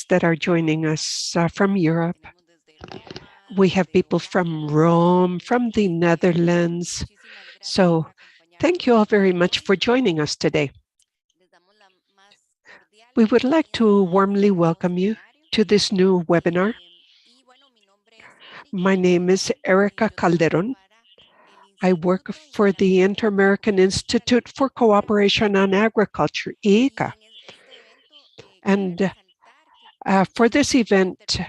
that are joining us from Europe. We have people from Rome, from the Netherlands. So thank you all very much for joining us today. We would like to warmly welcome you to this new webinar. My name is Erica Calderon. I work for the Inter-American Institute for Cooperation on Agriculture, IICA. And for this event,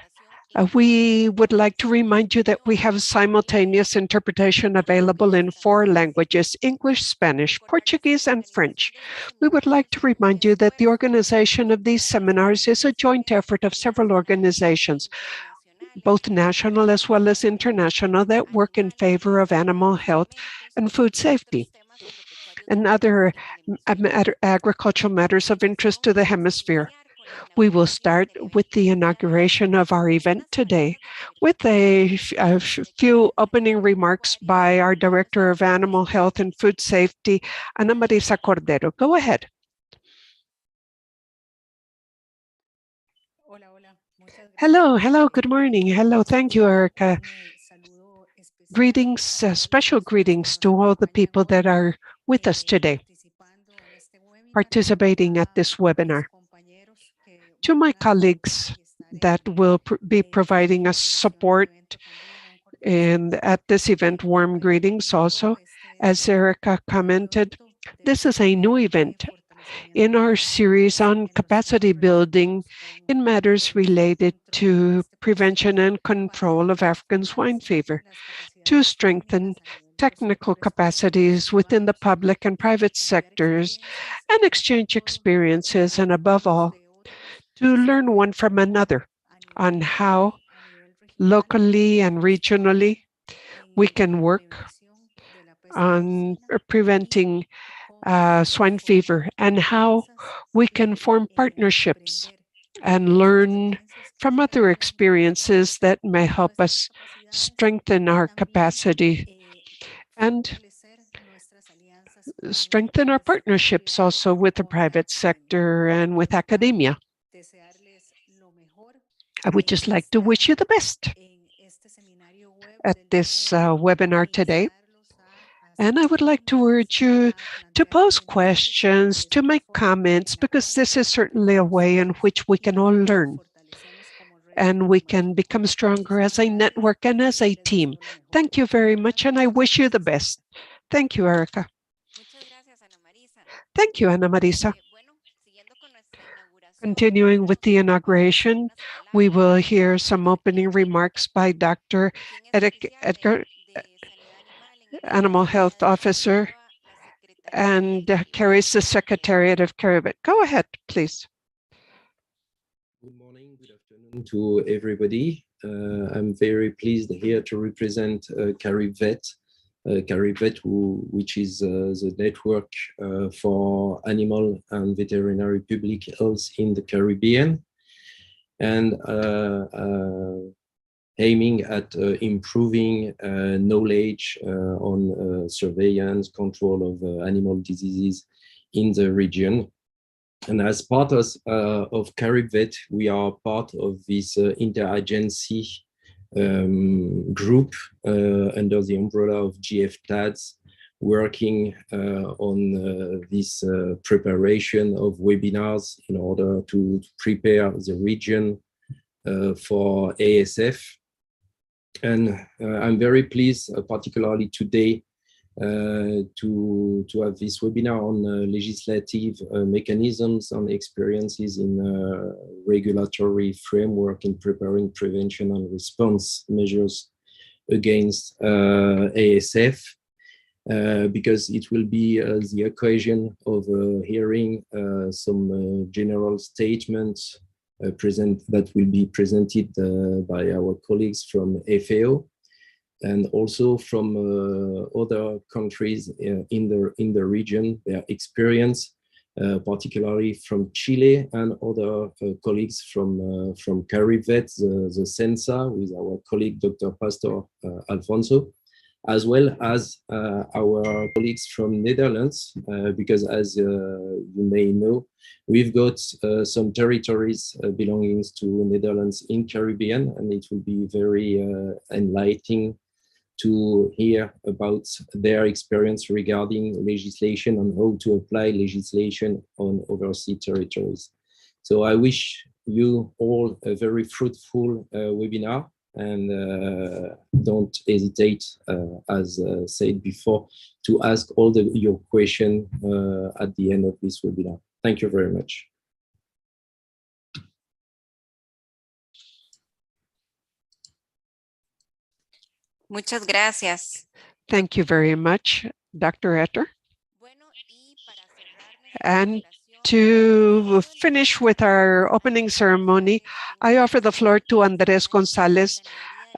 we would like to remind you that we have simultaneous interpretation available in 4 languages: English, Spanish, Portuguese, and French. We would like to remind you that the organization of these seminars is a joint effort of several organizations, both national as well as international, that work in favor of animal health and food safety and other agricultural matters of interest to the hemisphere. We will start with the inauguration of our event today with a few opening remarks by our Director of Animal Health and Food Safety, Ana Marisa Cordero. Go ahead. Hello, good morning. Hello, thank you, Erica. Greetings, special greetings to all the people that are with us today, participating at this webinar. To my colleagues that will be providing us support at this event, warm greetings also. As Erica commented, this is a new event in our series on capacity building in matters related to prevention and control of African swine fever, to strengthen technical capacities within the public and private sectors and exchange experiences, and above all, to learn one from another on how locally and regionally we can work on preventing swine fever and how we can form partnerships and learn from other experiences that may help us strengthen our capacity and strengthen our partnerships also with the private sector and with academia. I would just like to wish you the best at this webinar today. And I would like to urge you to pose questions, to make comments, because this is certainly a way in which we can all learn and we can become stronger as a network and as a team. Thank you very much, and I wish you the best. Thank you, Erica. Thank you, Ana Marisa. Continuing with the inauguration, we will hear some opening remarks by Dr. Edgar, Animal Health Officer, and carries the Secretariat of CaribVET. Go ahead, please. Good morning, good afternoon to everybody. I'm very pleased here to represent CaribVET. CaribVET, which is the network for animal and veterinary public health in the Caribbean, and aiming at improving knowledge on surveillance, control of animal diseases in the region. And as part of CaribVET, we are part of this interagency group under the umbrella of GFTADS, working on this preparation of webinars in order to prepare the region for ASF. And I'm very pleased, particularly today, to have this webinar on legislative mechanisms and experiences in regulatory framework in preparing prevention and response measures against ASF, because it will be the occasion of hearing some general statements that will be presented by our colleagues from FAO, and also from other countries in the region, their experience, particularly from Chile, and other colleagues from CaribVET, the CENSA, with our colleague Dr. Pastor Alfonso, as well as our colleagues from Netherlands, because as you may know, we've got some territories belonging to Netherlands in Caribbean, and it will be very enlightening to hear about their experience regarding legislation and how to apply legislation on overseas territories. So I wish you all a very fruitful webinar, and don't hesitate, as said before, to ask all your questions at the end of this webinar. Thank you very much. Muchas gracias. Thank you very much, Dr. Etter. And to finish with our opening ceremony, I offer the floor to Andres Gonzalez,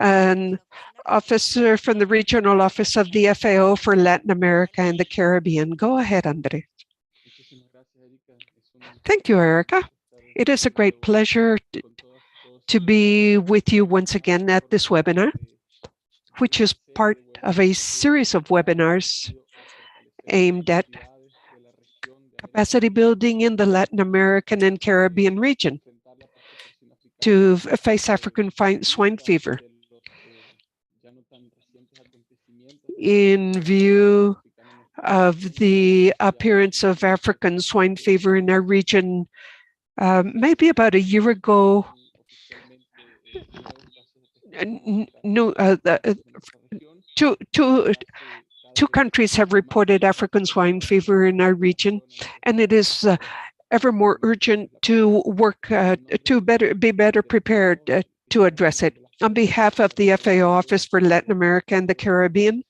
an officer from the Regional Office of the FAO for Latin America and the Caribbean. Go ahead, Andres. Thank you, Erica. It is a great pleasure to be with you once again at this webinar, which is part of a series of webinars aimed at capacity building in the Latin American and Caribbean region to face African swine fever. In view of the appearance of African swine fever in our region, maybe about a year ago, two countries have reported African swine fever in our region, and it is ever more urgent to work to be better prepared to address it. On behalf of the FAO Office for Latin America and the Caribbean,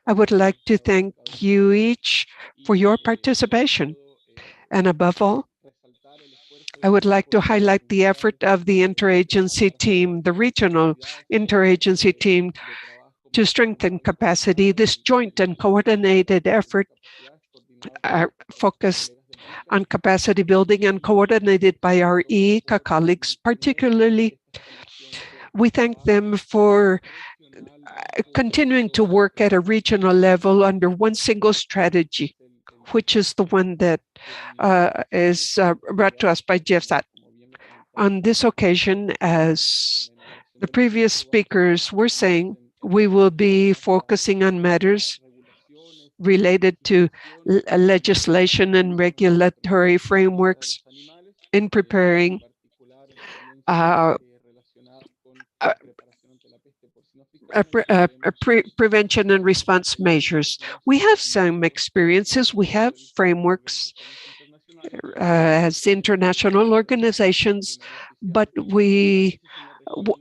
I would like to thank you each for your participation. And above all, I would like to highlight the effort of the interagency team, the regional interagency team, to strengthen capacity. This joint and coordinated effort focused on capacity building and coordinated by our IICA colleagues. Particularly, we thank them for continuing to work at a regional level under one single strategy, which is the one that is brought to us by GFSAT. On this occasion, as the previous speakers were saying, we will be focusing on matters related to legislation and regulatory frameworks in preparing prevention and response measures. We have some experiences, we have frameworks as international organizations, but we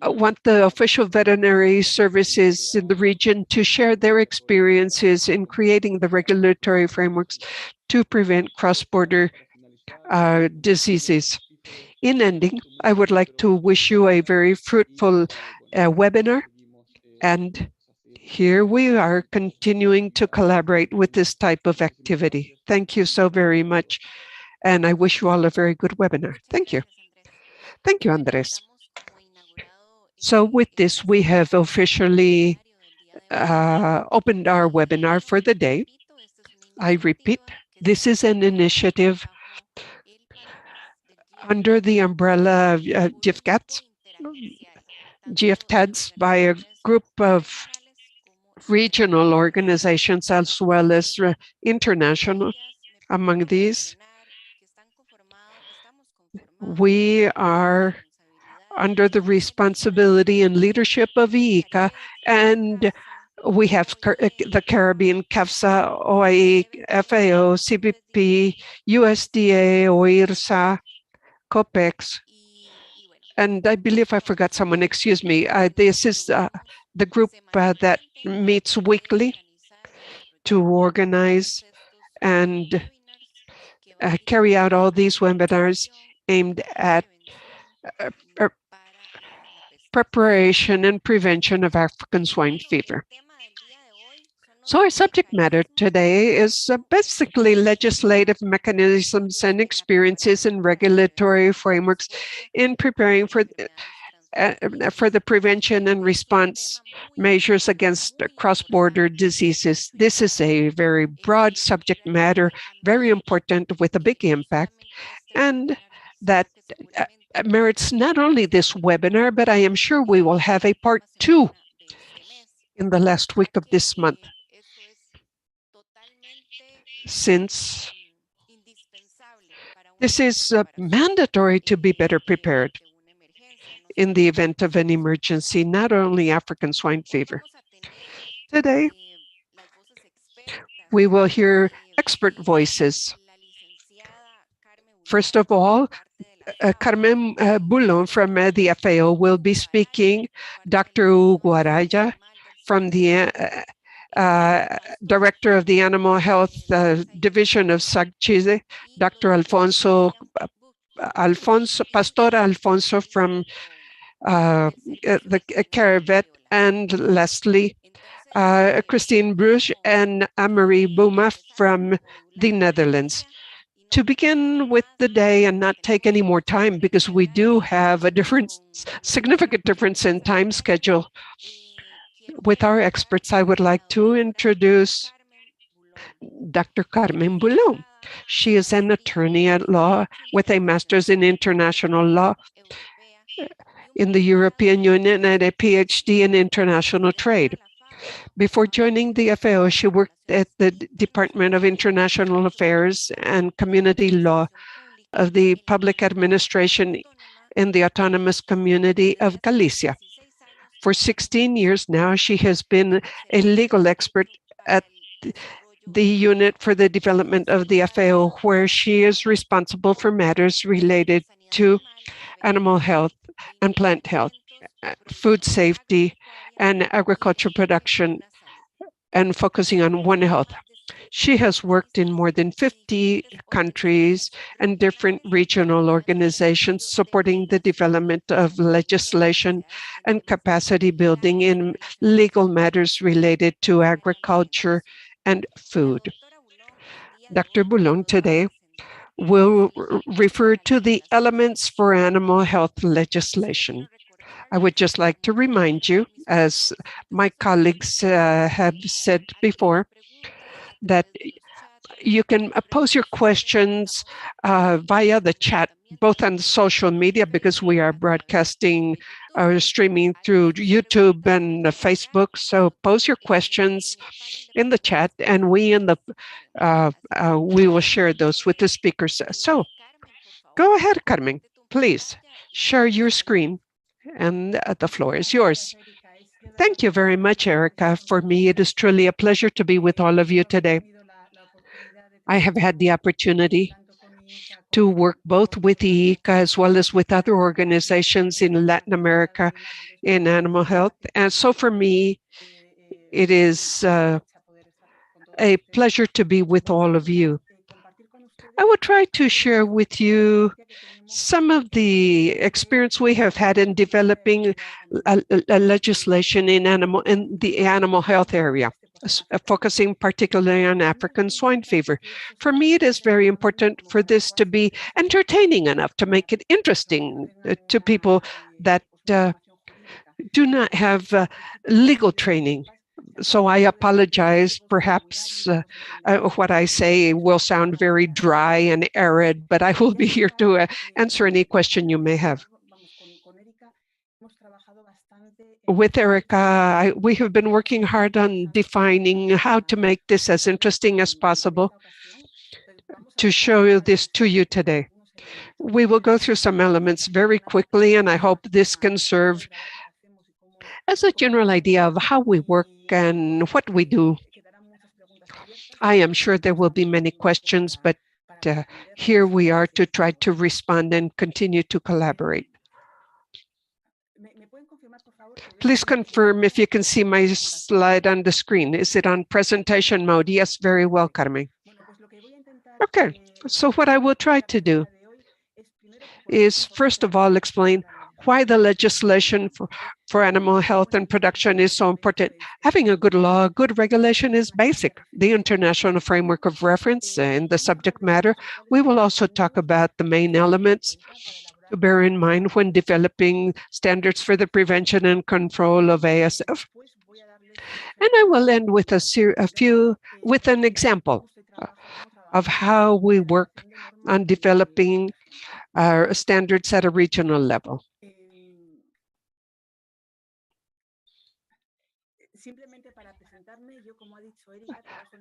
want the official veterinary services in the region to share their experiences in creating the regulatory frameworks to prevent cross-border diseases. In ending, I would like to wish you a very fruitful webinar, and here we are continuing to collaborate with this type of activity. Thank you so very much, and I wish you all a very good webinar. Thank you. Thank you, Andres. So with this, we have officially opened our webinar for the day. I repeat, this is an initiative under the umbrella of GFTADS by a group of regional organizations as well as international. Among these, we are under the responsibility and leadership of IICA, and we have the Caribbean, CAFSA, OIE, FAO, CVP, USDA, OIRSA, COPEG, and I believe I forgot someone, excuse me. This is the group that meets weekly to organize and carry out all these webinars aimed at preparation and prevention of African swine fever. So our subject matter today is basically legislative mechanisms and experiences and regulatory frameworks in preparing for for the prevention and response measures against cross-border diseases. This is a very broad subject matter, very important with a big impact, and that merits not only this webinar, but I am sure we will have a part 2 in the last week of this month, since this is mandatory to be better prepared in the event of an emergency, not only African swine fever. Today, we will hear expert voices. First of all, Carmen Boulon from the FAO will be speaking. Dr. Hugo Araya from the Director of the Animal Health Division of SACCHISE, Dr. Pastor Alfonso from the CaribVET, and lastly, Christine Bruges and Anne-Marie Bouma from the Netherlands. To begin with the day and not take any more time, because we do have a significant difference in time schedule with our experts, I would like to introduce Dr. Carmen Boulon. She is an attorney at law with a master's in international law in the European Union and a PhD in international trade. Before joining the FAO, she worked at the Department of International Affairs and Community Law of the Public Administration in the Autonomous Community of Galicia. For 16 years now, she has been a legal expert at the Unit for the Development of the FAO, where she is responsible for matters related to animal health and plant health, food safety, and agricultural production, and focusing on One Health. She has worked in more than 50 countries and different regional organizations supporting the development of legislation and capacity building in legal matters related to agriculture and food. Dr. Boulon today will refer to the elements for animal health legislation. I would just like to remind you, as my colleagues have said before, that you can pose your questions via the chat, both on social media, because we are broadcasting or streaming through YouTube and Facebook. So pose your questions in the chat, and we will share those with the speakers. So go ahead, Carmen, please share your screen, and the floor is yours. Thank you very much, Erica. For me, it is truly a pleasure to be with all of you today. I have had the opportunity to work both with the IICA as well as with other organizations in Latin America in animal health. And so for me, it is a pleasure to be with all of you. I will try to share with you some of the experience we have had in developing a legislation in the animal health area, focusing particularly on African swine fever. For me, it is very important for this to be entertaining enough to make it interesting to people that do not have legal training. So I apologize, perhaps what I say will sound very dry and arid, but I will be here to answer any question you may have. With Erica, we have been working hard on defining how to make this as interesting as possible to show this to you today. We will go through some elements very quickly, and I hope this can serve as a general idea of how we work and what we do. I am sure there will be many questions, but here we are to try to respond and continue to collaborate. Please confirm if you can see my slide on the screen. Is it on presentation mode? Yes, very well, Carmen. Okay, so what I will try to do is, first of all, explain why the legislation for animal health and production is so important. Having a good law, good regulation is basic. The international framework of reference in the subject matter. We will also talk about the main elements to bear in mind when developing standards for the prevention and control of ASF. And I will end with with an example of how we work on developing our standards at a regional level.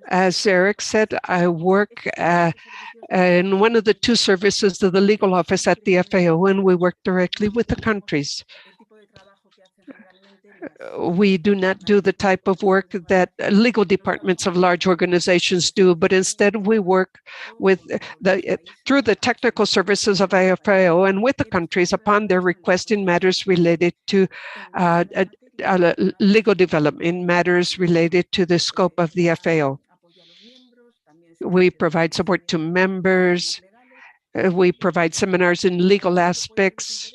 As Eric said, I work in one of the two services of the legal office at the FAO, and we work directly with the countries. We do not do the type of work that legal departments of large organizations do, but instead we work with through the technical services of FAO and with the countries upon their request in matters related to legal development, in matters related to the scope of the FAO. We provide support to members. We provide seminars in legal aspects,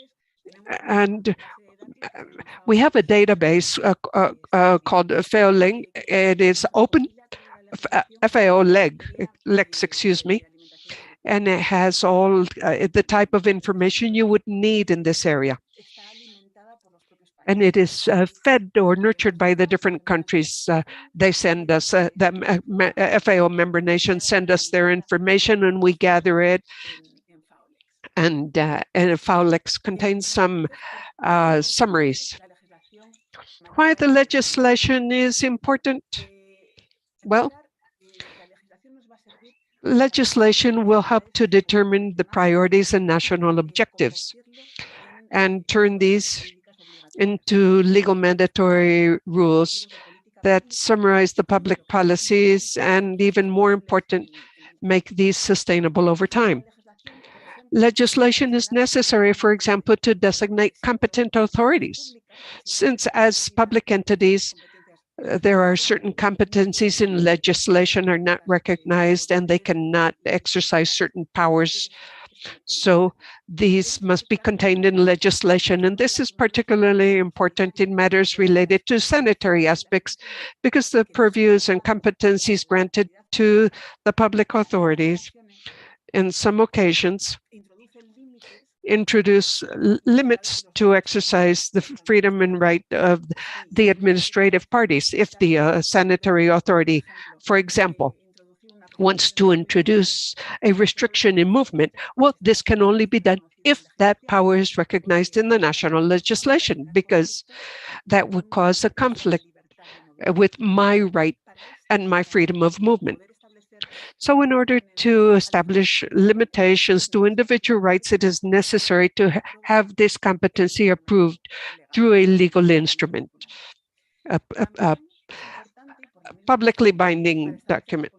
and we have a database called FAO Link. It is open, FAO Lex, excuse me, and it has all the type of information you would need in this area. And it is fed or nurtured by the different countries. They send us, the FAO member nations send us their information and we gather it. And FAOLEX contains some summaries. Why the legislation is important? Well, legislation will help to determine the priorities and national objectives and turn these into legal mandatory rules that summarize the public policies and, even more important, make these sustainable over time. Legislation is necessary, for example, to designate competent authorities, since as public entities, there are certain competencies in legislation are not recognized and they cannot exercise certain powers. So these must be contained in legislation, and this is particularly important in matters related to sanitary aspects because the purviews and competencies granted to the public authorities in some occasions introduce limits to exercise the freedom and right of the administrative parties. If the sanitary authority, for example, wants to introduce a restriction in movement, well, this can only be done if that power is recognized in the national legislation, because that would cause a conflict with my right and my freedom of movement. So in order to establish limitations to individual rights, it is necessary to have this competency approved through a legal instrument, a publicly binding document.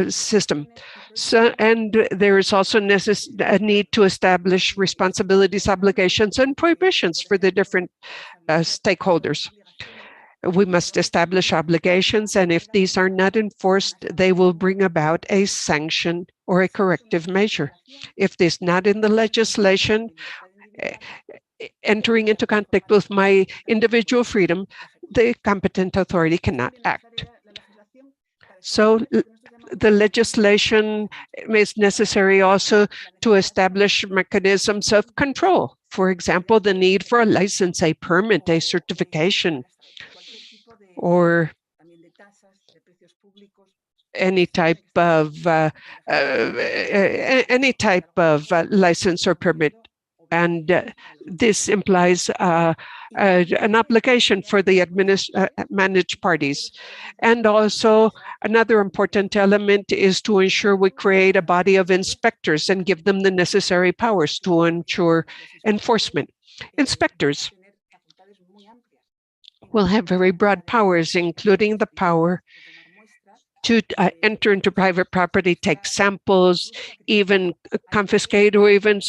System. So, and there is also a need to establish responsibilities, obligations, and prohibitions for the different stakeholders. We must establish obligations, and if these are not enforced, they will bring about a sanction or a corrective measure. If this is not in the legislation, entering into conflict with my individual freedom, the competent authority cannot act. So the legislation is necessary also to establish mechanisms of control. For example, the need for a license, a permit, a certification, or any type of license or permit. And this implies an obligation for the managed parties. And also another important element is to ensure we create a body of inspectors and give them the necessary powers to ensure enforcement. Inspectors will have very broad powers, including the power to enter into private property, take samples, even confiscate or even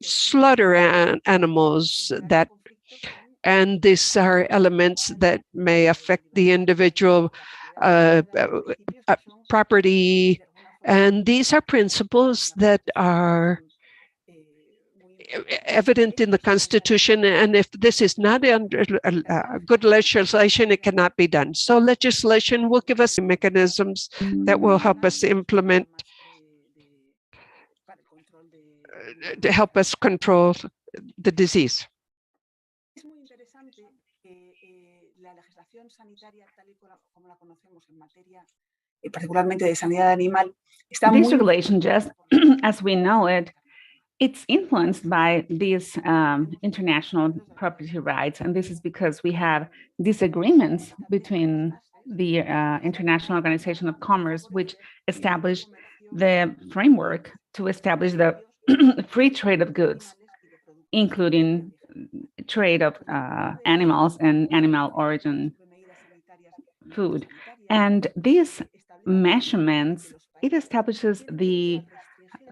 slaughter animals and these are elements that may affect the individual property. And these are principles that are evident in the Constitution, and if this is not under good legislation, it cannot be done. So legislation will give us mechanisms that will help us implement to help us control the disease. This regulation, just as we know it, it's influenced by these international property rights, and this is because we have disagreements between the International Organization of Commerce, which established the framework to establish the free trade of goods, including trade of animals and animal origin food. And these measurements, it establishes the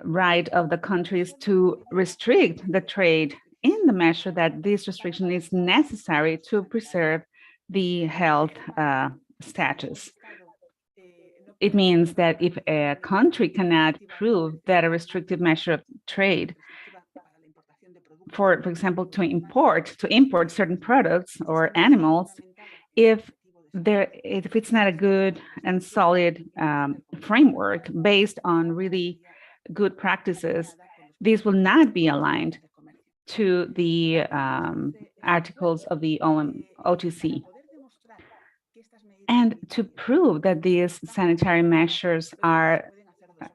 right of the countries to restrict the trade in the measure that this restriction is necessary to preserve the health status. It means that if a country cannot prove that a restrictive measure of trade, for example, to import certain products or animals, if it's not a good and solid framework based on really good practices, these will not be aligned to the articles of the OTC. And to prove that these sanitary measures are,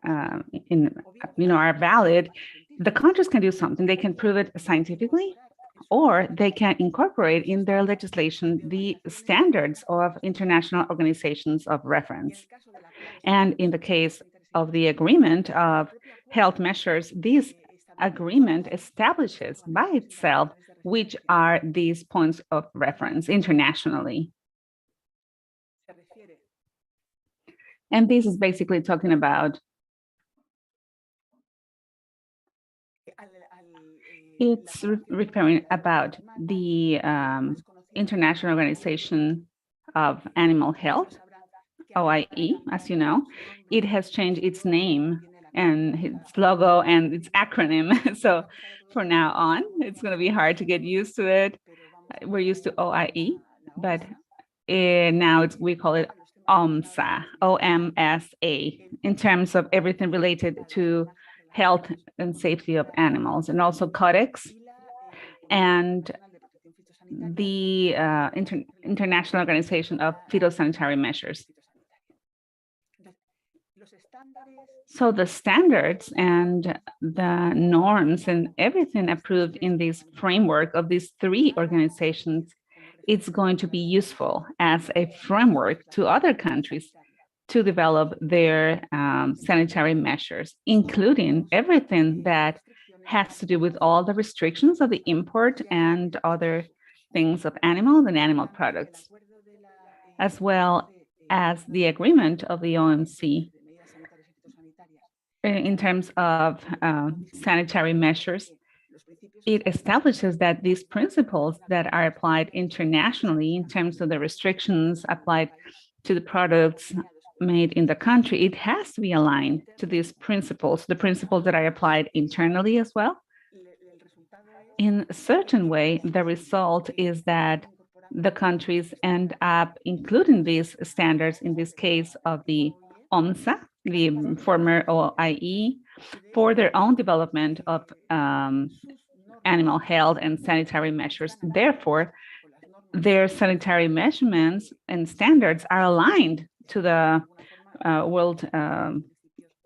are valid, the countries can do something. They can prove it scientifically, or they can incorporate in their legislation the standards of international organizations of reference. And in the case of the agreement of health measures, this agreement establishes by itself which are these points of reference internationally. And this is basically talking about referring about the International Organization of Animal Health, OIE, as you know. It has changed its name and its logo and its acronym. So from now on, it's going to be hard to get used to it. We're used to OIE, but now we call it OMSA, O-M-S-A, in terms of everything related to health and safety of animals, and also Codex and the International Organization of Phytosanitary Measures. So the standards and the norms and everything approved in this framework of these three organizations, it's going to be useful as a framework to other countries to develop their sanitary measures, including everything that has to do with all the restrictions of the import and other things of animals and animal products, as well as the agreement of the OMC in terms of sanitary measures. It establishes that these principles that are applied internationally in terms of the restrictions applied to the products made in the country, it has to be aligned to these principles, the principles that are applied internally as well. In a certain way, the result is that the countries end up including these standards, in this case of the OMSA, the former OIE, for their own development of animal health and sanitary measures. Therefore, their sanitary measurements and standards are aligned to the World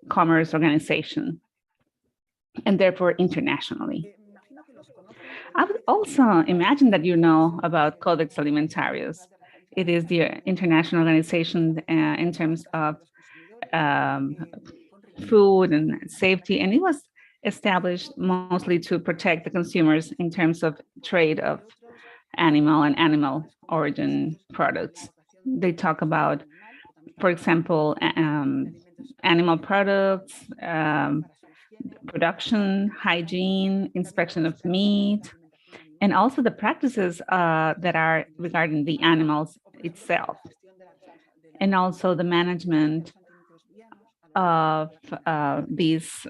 Commerce Organization, and therefore internationally. I would also imagine that you know about Codex Alimentarius. It is the international organization in terms of food and safety, and it was established mostly to protect the consumers in terms of trade of animal and animal origin products. They talk about, for example, animal products, production, hygiene, inspection of meat, and also the practices that are regarding the animals itself, and also the management of these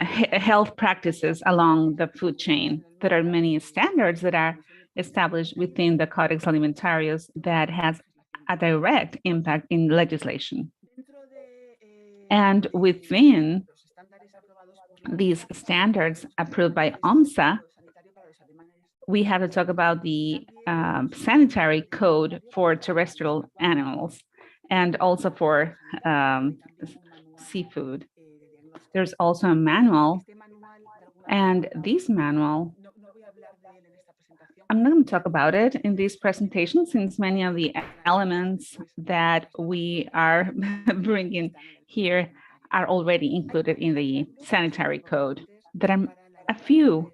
health practices along the food chain. There are many standards that are established within the Codex Alimentarius that has a direct impact in legislation. And within these standards approved by OMSA, we have to talk about the sanitary code for terrestrial animals and also for seafood. There's also a manual, and this manual, I'm not going to talk about it in this presentation since many of the elements that we are bringing here are already included in the sanitary code. There are a few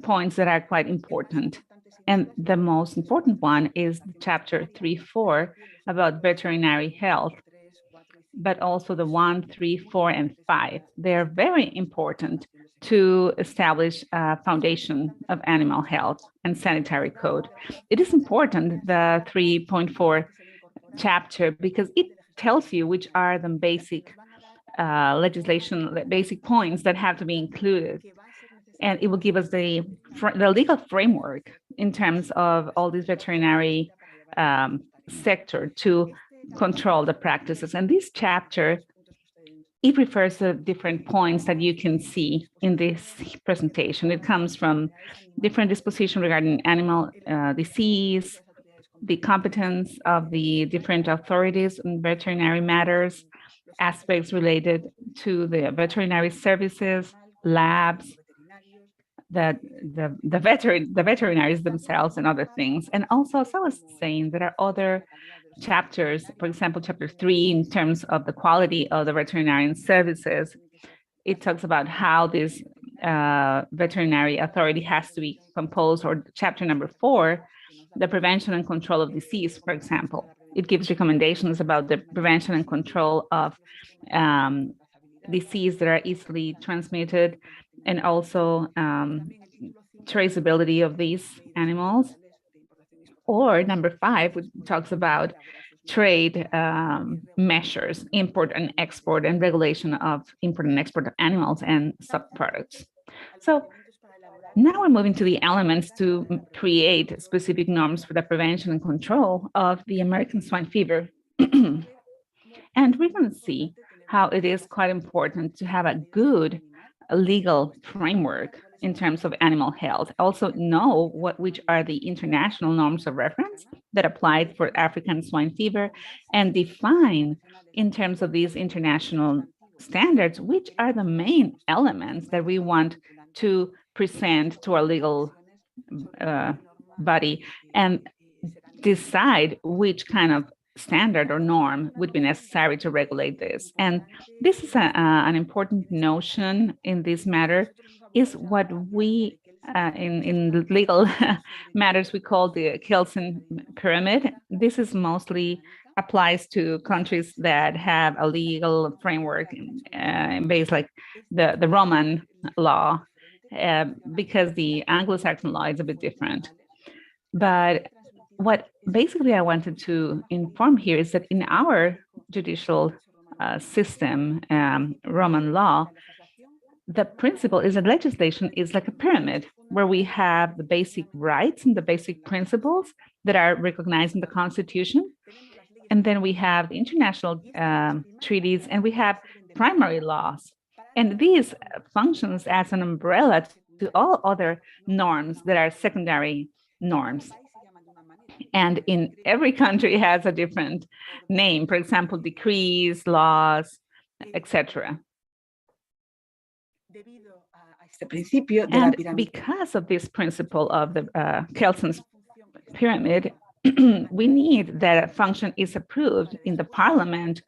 points that are quite important. And the most important one is chapter 3.4 about veterinary health, but also the 1, 3, 4, and 5. They're very important to establish a foundation of animal health and sanitary code. It is important, the 3.4 chapter, because it tells you which are the basic legislation, basic points that have to be included. And it will give us the legal framework in terms of all these veterinary sector to control the practices. And this chapter, it refers to different points that you can see in this presentation. It comes from different dispositions regarding animal disease, the competence of the different authorities in veterinary matters, aspects related to the veterinary services, labs, the veterinaries themselves and other things. And also, as I was saying, there are other chapters, for example, chapter 3, in terms of the quality of the veterinarian services. It talks about how this veterinary authority has to be composed, or chapter number 4, the prevention and control of disease, for example. It gives recommendations about the prevention and control of disease that are easily transmitted, and also traceability of these animals. Or number 5, which talks about trade measures, import and export, and regulation of import and export of animals and subproducts. So now we're moving to the elements to create specific norms for the prevention and control of the American swine fever. And we're going to see how it is quite important to have a good legal framework in terms of animal health. Also know which are the international norms of reference that applied for African swine fever, and define in terms of these international standards, which are the main elements that we want to present to our legal body, and decide which kind of standard or norm would be necessary to regulate this. And this is an important notion in this matter, is what we, in legal matters, we call the Kelsen pyramid. This is mostly applies to countries that have a legal framework based like the Roman law, because the Anglo-Saxon law is a bit different. But what basically I wanted to inform here is that in our judicial system, Roman law, the principle is that legislation is like a pyramid where we have the basic rights and the basic principles that are recognized in the Constitution. And then we have the international treaties, and we have primary laws. And these functions as an umbrella to all other norms that are secondary norms. And in every country has a different name, for example, decrees, laws, etc. And because of this principle of the Kelsen's pyramid, we need that a function is approved in the parliament,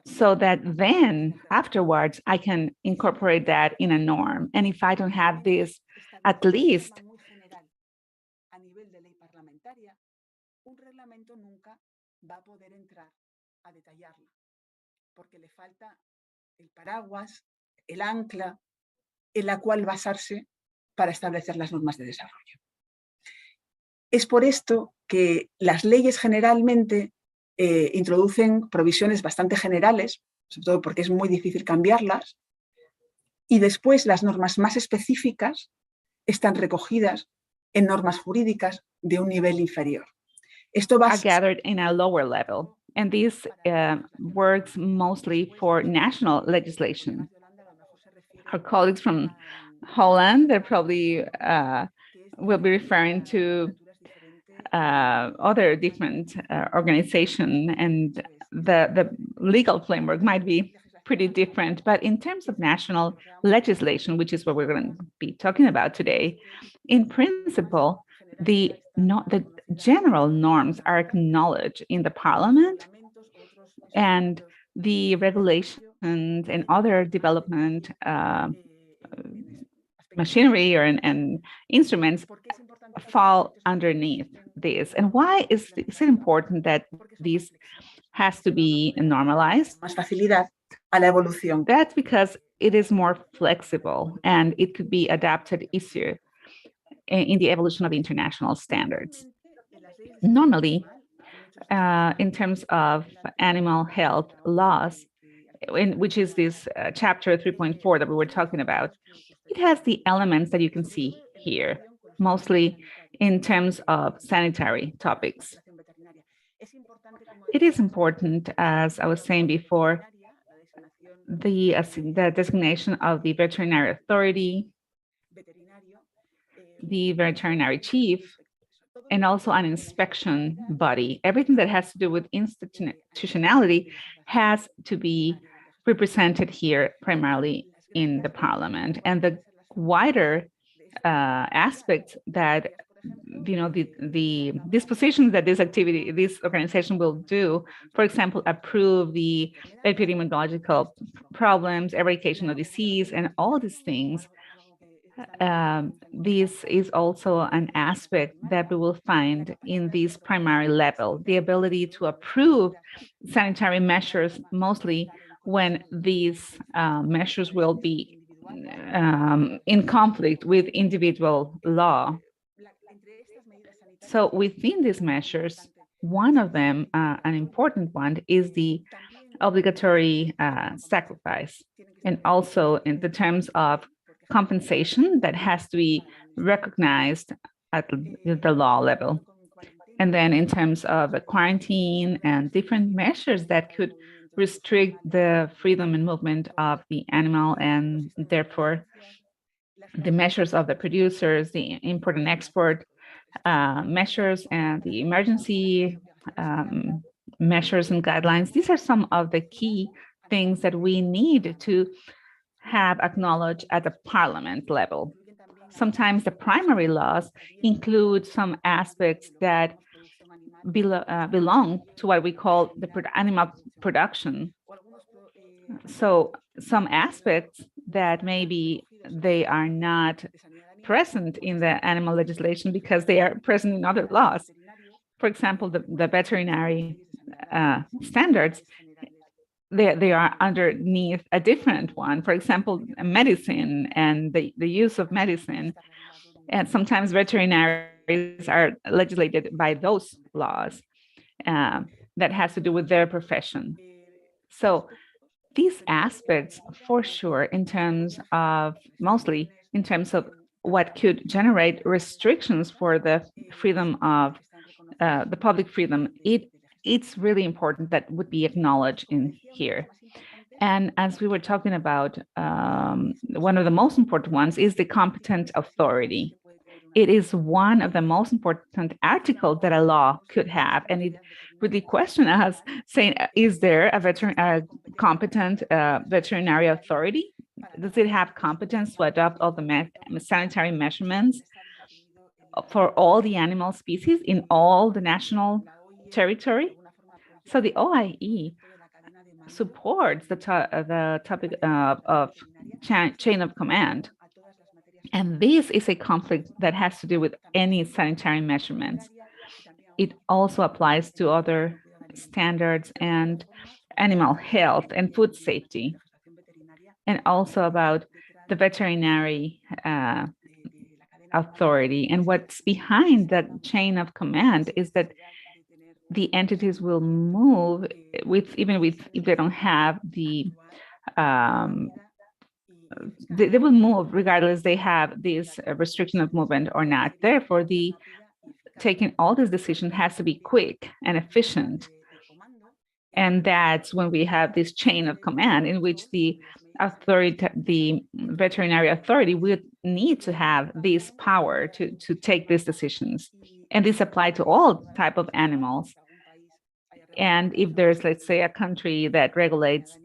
so that then afterwards I can incorporate that in a norm. And if I don't have this, at least un reglamento nunca va a poder entrar a detallarla, porque le falta el paraguas, el ancla, en la cual basarse para establecer las normas de desarrollo. Es por esto que las leyes generalmente introducen provisiones bastante generales, sobre todo porque es muy difícil cambiarlas, y después las normas más específicas están recogidas en normas jurídicas de un nivel inferior. Esto va are gathered in a lower level, and this works mostly for national legislation. our colleagues from Holland, they probably will be referring to other different organization, and the legal framework might be pretty different. But in terms of national legislation, which is what we're going to be talking about today, in principle, the general norms are acknowledged in the Parliament, and the regulations and other development machinery and instruments fall underneath this. And why is it important that this has to be normalized? That's because it is more flexible and it could be adapted easier in the evolution of international standards. Normally, in terms of animal health laws, which is this chapter 3.4 that we were talking about, it has the elements that you can see here, mostly in terms of sanitary topics. It is important, as I was saying before, the designation of the veterinary authority, the veterinary chief, and also an inspection body. Everything that has to do with institutionality has to be represented here primarily in the Parliament. And the wider aspects that the dispositions that this organization will do, for example, approve the epidemiological problems, eradication of disease, and all these things. This is also an aspect that we will find in this primary level, the ability to approve sanitary measures, mostly when these measures will be in conflict with individual law. So within these measures, one of them, an important one, is the obligatory sacrifice, and also in the terms of compensation that has to be recognized at the law level. And then in terms of quarantine and different measures that could restrict the freedom and movement of the animal, and therefore the measures of the producers, the import and export measures, and the emergency measures and guidelines. These are some of the key things that we need to have acknowledged at the Parliament level. Sometimes the primary laws include some aspects that belong to what we call the animal production. So some aspects that maybe they are not present in the animal legislation because they are present in other laws. For example, the veterinary standards, they are underneath a different one. For example, medicine and the use of medicine. And sometimes veterinaries are legislated by those laws that has to do with their profession. So these aspects, for sure, in terms of, mostly in terms of what could generate restrictions for the freedom of the public freedom, it's really important that would be acknowledged in here. And as we were talking about, one of the most important ones is the competent authority. It is one of the most important articles that a law could have, and it really questions us, saying, is there a competent veterinary authority? Does it have competence to adopt all the sanitary measurements for all the animal species in all the national territory? So the OIE supports the topic of chain of command. And this is a conflict that has to do with any sanitary measurements. It also applies to other standards and animal health and food safety, and also about the veterinary authority. And what's behind that chain of command is that the entities will move even if they don't have the they will move regardless they have this restriction of movement or not. Therefore, taking all this decision has to be quick and efficient. And that's when we have this chain of command in which the the veterinary authority would need to have this power to take these decisions. And this apply to all type of animals. And if there's, let's say, a country that regulates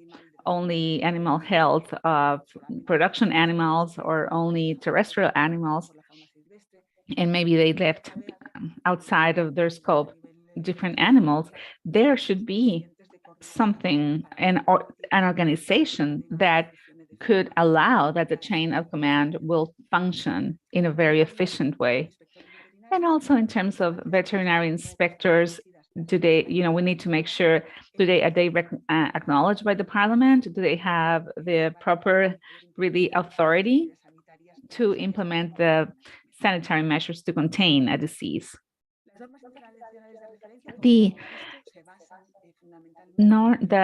only animal health of production animals or only terrestrial animals, and maybe they left outside of their scope different animals, there should be something, an organization that could allow that the chain of command will function in a very efficient way. And also in terms of veterinary inspectors, do they, we need to make sure, are they acknowledged by the parliament? Do they have the proper authority to implement the sanitary measures to contain a disease? The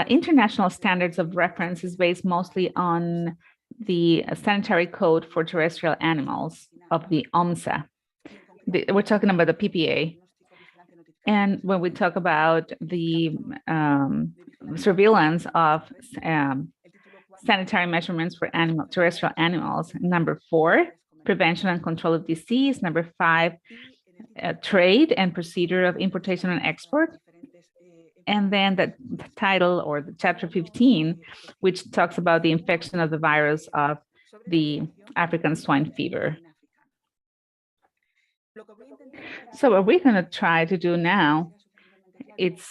international standards of reference is based mostly on the sanitary code for terrestrial animals of the OMSA. We're talking about the PPA. And when we talk about the surveillance of sanitary measurements for terrestrial animals, number 4, prevention and control of disease, number 5, trade and procedure of importation and export. And then the title, or the chapter 15, which talks about the infection of the virus of the African swine fever. So what we're going to try to do now, it's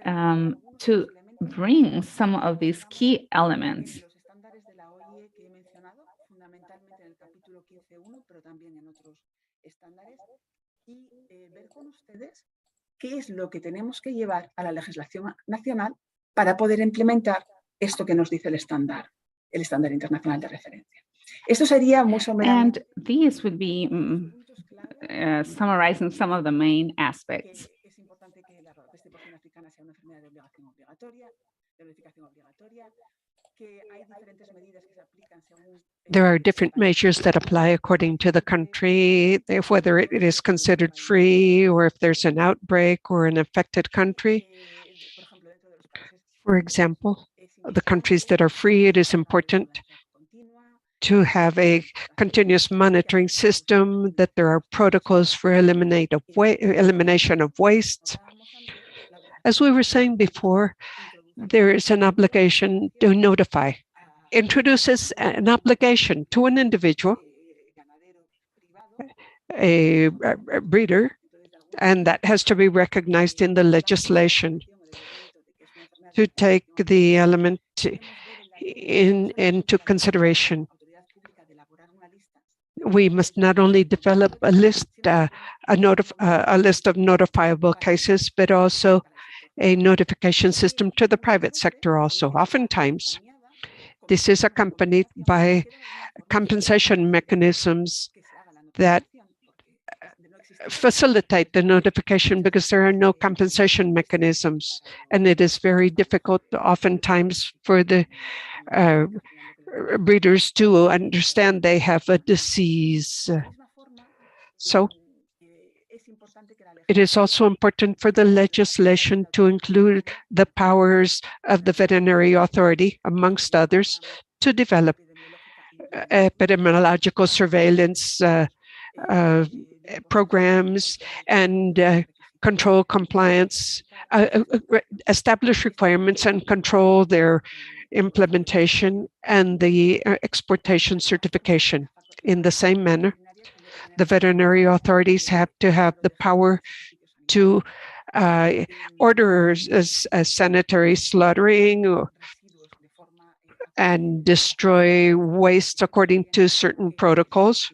to bring some of these key elements. ¿Qué es lo que tenemos que llevar a la legislación nacional para poder implementar esto que nos dice el estándar internacional de referencia? Esto sería muy somero. And these would be summarizing some of the main aspects. Es importante que la peste africana sea una enfermedad de obligación obligatoria, de verificación obligatoria. There are different measures that apply according to the country, whether it is considered free or if there's an outbreak or an affected country. For example, the countries that are free, it is important to have a continuous monitoring system, that there are protocols for elimination of waste. As we were saying before, there is an obligation to notify, introduces an obligation to an individual, a breeder, and that has to be recognized in the legislation to take the element into consideration. We must not only develop a list, a list of notifiable cases, but also a notification system to the private sector also. Oftentimes, this is accompanied by compensation mechanisms that facilitate the notification because there are no compensation mechanisms, and it is very difficult oftentimes for the breeders to understand they have a disease. So it is also important for the legislation to include the powers of the veterinary authority, amongst others, to develop epidemiological surveillance programs and control compliance, establish requirements and control their implementation and the exportation certification. In the same manner, the veterinary authorities have to have the power to order sanitary slaughtering and destroy waste according to certain protocols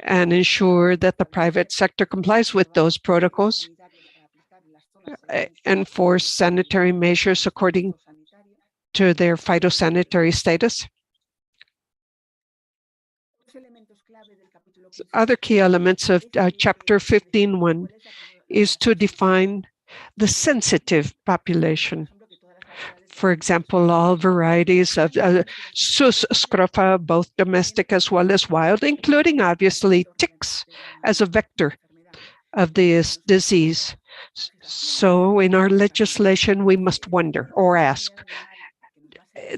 and ensure that the private sector complies with those protocols, enforce sanitary measures according to their phytosanitary status. Other key elements of Chapter 15.1 is to define the sensitive population. For example, all varieties of sus scrofa, both domestic as well as wild, including obviously ticks as a vector of this disease. So in our legislation, we must wonder or ask,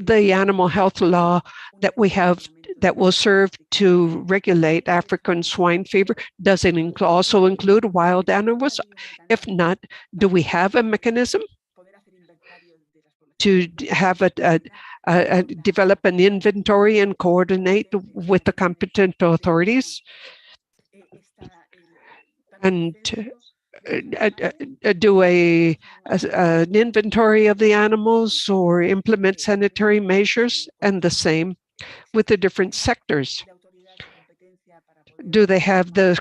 the animal health law that we have that will serve to regulate African swine fever, does it also include wild animals? If not, do we have a mechanism to have develop an inventory and coordinate with the competent authorities and do an inventory of the animals or implement sanitary measures? And the same with the different sectors. Do they have the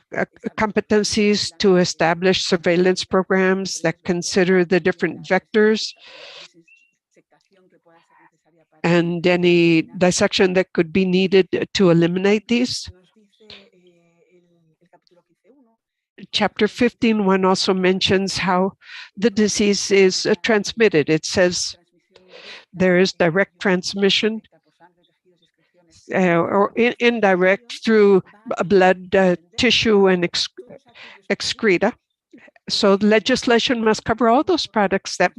competencies to establish surveillance programs that consider the different vectors and any dissection that could be needed to eliminate these? Chapter 15.1 also mentions how the disease is transmitted. It says there is direct transmission or indirect through blood, tissue, and excreta. So legislation must cover all those products that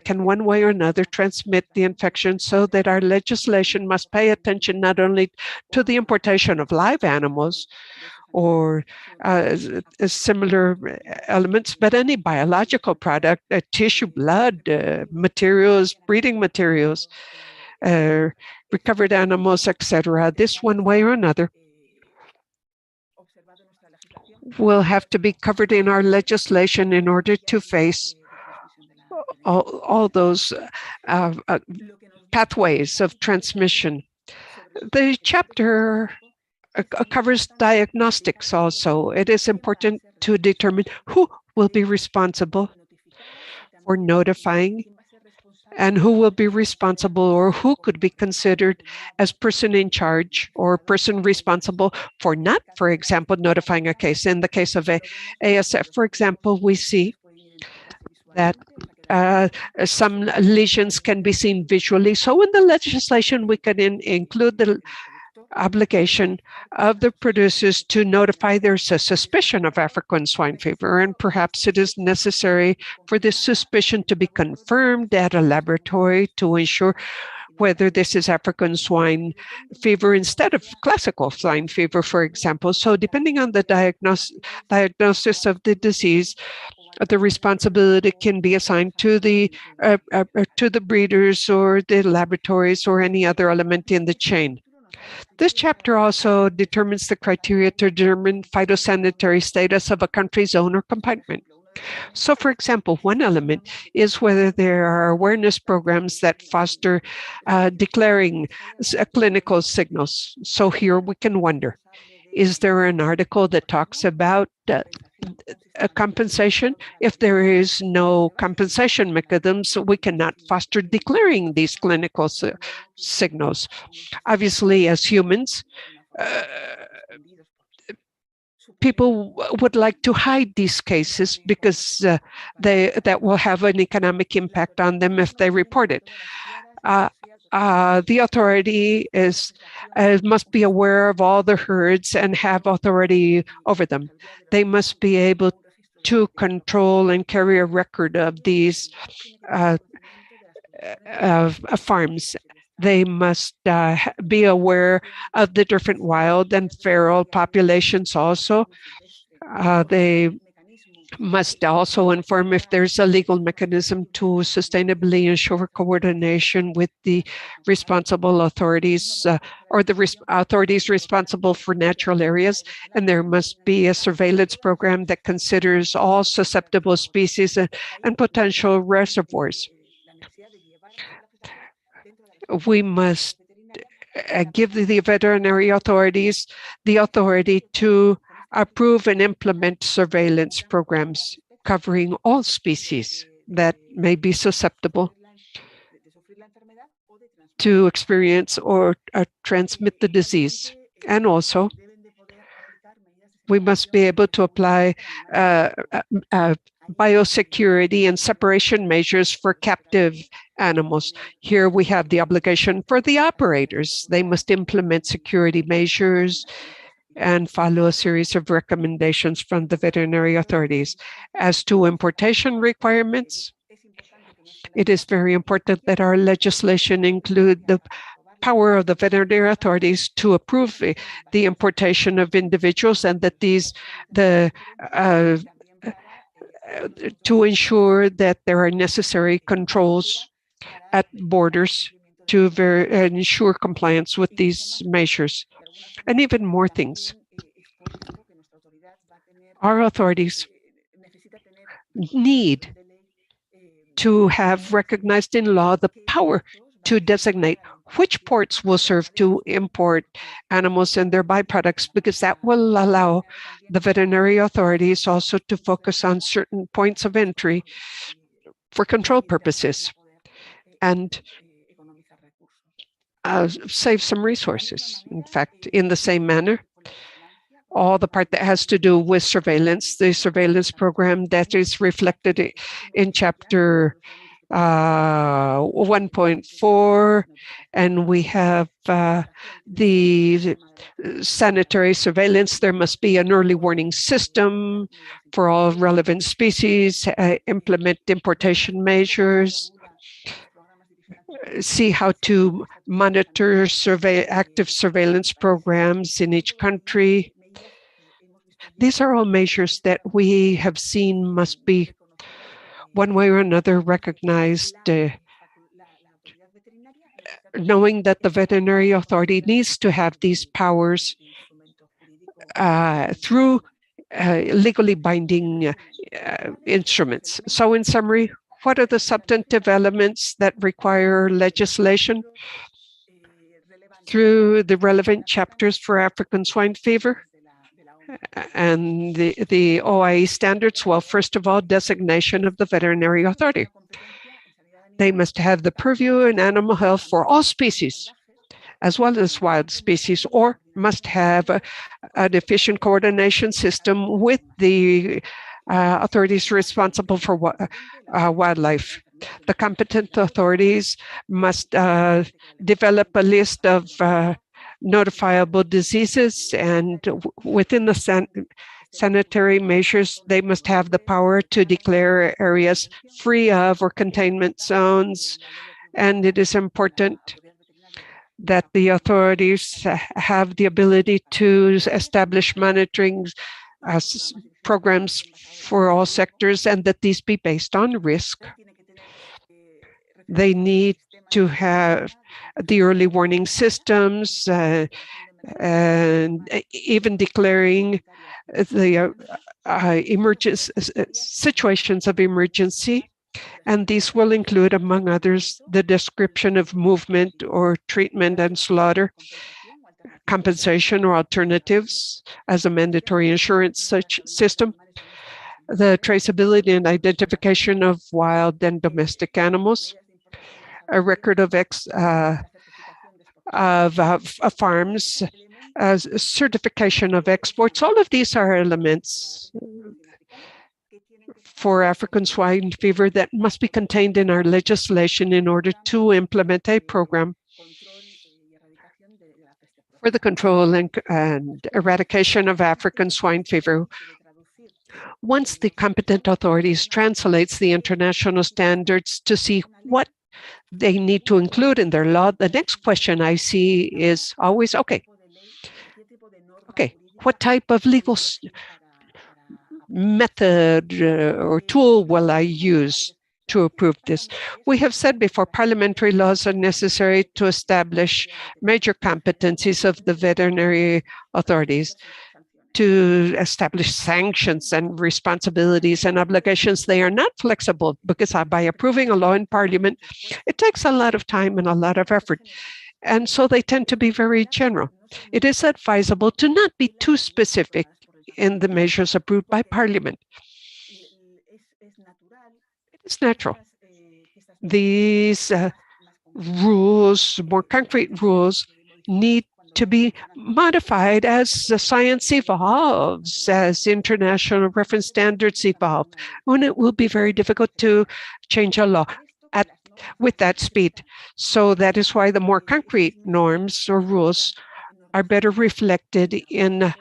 can one way or another transmit the infection, so that our legislation must pay attention not only to the importation of live animals or similar elements, but any biological product, tissue, blood, materials, breeding materials, recovered animals, etc. This one way or another will have to be covered in our legislation in order to face all those pathways of transmission. The chapter covers diagnostics also. It is important to determine who will be responsible for notifying and who will be responsible, or who could be considered as person in charge or person responsible for not, for example, notifying a case. In the case of ASF, for example, we see that some lesions can be seen visually. So in the legislation, we can include the obligation of the producers to notify there's a suspicion of African swine fever, and perhaps it is necessary for this suspicion to be confirmed at a laboratory to ensure whether this is African swine fever instead of classical swine fever, for example. So depending on the diagnosis of the disease, the responsibility can be assigned to the breeders or the laboratories or any other element in the chain. This chapter also determines the criteria to determine phytosanitary status of a country's zone or compartment. So, for example, one element is whether there are awareness programs that foster declaring clinical signals. So here we can wonder, is there an article that talks about a compensation? If there is no compensation mechanisms, we cannot foster declaring these clinical signals. Obviously, as humans, people would like to hide these cases because that will have an economic impact on them if they report it. The authority must be aware of all the herds and have authority over them. They must be able to control and carry a record of these farms. They must be aware of the different wild and feral populations also. They must also inform if there's a legal mechanism to sustainably ensure coordination with the responsible authorities or the authorities responsible for natural areas. And there must be a surveillance program that considers all susceptible species and potential reservoirs. We must give the veterinary authorities the authority to approve and implement surveillance programs covering all species that may be susceptible to experience or transmit the disease. And also, we must be able to apply biosecurity and separation measures for captive animals. Here we have the obligation for the operators. They must implement security measures and follow a series of recommendations from the veterinary authorities. As to importation requirements, It is very important that our legislation include the power of the veterinary authorities to approve the importation of individuals, and that to ensure that there are necessary controls at borders to ensure compliance with these measures. And even more things. Our authorities need to have recognized in law the power to designate which ports will serve to import animals and their byproducts, because that will allow the veterinary authorities also to focus on certain points of entry for control purposes and save some resources. In fact, in the same manner, all the part that has to do with surveillance, the surveillance program that is reflected in Chapter 1.4, and we have the sanitary surveillance. There must be an early warning system for all relevant species, implement importation measures, see how to monitor active surveillance programs in each country. These are all measures that we have seen must be one way or another recognized, knowing that the veterinary authority needs to have these powers through legally binding instruments. So in summary, what are the substantive elements that require legislation? Through the relevant chapters for African swine fever and the OIE standards. Well, first of all, designation of the veterinary authority. They must have the purview in animal health for all species, as well as wild species, or must have an efficient coordination system with the authorities responsible for wildlife. The competent authorities must develop a list of notifiable diseases, and within the sanitary measures, they must have the power to declare areas free of or containment zones. And it is important that the authorities have the ability to establish monitoring programs for all sectors, and that these be based on risk. They need to have the early warning systems and even declaring the situations of emergency. And these will include, among others, the description of movement or treatment and slaughter, compensation or alternatives as a mandatory insurance system, the traceability and identification of wild and domestic animals, a record of farms, certification of exports. All of these are elements for African swine fever that must be contained in our legislation in order to implement a program for the control and eradication of African swine fever. Once the competent authorities translates the international standards to see what they need to include in their law, the next question I see is always, okay, what type of legal method or tool will I use to approve this? We have said before, parliamentary laws are necessary to establish major competencies of the veterinary authorities, to establish sanctions and responsibilities and obligations. They are not flexible because by approving a law in Parliament, it takes a lot of time and a lot of effort. And so they tend to be very general. It is advisable to not be too specific in the measures approved by Parliament. It's natural. These rules, more concrete rules, need to be modified as the science evolves, as international reference standards evolve, when it will be very difficult to change a law with that speed. So that is why the more concrete norms or rules are better reflected in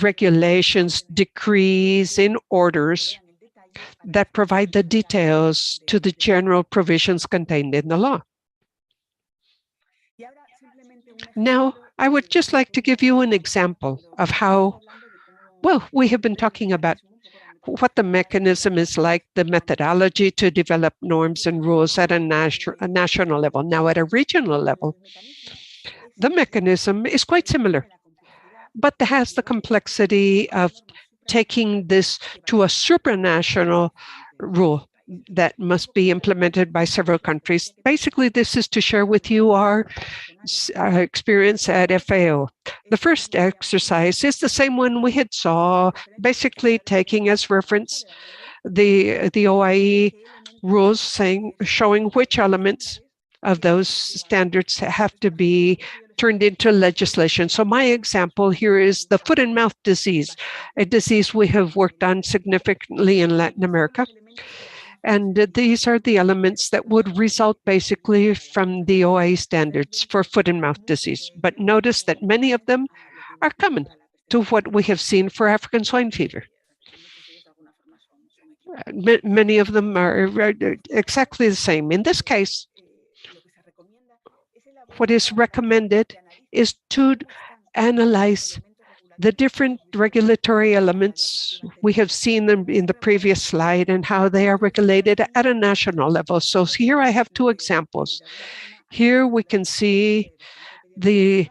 regulations, decrees, in orders, that provide the details to the general provisions contained in the law. Now, I would just like to give you an example of how, well, we have been talking about what the mechanism is like, the methodology to develop norms and rules at a national level. Now, at a regional level, the mechanism is quite similar, but has the complexity of taking this to a supranational rule that must be implemented by several countries. Basically, this is to share with you our experience at FAO. The first exercise is the same one we had saw, basically taking as reference the OIE rules showing which elements of those standards have to be turned into legislation. So my example here is the foot and mouth disease, a disease we have worked on significantly in Latin America. And these are the elements that would result basically from the OIE standards for foot and mouth disease. But notice that many of them are common to what we have seen for African swine fever. Many of them are exactly the same. In this case, what is recommended is to analyze the different regulatory elements. We have seen them in the previous slide and how they are regulated at a national level. So here I have two examples. Here we can see the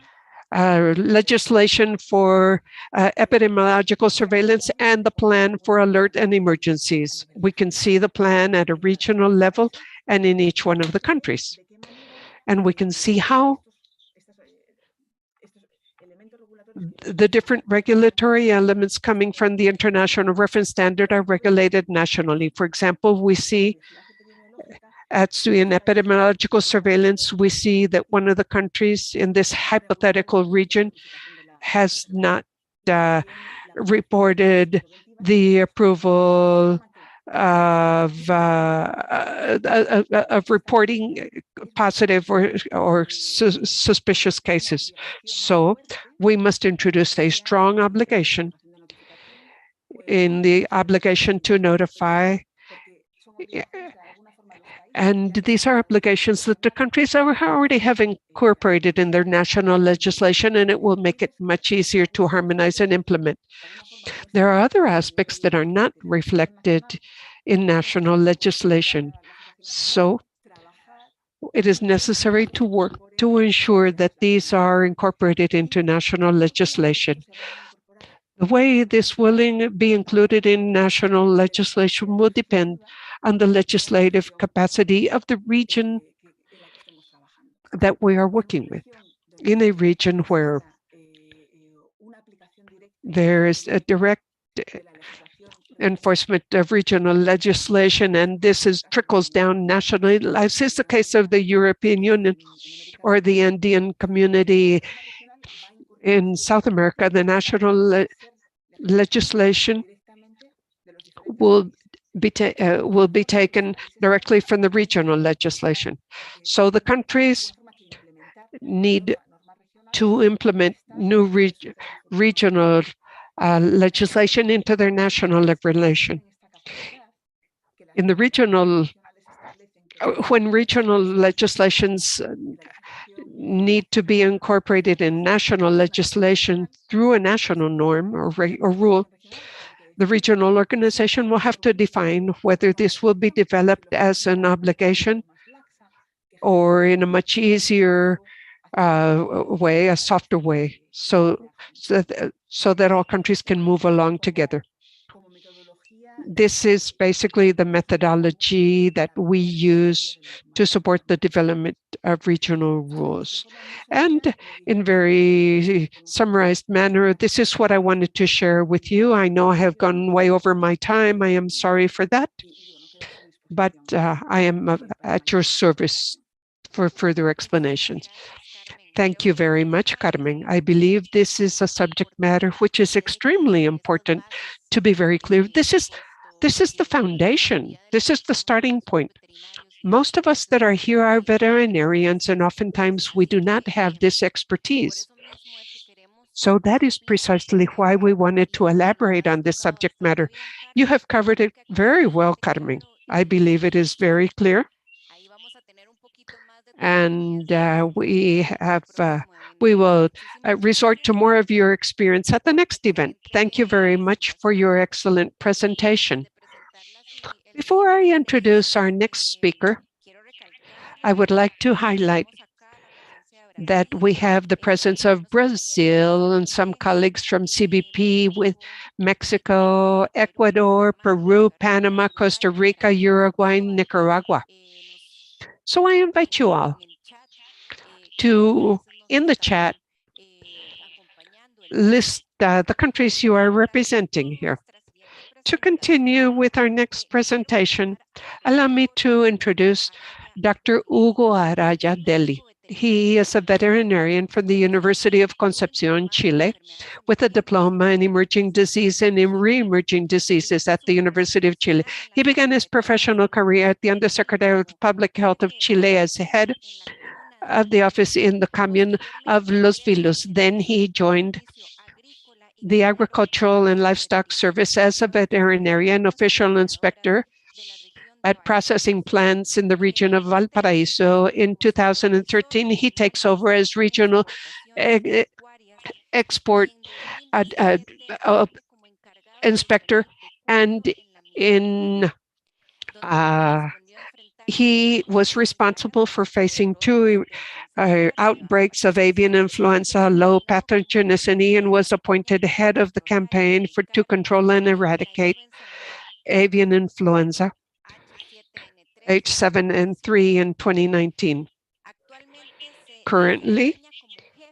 legislation for epidemiological surveillance and the plan for alert and emergencies. We can see the plan at a regional level and in each one of the countries. And we can see how the different regulatory elements coming from the international reference standard are regulated nationally. For example, we see in epidemiological surveillance, we see that one of the countries in this hypothetical region has not reported the approval of reporting positive or suspicious cases. So we must introduce a strong obligation in the obligation to notify. And these are obligations that the countries already have incorporated in their national legislation, and it will make it much easier to harmonize and implement. There are other aspects that are not reflected in national legislation. So it is necessary to work to ensure that these are incorporated into national legislation. The way this will be included in national legislation will depend on the legislative capacity of the region that we are working with. In a region where there is a direct enforcement of regional legislation, and this trickles down nationally, as is the case of the European Union or the Andean community in South America, the national legislation will be taken directly from the regional legislation. So the countries need to implement new regional legislation into their national legislation. In the regional, when regional legislations need to be incorporated in national legislation through a national norm or rule, the regional organization will have to define whether this will be developed as an obligation or in a much easier way, a softer way, so that all countries can move along together. This is basically the methodology that we use to support the development of regional rules. And in very summarized manner, this is what I wanted to share with you. I know I have gone way over my time. I am sorry for that, but I am at your service for further explanations. Thank you very much, Carmen. I believe this is a subject matter which is extremely important to be very clear. This is the foundation. This is the starting point. Most of us that are here are veterinarians, and oftentimes we do not have this expertise. So that is precisely why we wanted to elaborate on this subject matter. You have covered it very well, Carmen. I believe it is very clear. And we will resort to more of your experience at the next event. Thank you very much for your excellent presentation. Before I introduce our next speaker, I would like to highlight that we have the presence of Brazil and some colleagues from CVP with Mexico, Ecuador, Peru, Panama, Costa Rica, Uruguay, and Nicaragua. So I invite you all to, in the chat, list the countries you are representing here. To continue with our next presentation, allow me to introduce Dr. Hugo Araya Deli. He is a veterinarian from the University of Concepcion, Chile, with a diploma in emerging disease and in re-emerging diseases at the University of Chile. He began his professional career at the Undersecretary of Public Health of Chile as head of the office in the commune of Los Vilos. Then he joined the Agricultural and Livestock Service as a veterinarian official inspector at processing plants in the region of Valparaiso. In 2013, he takes over as regional export inspector, and he was responsible for facing two outbreaks of avian influenza, low pathogenicity, and was appointed head of the campaign to control and eradicate avian influenza H7N3 in 2019. Currently,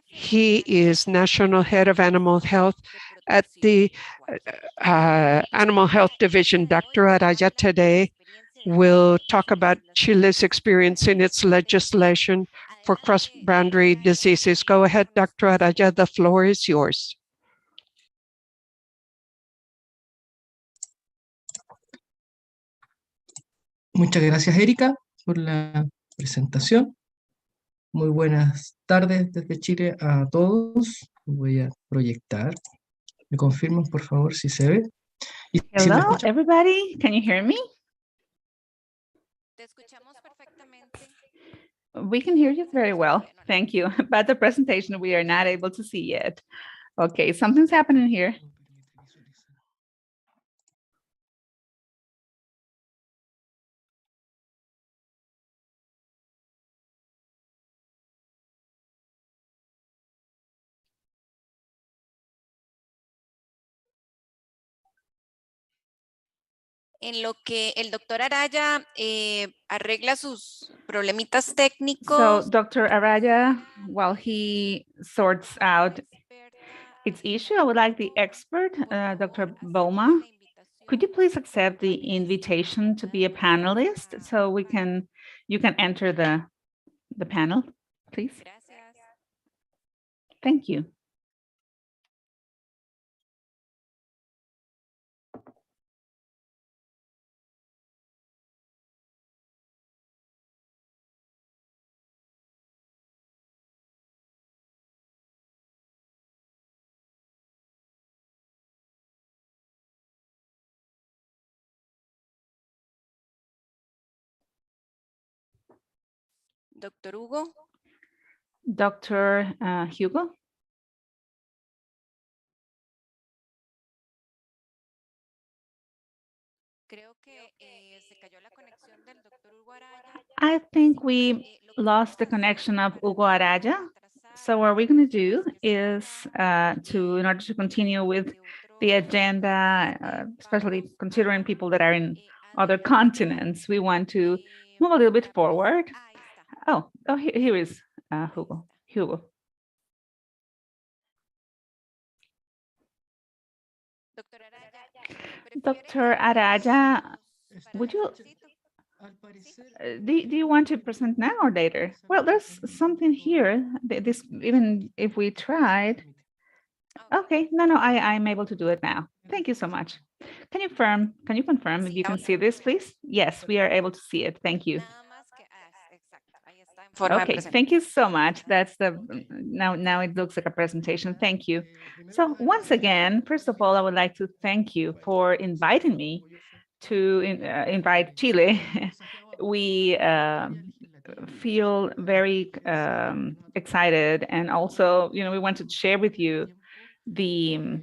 he is National Head of Animal Health at the Animal Health Division. Dr. Araya today will talk about Chile's experience in its legislation for cross-boundary diseases. Go ahead, Dr. Araya, the floor is yours. Muchas gracias, Erika, por la presentación. Muy buenas tardes desde Chile a todos. Voy a proyectar. ¿Me confirman, por favor, si se ve? ¿Y si me Hello, escuchan? everybody. Can you hear me? We can hear you very well. Thank you. But the presentation we are not able to see yet. Okay, something's happening here. En lo que el doctor Araya arregla sus problemitas técnicos. So Dr. Araya, while he sorts out its issue, I would like the expert, Dr. Boma. Could you please accept the invitation to be a panelist so you can enter the panel, please? Thank you. Doctor Hugo. Dr. Hugo. I think we lost the connection of Hugo Araya. So what we're going to do is in order to continue with the agenda, especially considering people that are in other continents, we want to move a little bit forward. Oh, here is Hugo. Dr. Araya, would you, do you want to present now or later? Well, there's something here, even if we tried. Okay, no, I'm able to do it now. Thank you so much. Can you confirm if you can see this, please? Yes, we are able to see it. Thank you. forma de Okay, presentar. thank you so much. That's the now it looks like a presentation. Thank you. So once again, first of all, I would like to thank you for inviting me to invite Chile. We feel very excited, and also, we want to share with you the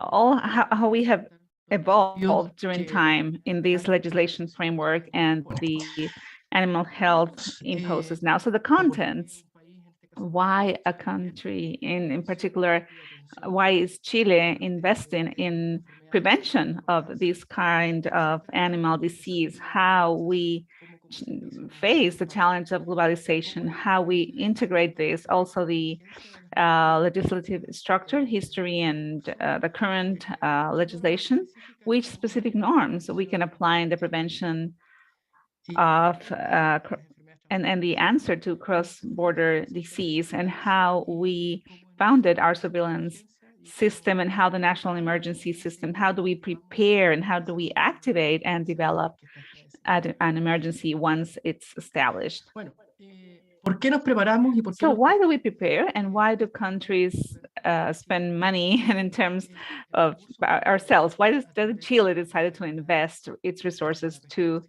how we have evolved during time in this legislation framework and the animal health imposes now. So the contents, why a country in particular, why is Chile investing in prevention of this kind of animal disease, how we face the challenge of globalization, how we integrate this, also the legislative structure, history, and the current legislation, which specific norms we can apply in the prevention of and the answer to cross-border disease, and how we founded our surveillance system, and how the national emergency system, how do we prepare and how do we activate and develop an emergency once it's established. So why do we prepare, and why do countries spend money? And in terms of ourselves, why does Chile decided to invest its resources to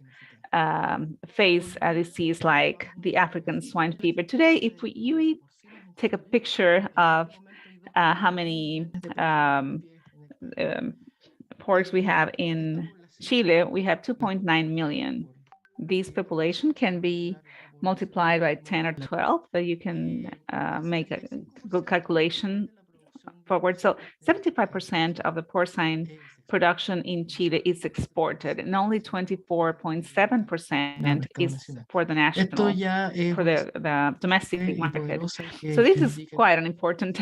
face a disease like the African swine fever? Today, if you take a picture of how many porks we have in Chile, we have 2.9 million. This population can be multiplied by 10 or 12, but you can make a good calculation forward. So 75% of the porcine production in Chile is exported, and only 24.7% is for the national, for the domestic market. So this is quite an important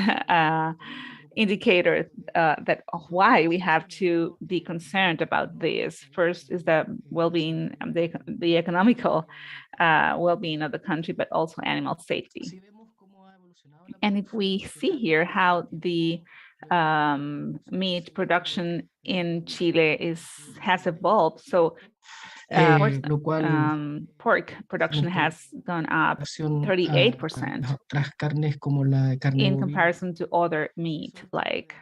indicator that why we have to be concerned about this. First is the well-being, the economical well-being of the country, but also animal safety. And if we see here how the meat production in Chile has evolved, so pork production has gone up 38% in comparison to other meat like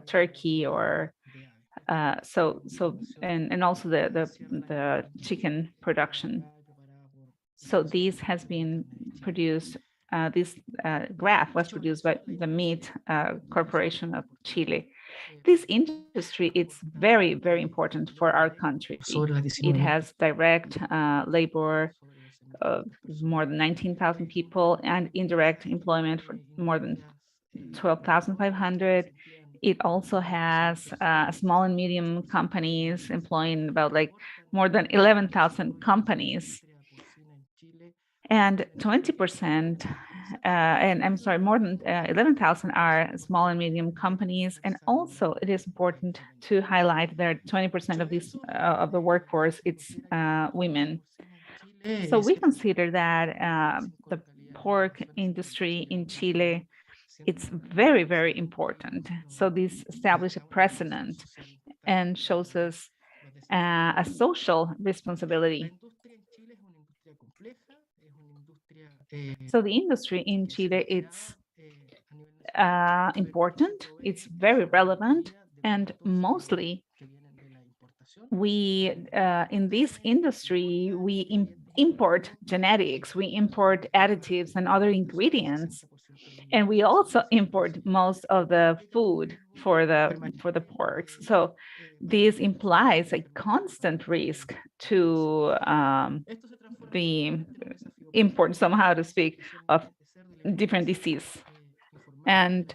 turkey or and also the chicken production. So this has been produced. This graph was produced by the Meat Corporation of Chile. This industry is very, very important for our country. It has direct labor of more than 19,000 people and indirect employment for more than 12,500. It also has small and medium companies employing about more than 11,000 companies. And 20%, and I'm sorry, more than 11,000 are small and medium companies. And also it is important to highlight that 20% of these of the workforce, it's women. So we consider that the pork industry in Chile, it's very, very important. So this established a precedent and shows us a social responsibility. So the industry in Chile, it's important, it's very relevant, and mostly we, in this industry, we import genetics, we import additives and other ingredients, and we also import most of the food for the porks. So this implies a constant risk to the import, somehow to speak, of different disease. And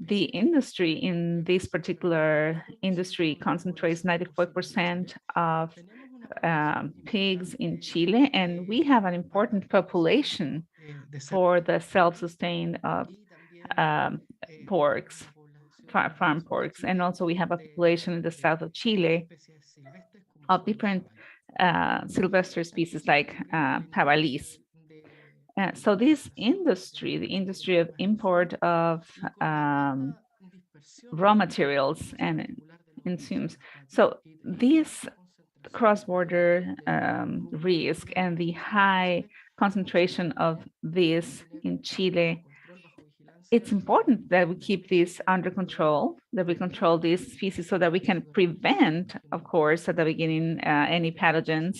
the industry in this particular industry concentrates 94% of pigs in Chile, and we have an important population for the self-sustained porks, farm porks, and also we have a population in the south of Chile of different sylvester species like jabalís. So this industry, the industry of import of raw materials and enzymes, so this cross-border risk and the high concentration of this in Chile, it's important that we keep this under control, that we control these species so that we can prevent, of course, at the beginning, any pathogens,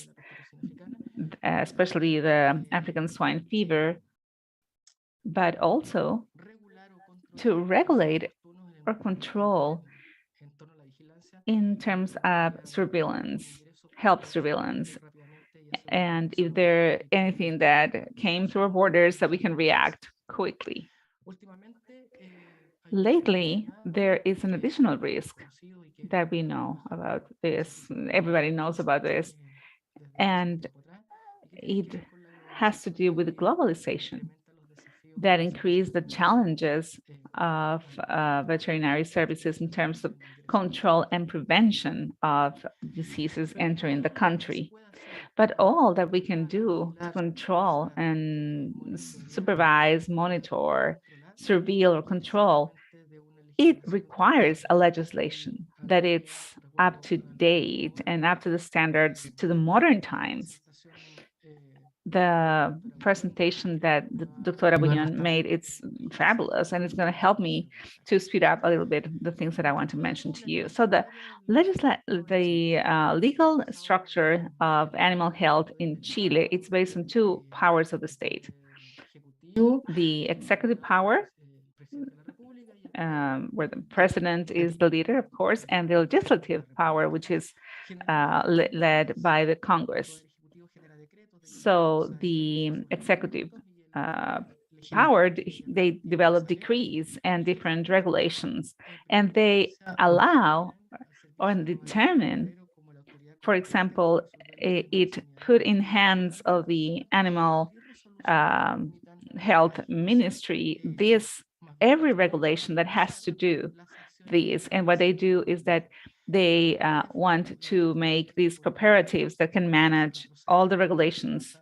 especially the African swine fever, but also to regulate or control in terms of surveillance, health surveillance, and if there anything that came through our borders that we can react quickly. Lately, there is an additional risk that we know about this. Everybody knows about this, and it has to do with globalization that increase the challenges of veterinary services in terms of control and prevention of diseases entering the country. But all that we can do to control and supervise, monitor, surveil, or control, it requires a legislation that it's up to date and up to the standards to the modern times. The presentation that the Dr. Abuñón made, it's fabulous, and it's going to help me to speed up a little bit the things that I want to mention to you. So the legal structure of animal health in Chile, it's based on two powers of the state. The executive power, where the president is the leader, of course, and the legislative power, which is led by the Congress. So the executive power, they develop decrees and different regulations, and they allow or determine, for example, it put in hands of the animal health ministry every regulation that has to do this. And what they do is that they want to make these cooperatives that can manage all the regulations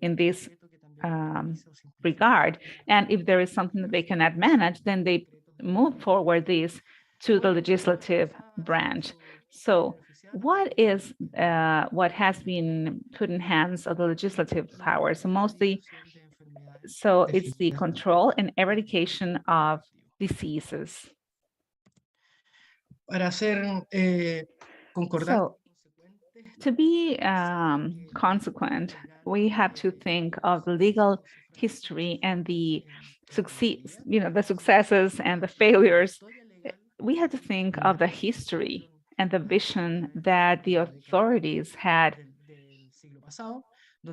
in this regard. And if there is something that they cannot manage, then they move forward this to the legislative branch. So what has been put in hands of the legislative power? So it's the control and eradication of diseases. So to be consequent, we have to think of the legal history and the successes and the failures. We have to think of the history and the vision that the authorities had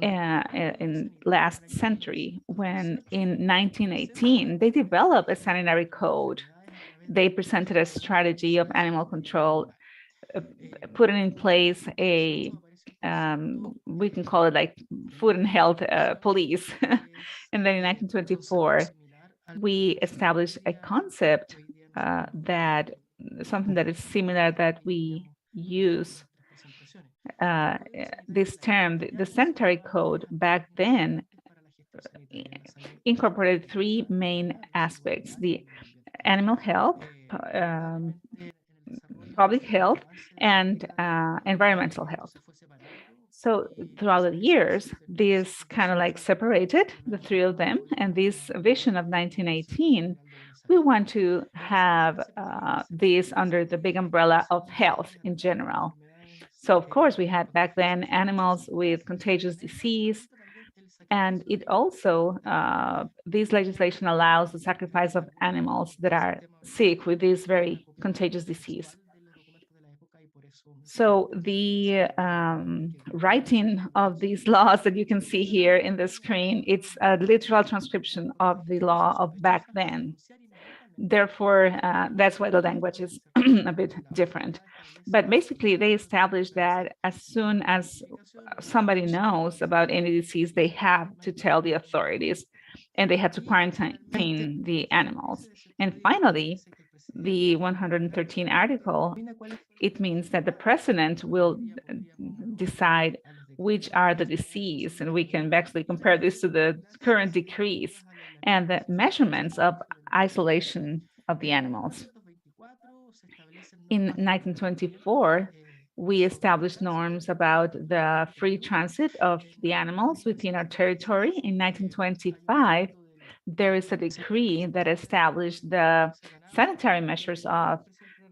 in last century, when in 1918 they developed a sanitary code. They presented a strategy of animal control, putting in place a we can call it like food and health police. And then in 1924 we established a concept something that is similar that we use. This term, the sanitary code back then incorporated three main aspects: the animal health, public health, and environmental health. So throughout the years, this kind of like separated the three of them, and this vision of 1918, we want to have this under the big umbrella of health in general. So of course, we had back then animals with contagious disease, and it also, this legislation allows the sacrifice of animals that are sick with this very contagious disease. So the writing of these laws that you can see here in the screen, it's a literal transcription of the law of back then. Therefore, that's why the language is a bit different. But basically, they established that as soon as somebody knows about any disease, they have to tell the authorities, and they had to quarantine the animals. And finally, the 113 article, it means that the president will decide which are the disease, and we can actually compare this to the current decrees and the measurements of isolation of the animals. In 1924, We established norms about the free transit of the animals within our territory. In 1925, there is a decree that established the sanitary measures of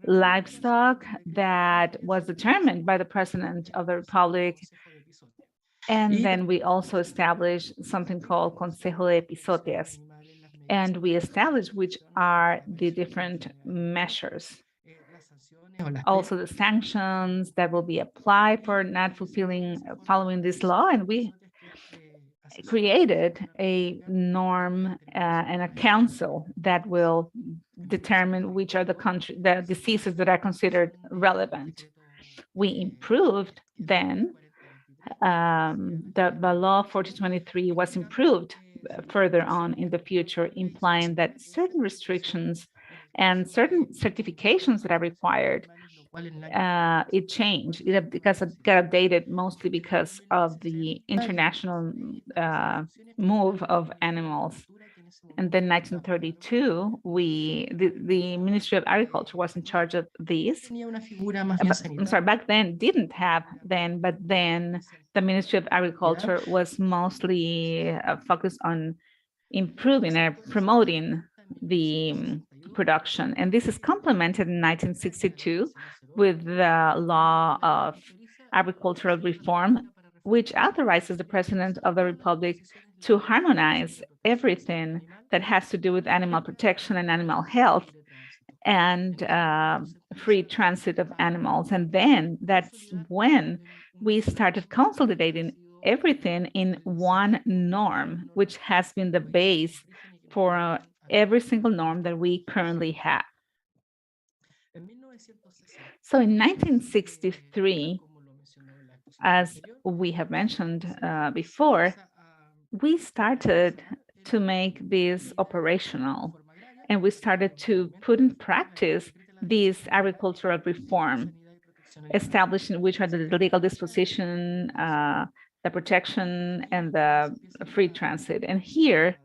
livestock that was determined by the President of the Republic. And then we also established something called Consejo de Episodias. And we established which are the different measures. Also the sanctions that will be applied for not following this law. And we created a norm and a council that will determine which are the diseases that are considered relevant. We improved then, the law 4023 was improved further on in the future, implying that certain restrictions and certain certifications that are required, it changed. It got updated mostly because of the international move of animals. And then 1932, the Ministry of Agriculture was in charge of these. I'm sorry, back then didn't have then, but then the Ministry of Agriculture was mostly focused on improving and promoting the production. And this is complemented in 1962 with the law of agricultural reform, which authorizes the President of the Republic to harmonize everything that has to do with animal protection and animal health and free transit of animals. And then that's when we started consolidating everything in one norm, which has been the base for every single norm that we currently have. So in 1963, as we have mentioned before, we started to make this operational, and we started to put in practice this agricultural reform, establishing which are the legal disposition, the protection, and the free transit. And here,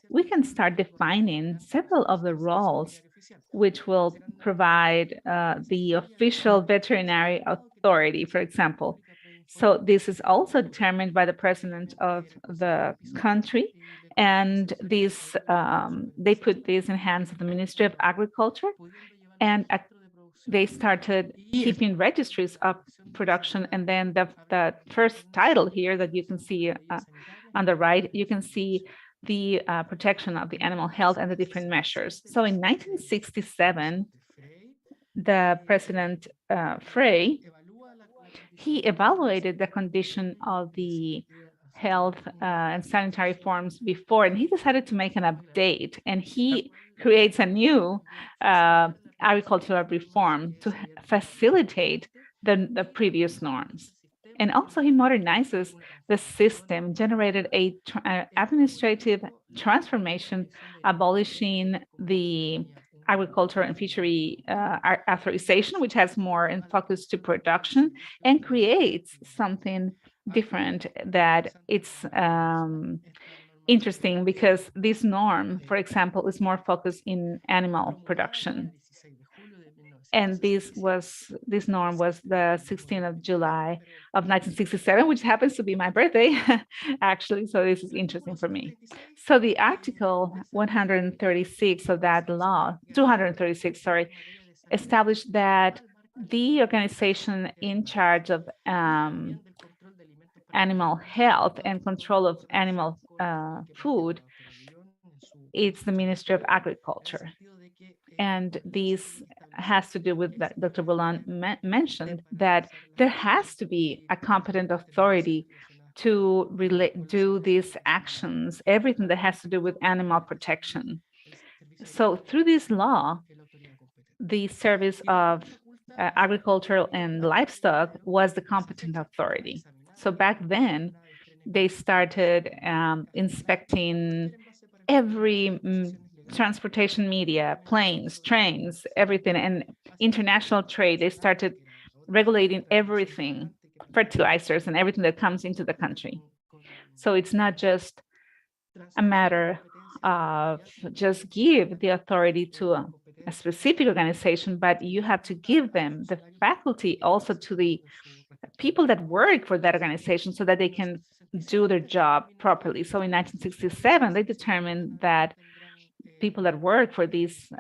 we can start defining several of the roles which will provide the official veterinary authority, for example. So this is also determined by the President of the country, and this they put this in hands of the Ministry of Agriculture, and they started keeping registries of production. And then the first title here that you can see on the right, you can see the protection of the animal health and the different measures. So in 1967, the President Frey, he evaluated the condition of the health and sanitary forms before, and he decided to make an update, and he creates a new agricultural reform to facilitate the previous norms. And also he modernizes the system, generated a administrative transformation, abolishing the agriculture and fishery authorization, which has more in focus to production, and creates something different that it's interesting, because this norm, for example, is more focused in animal production. And this norm was the 16th of July of 1967, which happens to be my birthday, actually. So this is interesting for me. So the Article 136 of that law, 236, sorry, established that the organization in charge of animal health and control of animal food, it's the Ministry of Agriculture. And this has to do with that Dr. Boulon mentioned, that there has to be a competent authority to do these actions, everything that has to do with animal protection. So through this law, the Service of Agricultural and Livestock was the competent authority. So back then, they started inspecting every transportation media, planes, trains, everything, and international trade. They started regulating everything, fertilizers and everything that comes into the country. So it's not just a matter of just give the authority to a specific organization, but you have to give them the faculty also to the people that work for that organization so that they can do their job properly. So in 1967, they determined that people that work for these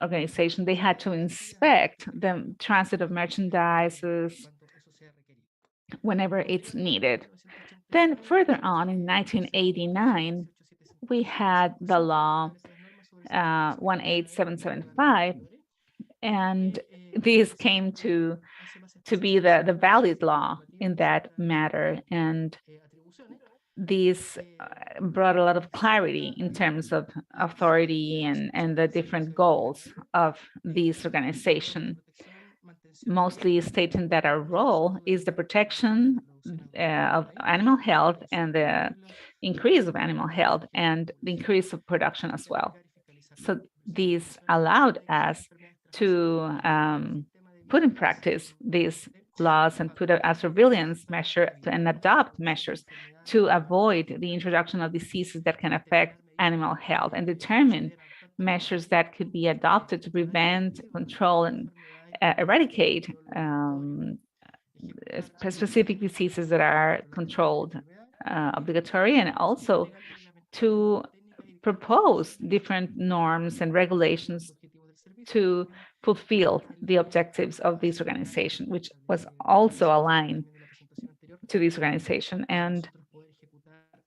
organizations, they had to inspect the transit of merchandises whenever it's needed. Then further on in 1989, we had the law 18775, and this came to be the valid law in that matter. And these brought a lot of clarity in terms of authority and the different goals of this organization, mostly stating that our role is the protection of animal health and the increase of animal health and the increase of production as well. So these allowed us to put in practice these laws and put a surveillance measure and adopt measures to avoid the introduction of diseases that can affect animal health and determine measures that could be adopted to prevent, control, and eradicate specific diseases that are controlled obligatory, and also to propose different norms and regulations to fulfill the objectives of this organization, which was also aligned to this organization. And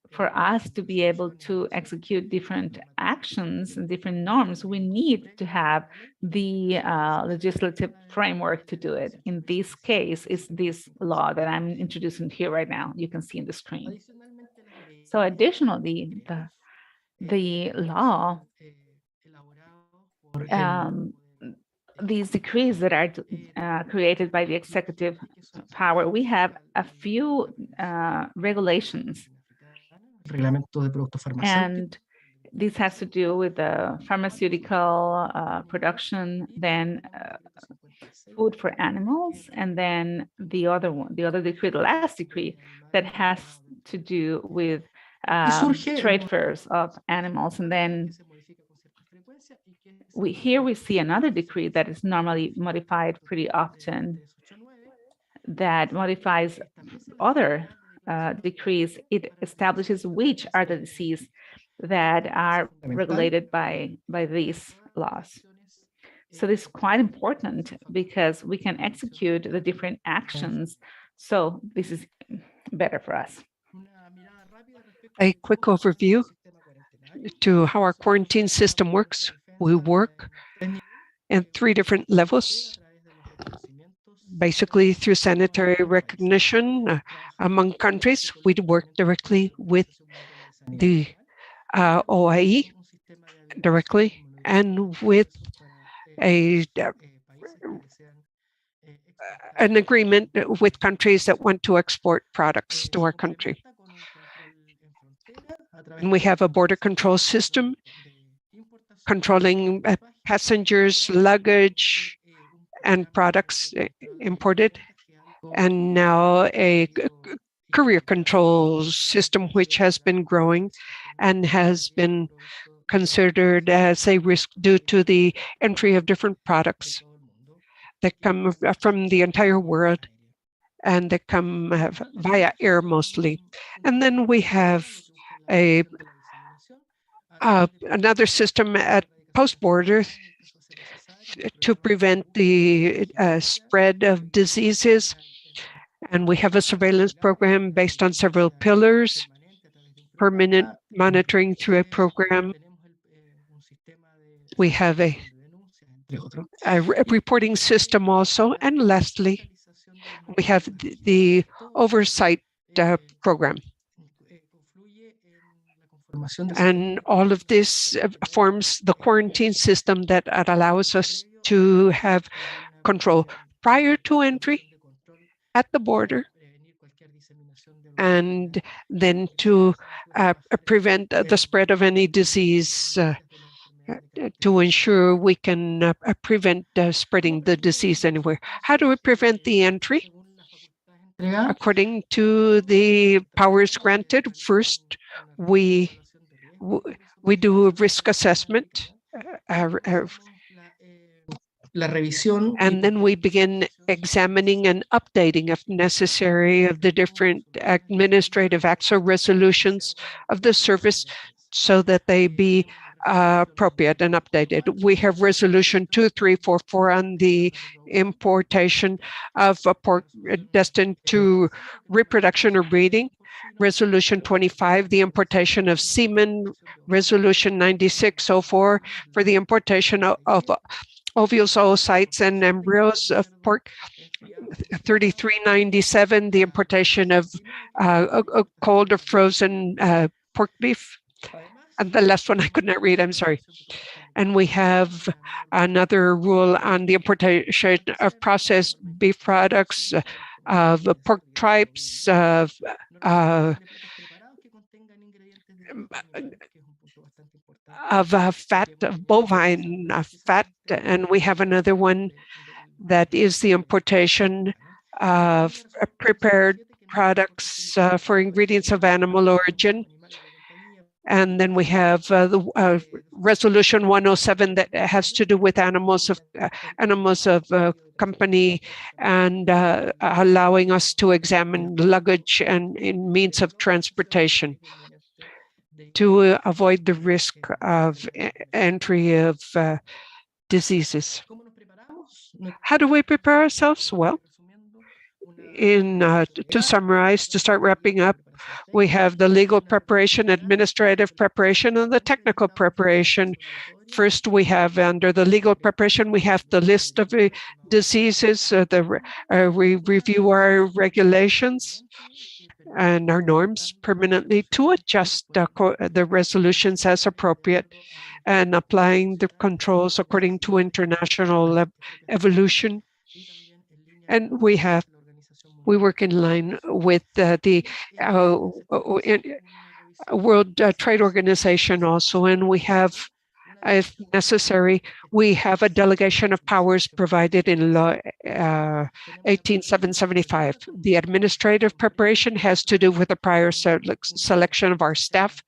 for us to be able to execute different actions and different norms, we need to have the legislative framework to do it. In this case, is this law that I'm introducing here right now. You can see in the screen. So additionally, the law, these decrees that are created by the executive power, we have a few regulations. And this has to do with the pharmaceutical production, then food for animals, and then the other decree, the last decree, that has to do with trade fairs of animals. And then here we see another decree that is normally modified pretty often, that modifies other decrees. It establishes which are the diseases that are regulated by these laws. So this is quite important because we can execute the different actions. So this is better for us. A quick overview to how our quarantine system works. We work in 3 different levels, basically through sanitary recognition among countries. We work directly with the OIE directly, and with an agreement with countries that want to export products to our country. And we have a border control system controlling passengers, luggage, and products imported, and now a courier control system which has been growing and has been considered as a risk due to the entry of different products that come from the entire world and that come via air mostly. And then we have another system at post-border to prevent the spread of diseases. And we have a surveillance program based on several pillars, permanent monitoring through a program. We have a reporting system also. And lastly, we have the oversight program. And all of this forms the quarantine system that allows us to have control prior to entry at the border, and then to prevent the spread of any disease, to ensure we can prevent spreading the disease anywhere. How do we prevent the entry? According to the powers granted, first we do a risk assessment la revisión. And then we begin examining and updating, if necessary, of the different administrative acts or resolutions of the service so that they be appropriate and updated. We have resolution 2344 on the importation of a pork destined to reproduction or breeding. Resolution 25, the importation of semen. Resolution 9604 for the importation of ovules, oocytes, and embryos of pork. 3397, the importation of cold or frozen pork beef. And the last one I could not read, I'm sorry. And we have another rule on the importation of processed beef products, of pork tripes, of fat, of bovine fat. And we have another one that is the importation of prepared products for ingredients of animal origin. And then we have the resolution 107 that has to do with animals of company and allowing us to examine luggage and in means of transportation to avoid the risk of entry of diseases. How do we prepare ourselves? Well, to summarize, to start wrapping up, we have the legal preparation, administrative preparation, and the technical preparation. First, we have under the legal preparation, we have the list of diseases. We review our regulations and our norms permanently to adjust the resolutions as appropriate and applying the controls according to international evolution. And we work in line with the World Trade Organization also, and we have, if necessary, we have a delegation of powers provided in law 18775. The administrative preparation has to do with the prior selection of our staff.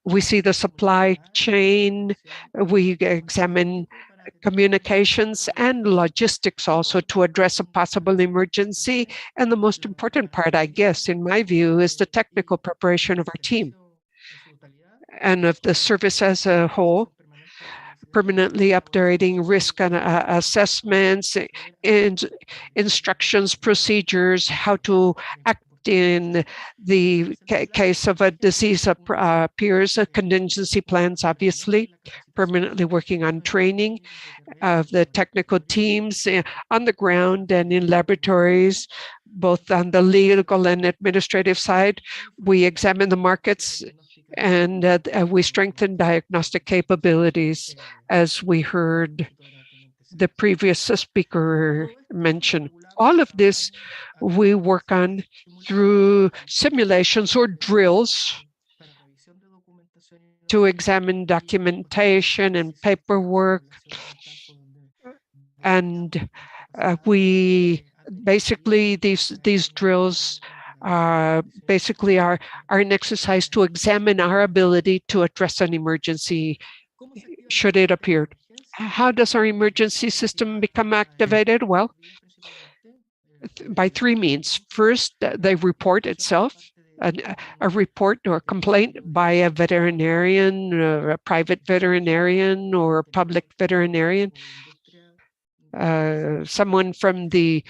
We see the supply chain, we examine communications and logistics also to address a possible emergency. And the most important part, I guess, in my view, is the technical preparation of our team and of the service as a whole, permanently updating risk and assessments, instructions, procedures, how to act in the case of a disease appears, contingency plans, obviously, permanently working on training of the technical teams on the ground and in laboratories, both on the legal and administrative side. We examine the markets and we strengthen diagnostic capabilities, as we heard the previous speaker mention. All of this we work on through simulations or drills to examine documentation and paperwork. And we basically, these drills basically are an exercise to examine our ability to address an emergency should it appear. How does our emergency system become activated? Well, by three means. First, the report itself, a report or a complaint by a veterinarian, or a private veterinarian, or a public veterinarian, someone from the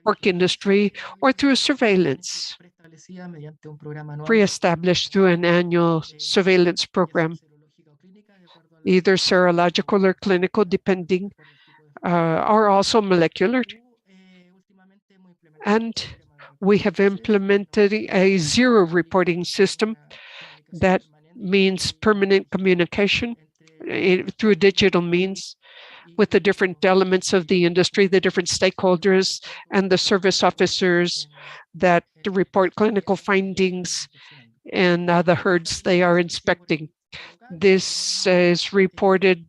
pork industry, or through surveillance, pre-established through an annual surveillance program, either serological or clinical, depending, or also molecular. And we have implemented a zero reporting system that means permanent communication through digital means with the different elements of the industry, the different stakeholders, and the service officers that report clinical findings and the herds they are inspecting. This is reported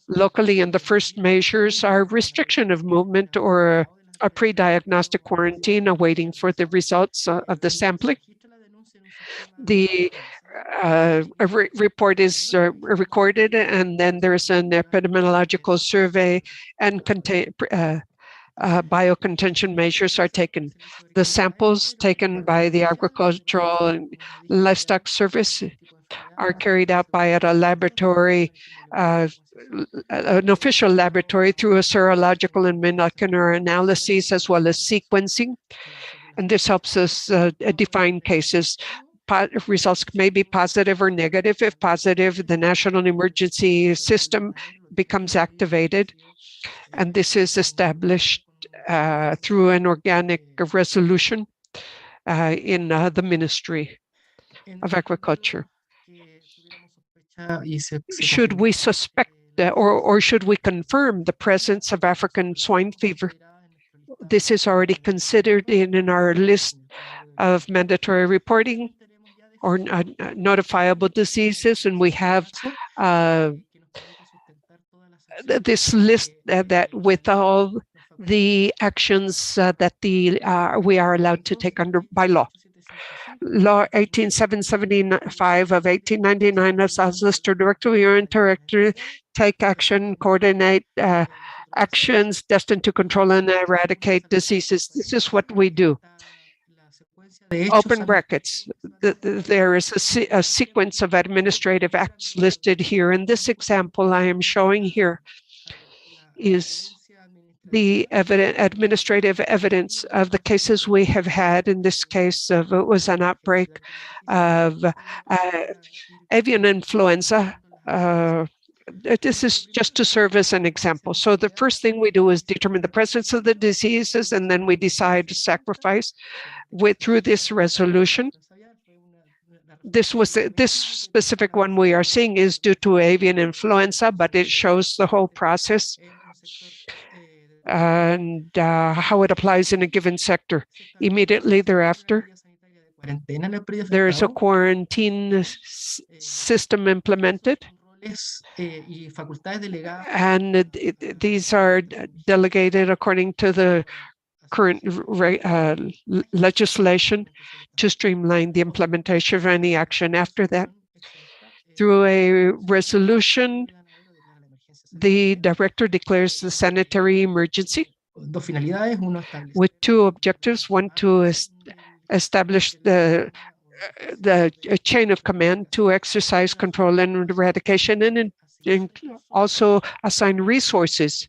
locally, and the first measures are restriction of movement or a pre-diagnostic quarantine awaiting for the results of the sampling. The report is recorded, and then there's an epidemiological survey, and biocontention measures are taken. The samples taken by the Agricultural and Livestock Service are carried out by a laboratory, an official laboratory, through a serological and molecular analyses, as well as sequencing. And this helps us define cases. Results may be positive or negative. If positive, the national emergency system becomes activated, and this is established through an organic resolution in the Ministry of Agriculture. Should we suspect or should we confirm the presence of African swine fever? This is already considered in our list of mandatory reporting or notifiable diseases, and we have this list that with all the actions that we are allowed to take by law. Law 18775 of 1899 allows us to directly or indirectly take action, coordinate actions destined to control and eradicate diseases. This is what we do. Open brackets. There is a sequence of administrative acts listed here. In this example I am showing here is the administrative evidence of the cases we have had. In this case, it was an outbreak of avian influenza. This is just to serve as an example. So the first thing we do is determine the presence of the diseases, and then we decide to sacrifice through this resolution. This specific one we are seeing is due to avian influenza, but it shows the whole process and how it applies in a given sector. Immediately thereafter, there is a quarantine system implemented, and these are delegated according to the current legislation to streamline the implementation of any action. After that, through a resolution, the director declares the sanitary emergency with two objectives: one, to establish the chain of command to exercise control and eradication, and also assign resources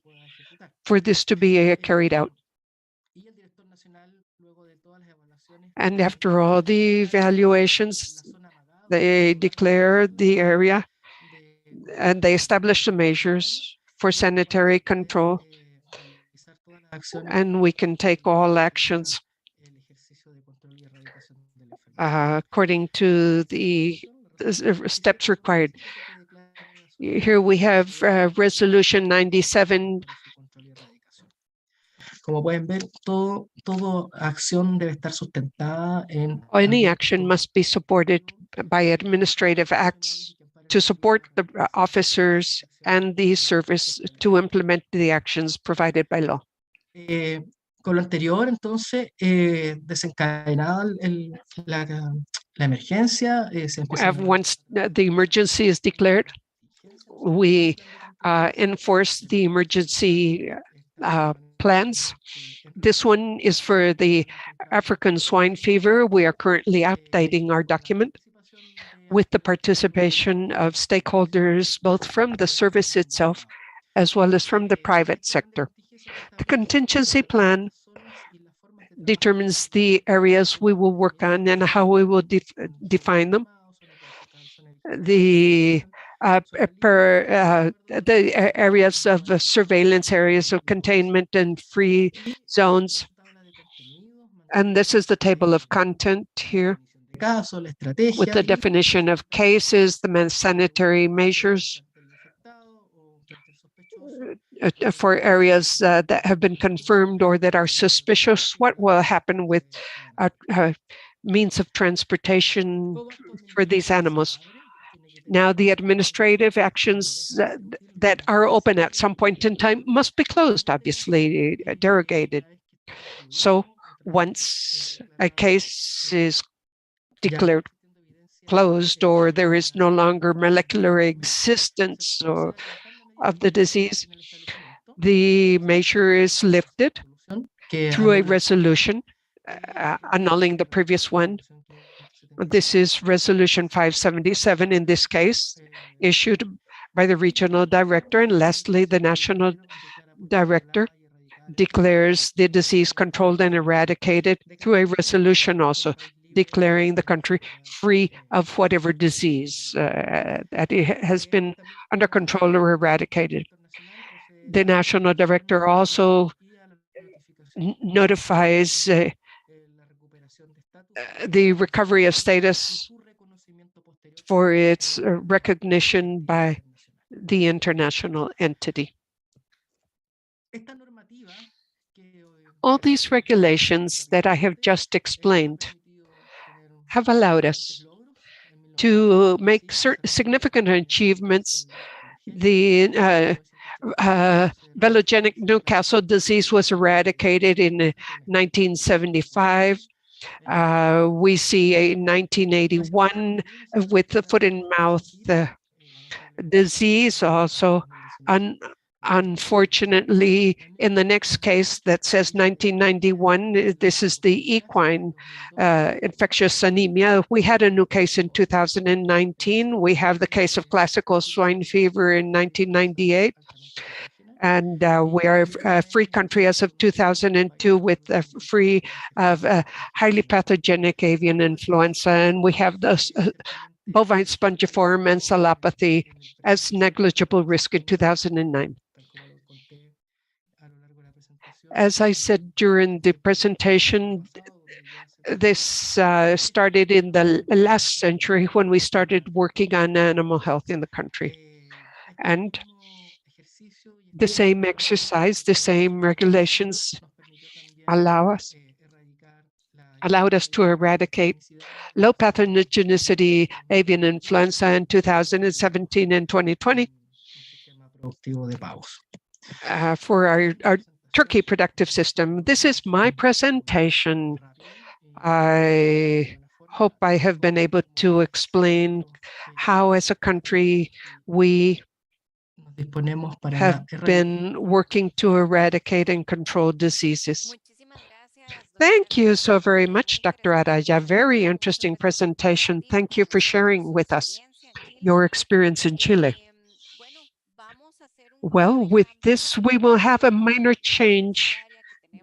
for this to be carried out. And after all the evaluations, they declare the area and they establish the measures for sanitary control, and we can take all actions according to the steps required. Here we have Resolution 97. Any action must be supported by administrative acts to support the officers and the service to implement the actions provided by law. Con lo anterior, entonces, desencadenada la emergencia, once the emergency is declared, we enforce the emergency plans. This one is for the African swine fever. We are currently updating our document with the participation of stakeholders, both from the service itself as well as from the private sector. The contingency plan determines the areas we will work on and how we will define them. The areas of surveillance, areas of containment, and free zones. And this is the table of content here with the definition of cases, the sanitary measures for areas that have been confirmed or that are suspicious. What will happen with means of transportation for these animals? Now, the administrative actions that are open at some point in time must be closed, obviously, derogated. So once a case is declared, closed or there is no longer molecular existence of the disease, the measure is lifted through a resolution annulling the previous one. This is Resolution 577 in this case, issued by the regional director. And lastly, the national director declares the disease controlled and eradicated through a resolution also declaring the country free of whatever disease that it has been under control or eradicated. The national director also notifies the recovery of status for its recognition by the international entity. All these regulations that I have just explained have allowed us to make significant achievements. The velogenic Newcastle disease was eradicated in 1975. We see a 1981 with the foot and mouth disease also. Unfortunately, in the next case that says 1991, this is the equine infectious anemia. We had a new case in 2019. We have the case of classical swine fever in 1998. And we are a free country as of 2002 with free of highly pathogenic avian influenza. And we have the bovine spongiform encephalopathy as negligible risk in 2009. As I said during the presentation, this started in the last century when we started working on animal health in the country. And the same exercise, the same regulations allowed us to eradicate low pathogenicity avian influenza in 2017 and 2020 for our turkey productive system. This is my presentation. I hope I have been able to explain how, as a country, we have been working to eradicate and control diseases. Thank you so very much, Dr. Araya. Very interesting presentation. Thank you for sharing with us your experience in Chile. Well, with this, we will have a minor change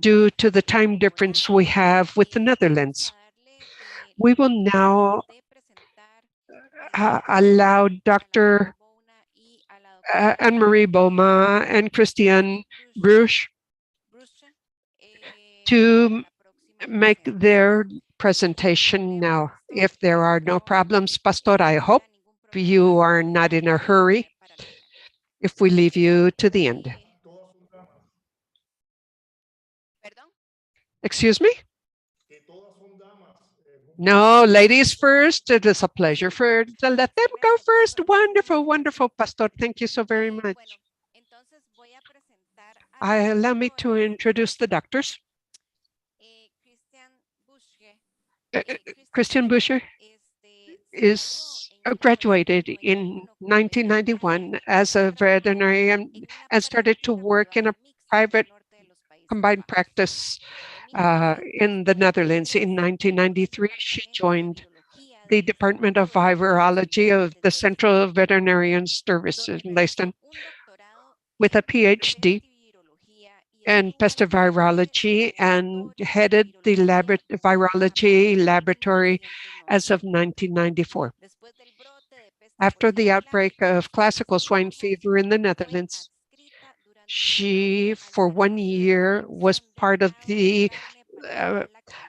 due to the time difference we have with the Netherlands. We will now allow Dr. Anne-Marie Boma and Christian Bruch to make their presentation now. If there are no problems, Pastor, I hope you are not in a hurry if we leave you to the end. Excuse me? No, ladies first. It is a pleasure to let them go first. Wonderful, wonderful, Pastor. Thank you so very much. Allow me to introduce the doctors. Christian Buscher is graduated in 1991 as a veterinarian and started to work in a private combined practice in the Netherlands. In 1993, she joined the Department of Virology of the Central Veterinarian Services in Leiden with a PhD in pestevirology and headed the virology laboratory as of 1994. After the outbreak of classical swine fever in the Netherlands, she, for 1 year, was part of the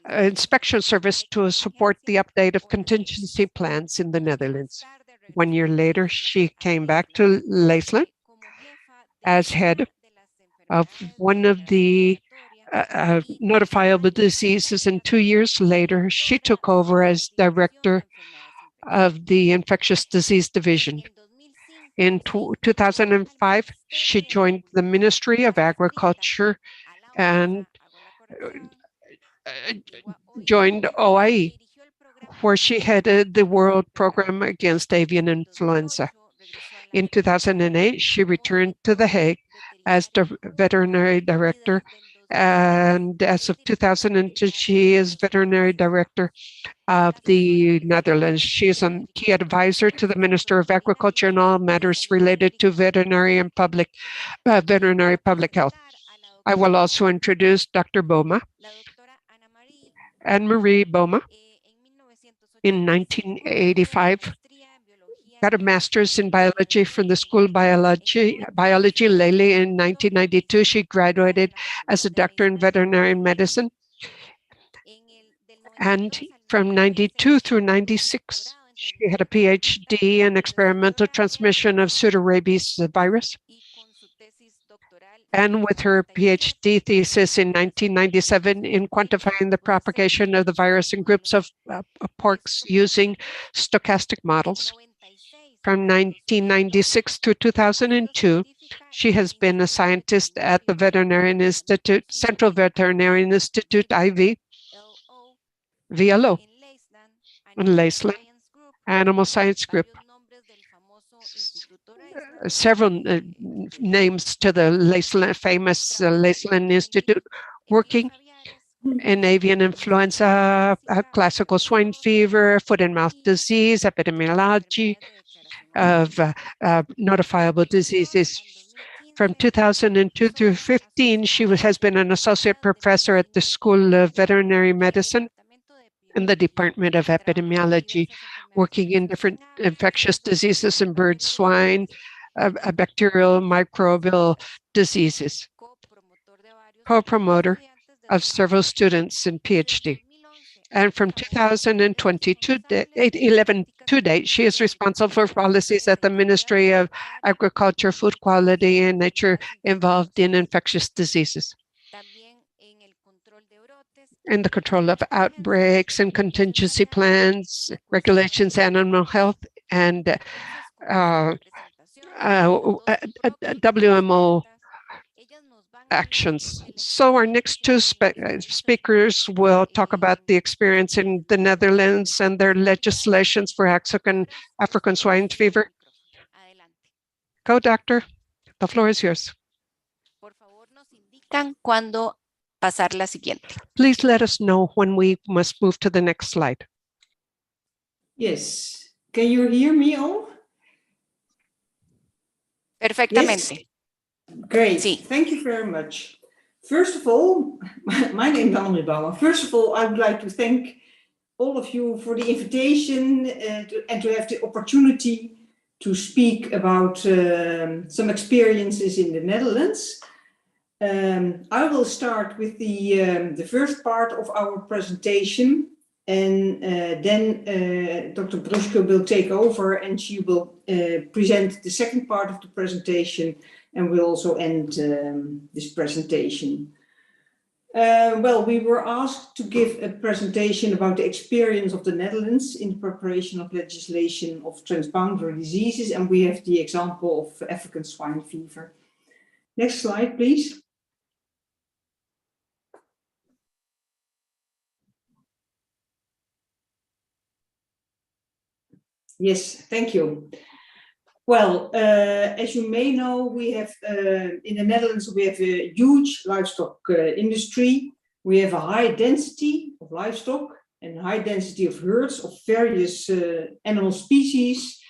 inspection service to support the update of contingency plans in the Netherlands. 1 year later, she came back to Leiden as head of one of the notifiable diseases, and 2 years later, she took over as director of the infectious disease division. In 2005, she joined the Ministry of Agriculture and joined OIE, where she headed the World Program Against Avian Influenza. In 2008, she returned to The Hague as the veterinary director, and as of 2002, she is veterinary director of the Netherlands. She is a key advisor to the Minister of Agriculture in all matters related to veterinary public health. I will also introduce Dr. Boma, Anne-Marie Boma. In 1985, got a master's in biology from the School of Biology Lely. In 1992, she graduated as a doctor in veterinary medicine. And from 92 through 96, she had a PhD in experimental transmission of pseudorabies virus. And with her PhD thesis in 1997 in quantifying the propagation of the virus in groups of porks using stochastic models. From 1996 to 2002, she has been a scientist at the Veterinarian Institute, Central Veterinarian Institute, IV, VLO, and Leisland Animal Science Group. Several names to the famous Leisland Institute, working in avian influenza, classical swine fever, foot and mouth disease, epidemiology of notifiable diseases. From 2002 through 2015, she has been an associate professor at the School of Veterinary Medicine in the Department of Epidemiology, working in different infectious diseases in birds, swine, bacterial, microbial diseases. Co-promoter of several students in PhD. And from 2011 to date, she is responsible for policies at the Ministry of Agriculture, Food Quality, and Nature involved in infectious diseases, in the control of outbreaks and contingency plans, regulations, animal health, and WMO actions. So our next two speakers will talk about the experience in the Netherlands and their legislations for African swine fever. Go, doctor. The floor is yours. Please let us know when we must move to the next slide. Yes. Can you hear me all? Perfectamente. Yes? Great. Sí. Thank you very much. First of all, my name is Anne-Marie Bauer. First of all, I would like to thank all of you for the invitation and to have the opportunity to speak about some experiences in the Netherlands. I will start with the first part of our presentation, and then Dr. Bruske will take over and she will present the second part of the presentation, and we'll also end this presentation. Well, we were asked to give a presentation about the experience of the Netherlands in the preparation of legislation of transboundary diseases, and we have the example of African swine fever. Next slide, please. Yes, thank you. Well, as you may know, we have in the Netherlands, we have a huge livestock industry. We have a high density of livestock and high density of herds of various animal species.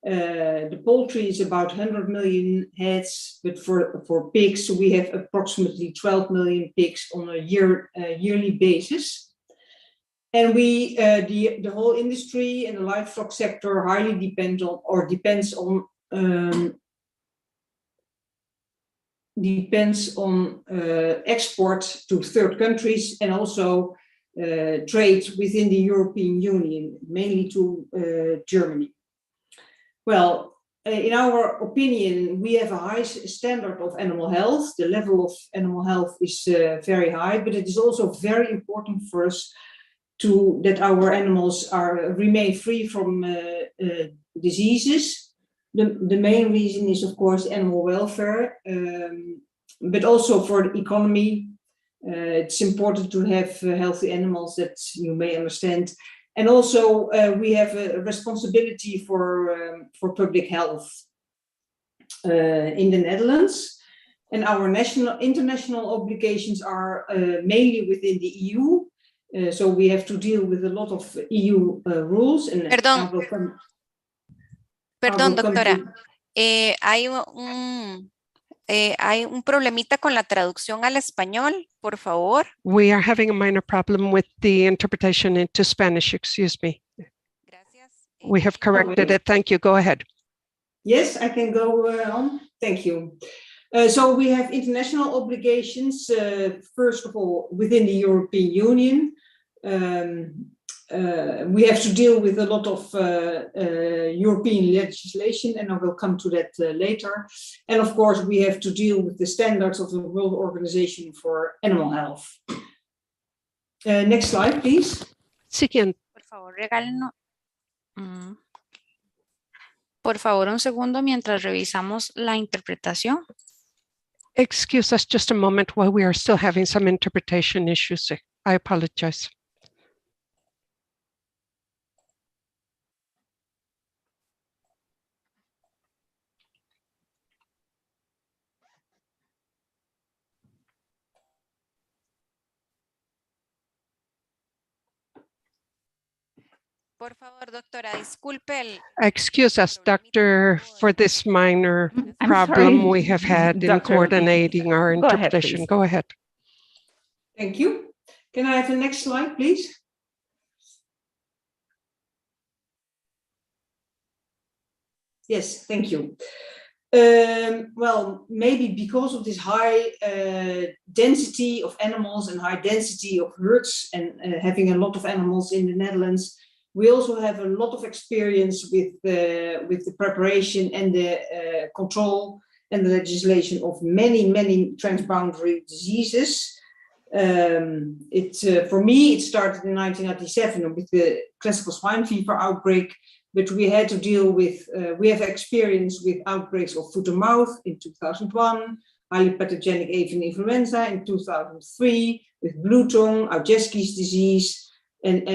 The poultry is about 100 million heads, but for pigs, we have approximately 12 million pigs on a yearly basis. And we, the whole industry and the livestock sector highly depends on export to third countries and also trade within the European Union, mainly to Germany. Well, in our opinion, we have a high standard of animal health. The level of animal health is very high, but it is also very important for us that our animals remain free from diseases. The main reason is, of course, animal welfare, but also for the economy. It's important to have healthy animals that you may understand And also we have a responsibility for public health in the Netherlands. And our international obligations are mainly within the EU. So we have to deal with a lot of EU rules. And Perdón, doctora. Hay un problemita con la traducción al español, por favor. We are having a minor problem with the interpretation into Spanish, excuse me. Gracias. We have corrected it. Thank you. Go ahead. Yes, I can go on. Thank you. So we have international obligations, first of all, within the European Union. We have to deal with a lot of European legislation, and I will come to that later. And of course, we have to deal with the standards of the World Organization for Animal Health. Next slide, please. Siguiente. Por favor, regálenos. Por favor, un segundo mientras revisamos la interpretación. Excuse us just a moment while we are still having some interpretation issues. I apologize. Por favor, doctora, disculpe el... Excuse us, doctor, for this minor problem we have had in coordinating our interpretation. Go ahead. Thank you. Can I have the next slide, please? Yes, thank you. Well, maybe because of this high density of animals and high density of herds and having a lot of animals in the Netherlands, we also have a lot of experience with the preparation and the control and the legislation of many transboundary diseases. For me, it started in 1997 with the classical swine fever outbreak, but we had to deal with, we have experience with outbreaks of foot and mouth in 2001, highly pathogenic avian influenza in 2003, with blue tongue, Aujeski's disease, and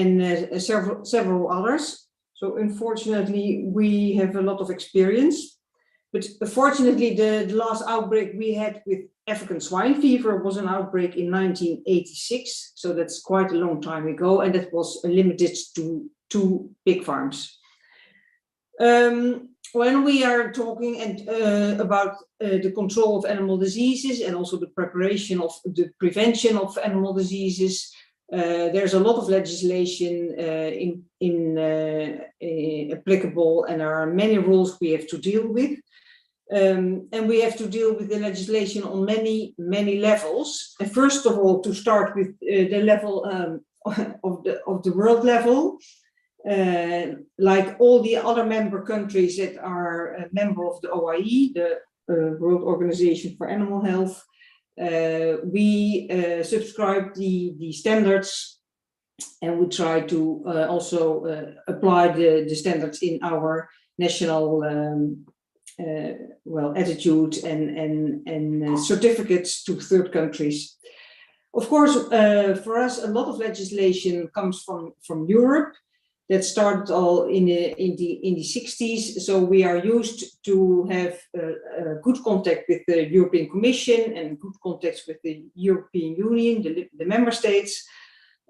several others. So unfortunately, we have a lot of experience. But fortunately, the last outbreak we had with African swine fever was an outbreak in 1986. So that's quite a long time ago, and that was limited to 2 pig farms. When we are talking about the control of animal diseases and also the preparation of the prevention of animal diseases, there's a lot of legislation applicable, and there are many rules we have to deal with. And we have to deal with the legislation on many levels. And first of all, to start with the level of the world level, like all the other member countries that are a member of the OIE, the World Organization for Animal Health, we subscribe the standards, and we try to also apply the standards in our national attitude and certificates to third countries. Of course, for us, a lot of legislation comes from Europe. That started all in the 60s. So we are used to have good contact with the European Commission and good contacts with the European Union, the member states.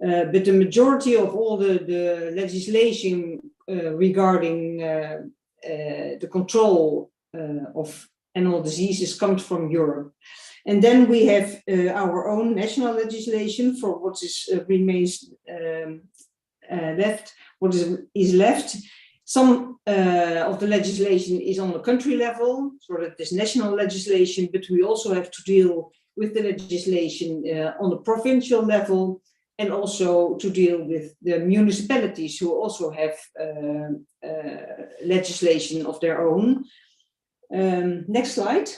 But the majority of all the legislation regarding the control of animal diseases comes from Europe. And then we have our own national legislation for what remains left. What is left. Some of the legislation is on the country level, so that there's national legislation, but we also have to deal with the legislation on the provincial level, and also to deal with the municipalities who also have legislation of their own. Next slide.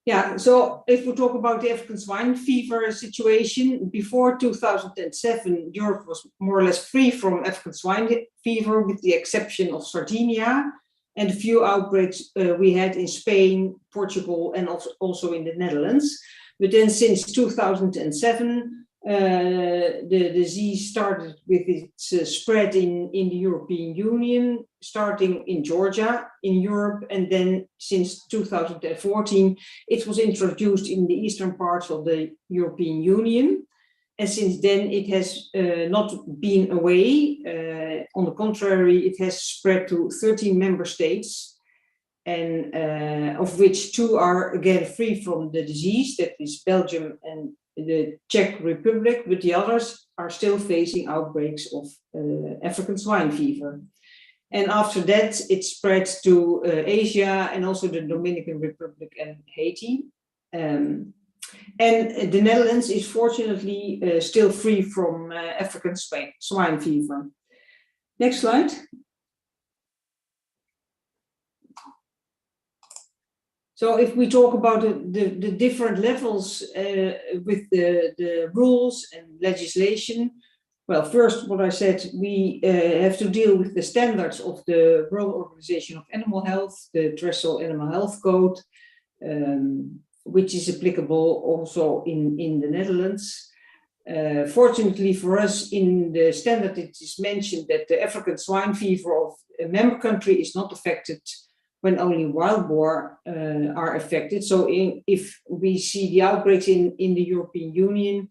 Yeah, so if we talk about the African swine fever situation, before 2007, Europe was more or less free from African swine fever, with the exception of Sardinia and a few outbreaks we had in Spain, Portugal, and also in the Netherlands. But then since 2007, the disease started with its spread in the European Union, starting in Georgia, in Europe, and then since 2014, it was introduced in the eastern parts of the European Union. And since then, it has not been away. On the contrary, it has spread to 13 member states, and of which 2 are again free from the disease, that is Belgium and the Czech Republic, but the others are still facing outbreaks of African swine fever. And after that, it spread to Asia and also the Dominican Republic and Haiti. And the Netherlands is fortunately still free from African swine fever. Next slide. So if we talk about the different levels with the rules and legislation, well, first, what I said, we have to deal with the standards of the World Organization of Animal Health, the Threshold Animal Health Code, which is applicable also in the Netherlands. Fortunately for us, in the standard, it is mentioned that the African swine fever of a member country is not affected when only wild boar are affected. So if we see the outbreaks in the European Union,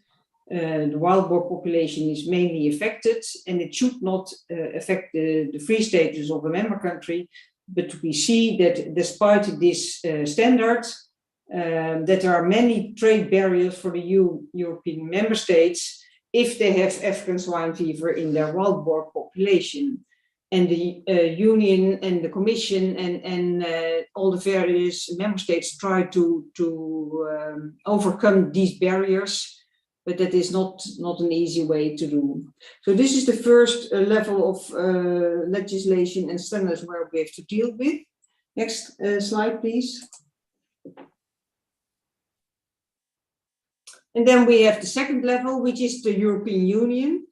the wild boar population is mainly affected, and it should not affect the free status of a member country. But we see that despite this standard, that there are many trade barriers for the European member states if they have African swine fever in their wild boar population. And the Union and the Commission and all the various member states try to overcome these barriers, but that is not an easy way to do. So this is the first level of legislation and standards where we have to deal with. Next slide, please. And then we have the second level, which is the European Union.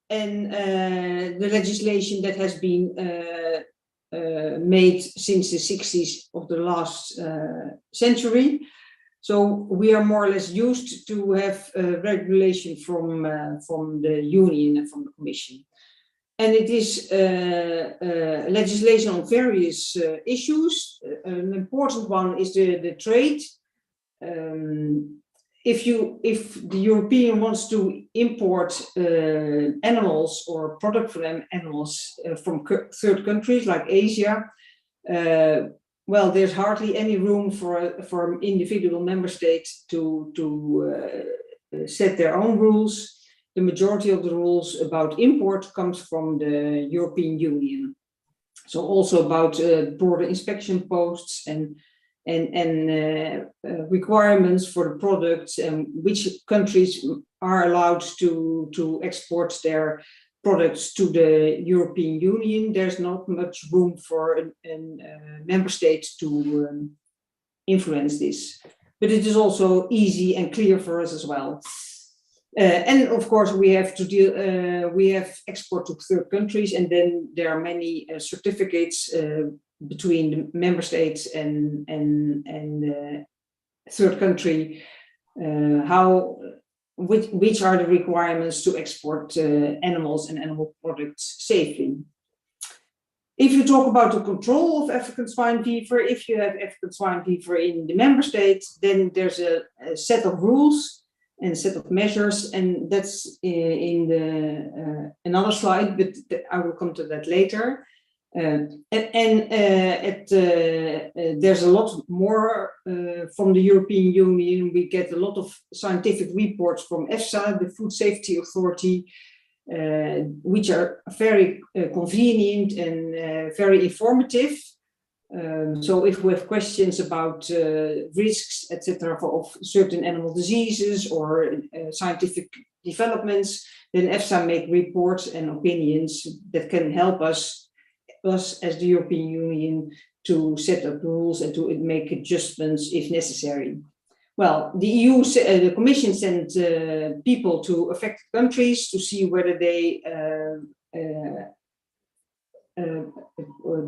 And the legislation that has been made since the 60s of the last century. So we are more or less used to have regulation from the Union and from the Commission. And it is legislation on various issues. An important one is the trade. If the European wants to import animals or product from animals from third countries like Asia, well, there's hardly any room for individual member states to set their own rules. The majority of the rules about import comes from the European Union. So also about border inspection posts and requirements for the products and which countries are allowed to export their products to the European Union. There's not much room for member states to influence this, but it is also easy and clear for us as well. And of course, we have to deal. We have export to third countries, and then there are many certificates between the member states and third country. Which are the requirements to export animals and animal products safely? If you talk about the control of African swine fever, if you have African swine fever in the member states, then there's a set of rules and a set of measures, and that's in the another slide, but I will come to that later. There's a lot more from the European Union. We get a lot of scientific reports from EFSA, the Food Safety Authority, which are very convenient and very informative. So if we have questions about risks, etc., of certain animal diseases or scientific developments, then EFSA make reports and opinions that can help us as the European Union to set up rules and to make adjustments if necessary. Well, the EU, the Commission sent people to affected countries to see whether they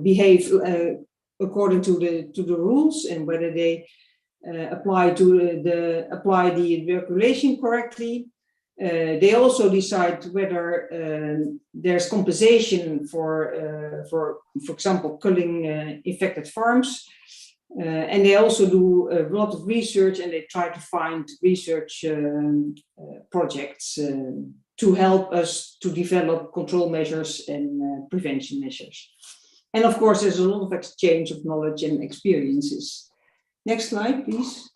behave according to the rules and whether they apply the regulation correctly. They also decide whether there's compensation for example, culling infected farms. And they also do a lot of research, and they try to find research projects to help us to develop control measures and prevention measures. And of course, there's a lot of exchange of knowledge and experiences. Next slide, please.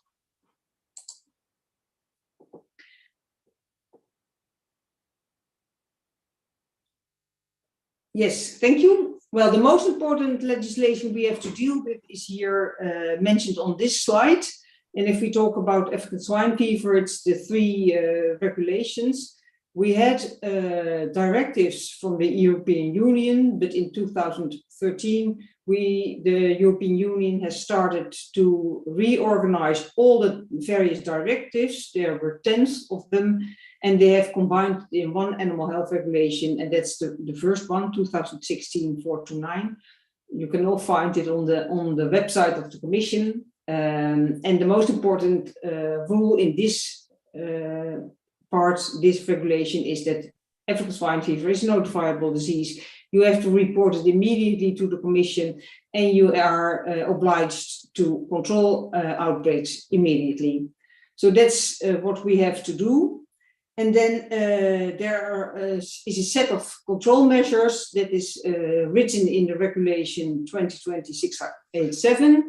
Yes, thank you. Well, the most important legislation we have to deal with is here mentioned on this slide. And if we talk about African swine fever, it's the three regulations. We had directives from the European Union, but in 2013, the European Union has started to reorganize all the various directives. There were 10 of them, and they have combined in one animal health regulation, and that's the first one, 2016-429. You can all find it on the website of the Commission. And the most important rule in this this regulation is that African swine fever is a notifiable disease. You have to report it immediately to the Commission, and you are obliged to control outbreaks immediately. So that's what we have to do. And then there is a set of control measures that is written in the regulation 2020-687.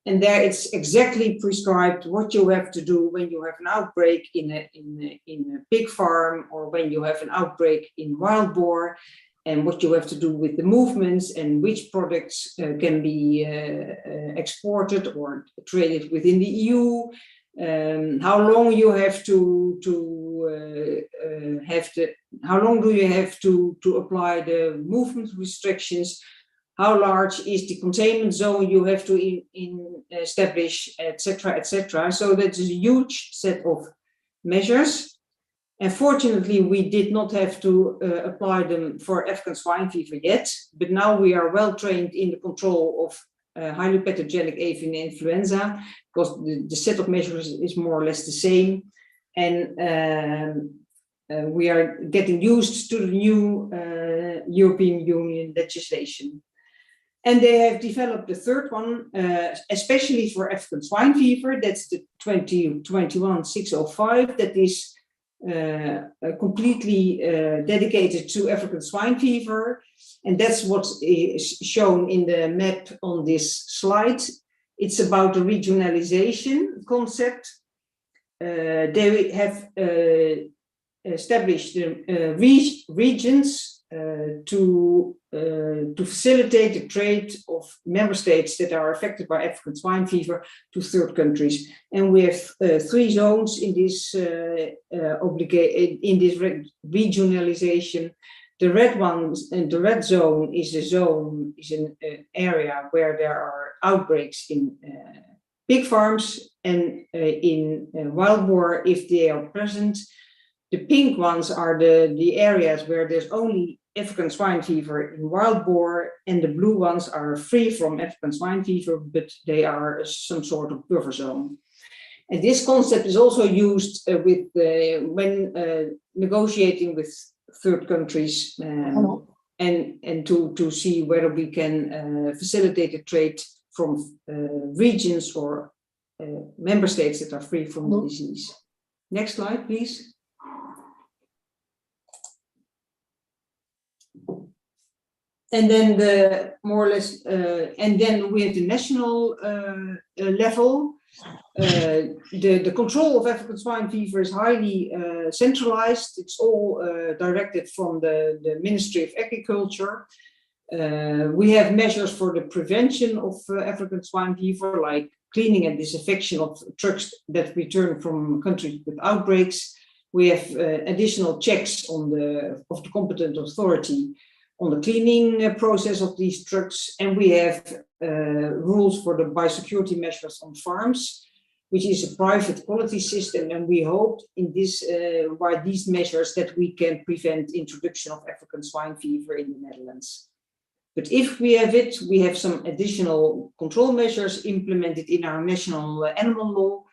And there it's exactly prescribed what you have to do when you have an outbreak in a pig farm, or when you have an outbreak in wild boar, and what you have to do with the movements, and which products can be exported or traded within the EU, how long you have how long do you have to apply the movement restrictions, how large is the containment zone you have to establish, etc., etc. So that's a huge set of measures. And fortunately, we did not have to apply them for African swine fever yet, but now we are well trained in the control of highly pathogenic avian influenza, because the set of measures is more or less the same. And we are getting used to the new European Union legislation. And they have developed the third one, especially for African swine fever. That's the 2021-605. That is completely dedicated to African swine fever. And that's what is shown in the map on this slide. It's about the regionalization concept. They have established the regions to facilitate the trade of member states that are affected by African swine fever to third countries. And we have 3 zones in this regionalization. The red ones, and the red zone is an area where there are outbreaks in pig farms and in wild boar if they are present. The pink ones are the areas where there's only African swine fever in wild boar, and the blue ones are free from African swine fever, but they are some sort of buffer zone. And this concept is also used when negotiating with third countries and to see whether we can facilitate a trade from regions or member states that are free from the disease. Next slide, please. And then and then we have the national level. The control of African swine fever is highly centralized. It's all directed from the Ministry of Agriculture. We have measures for the prevention of African swine fever, like cleaning and disinfection of trucks that return from countries with outbreaks. We have additional checks of the competent authority on the cleaning process of these trucks, and we have rules for the biosecurity measures on farms, which is a private quality system, and we hope in this by these measures that we can prevent introduction of African swine fever in the Netherlands. But if we have it, we have some additional control measures implemented in our national animal law.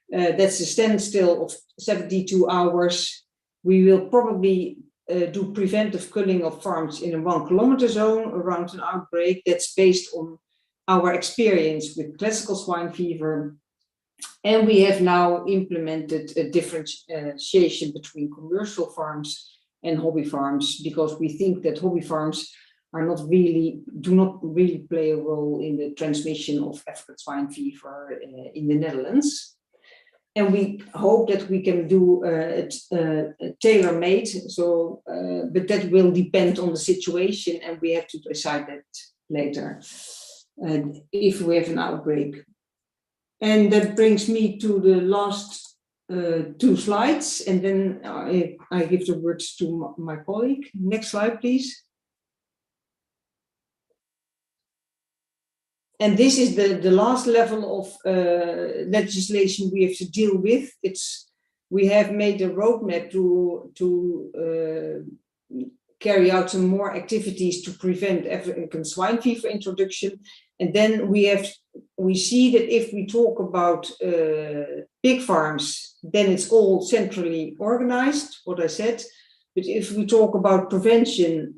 That's a standstill of 72 hours. We will probably do preventive culling of farms in a 1 kilometer zone around an outbreak. That's based on our experience with classical swine fever. And we have now implemented a differentiation between commercial farms and hobby farms, because we think that hobby farms do not really play a role in the transmission of African swine fever in the Netherlands. And we hope that we can do it tailor-made. So, but that will depend on the situation, and we have to decide that later if we have an outbreak. And that brings me to the last 2 slides, and then I give the words to my colleague. Next slide, please. And this is the last level of legislation we have to deal with. We have made a roadmap to carry out some more activities to prevent African swine fever introduction. And then we see that if we talk about pig farms, then it's all centrally organized, what I said. But if we talk about prevention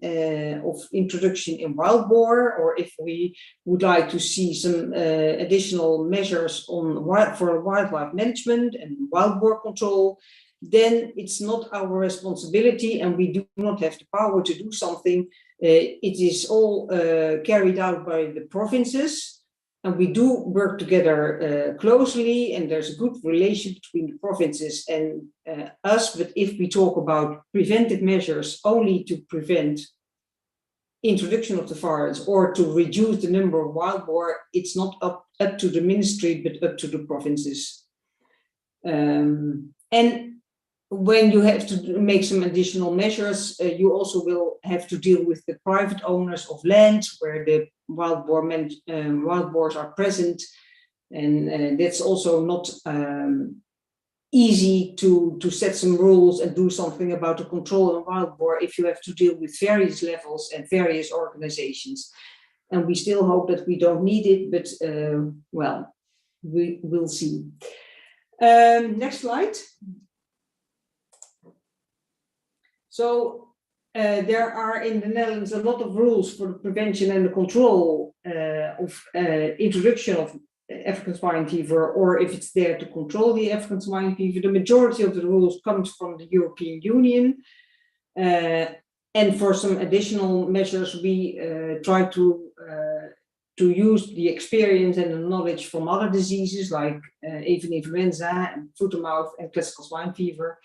of introduction in wild boar, or if we would like to see some additional measures for wildlife management and wild boar control, then it's not our responsibility, and we do not have the power to do something. It is all carried out by the provinces, and we do work together closely, and there's a good relation between the provinces and us. But if we talk about preventive measures only to prevent introduction of the virus or to reduce the number of wild boar, it's not up to the ministry, but up to the provinces. And when you have to make some additional measures, you also will have to deal with the private owners of land where the wild boars are present, and that's also not easy to set some rules and do something about the control of wild boar if you have to deal with various levels and various organizations. And we still hope that we don't need it, but well, we will see. Next slide. So there are in the Netherlands a lot of rules for the prevention and the control of introduction of African swine fever, or if it's there to control the African swine fever. The majority of the rules comes from the European Union. And for some additional measures, we try to use the experience and the knowledge from other diseases like avian influenza and foot and mouth and classical swine fever.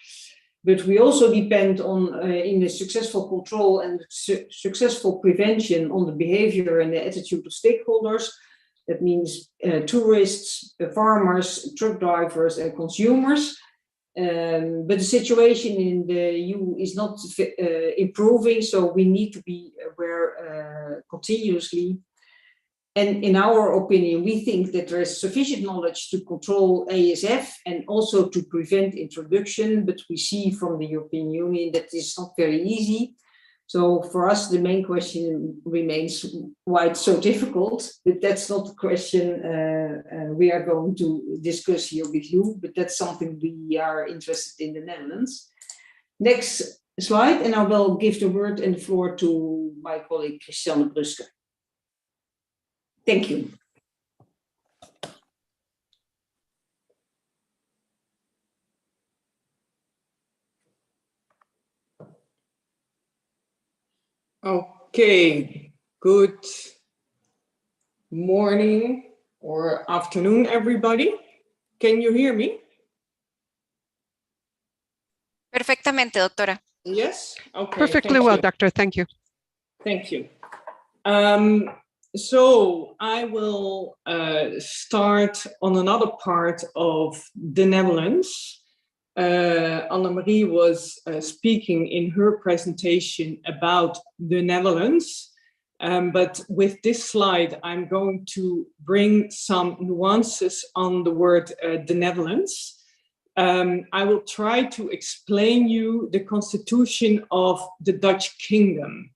But we also depend on, in the successful control and successful prevention, on the behavior and the attitude of stakeholders. That means tourists, farmers, truck drivers, and consumers. But the situation in the EU is not improving, so we need to be aware continuously. And in our opinion, we think that there is sufficient knowledge to control ASF and also to prevent introduction, but we see from the European Union that it's not very easy. So for us, the main question remains why it's so difficult, but that's not the question we are going to discuss here with you, but that's something we are interested in the Netherlands. Next slide, and I will give the word and the floor to my colleague, Christiane Bruske. Thank you. Okay, good morning or afternoon, everybody. Can you hear me? Perfectamente, doctora. Yes? Okay. Perfectly well, doctor. Thank you. Thank you. So I will start on another part of the Netherlands. Annemarie was speaking in her presentation about the Netherlands, but with this slide, I'm going to bring some nuances on the word the Netherlands. I will try to explain you the constitution of the Dutch Kingdom.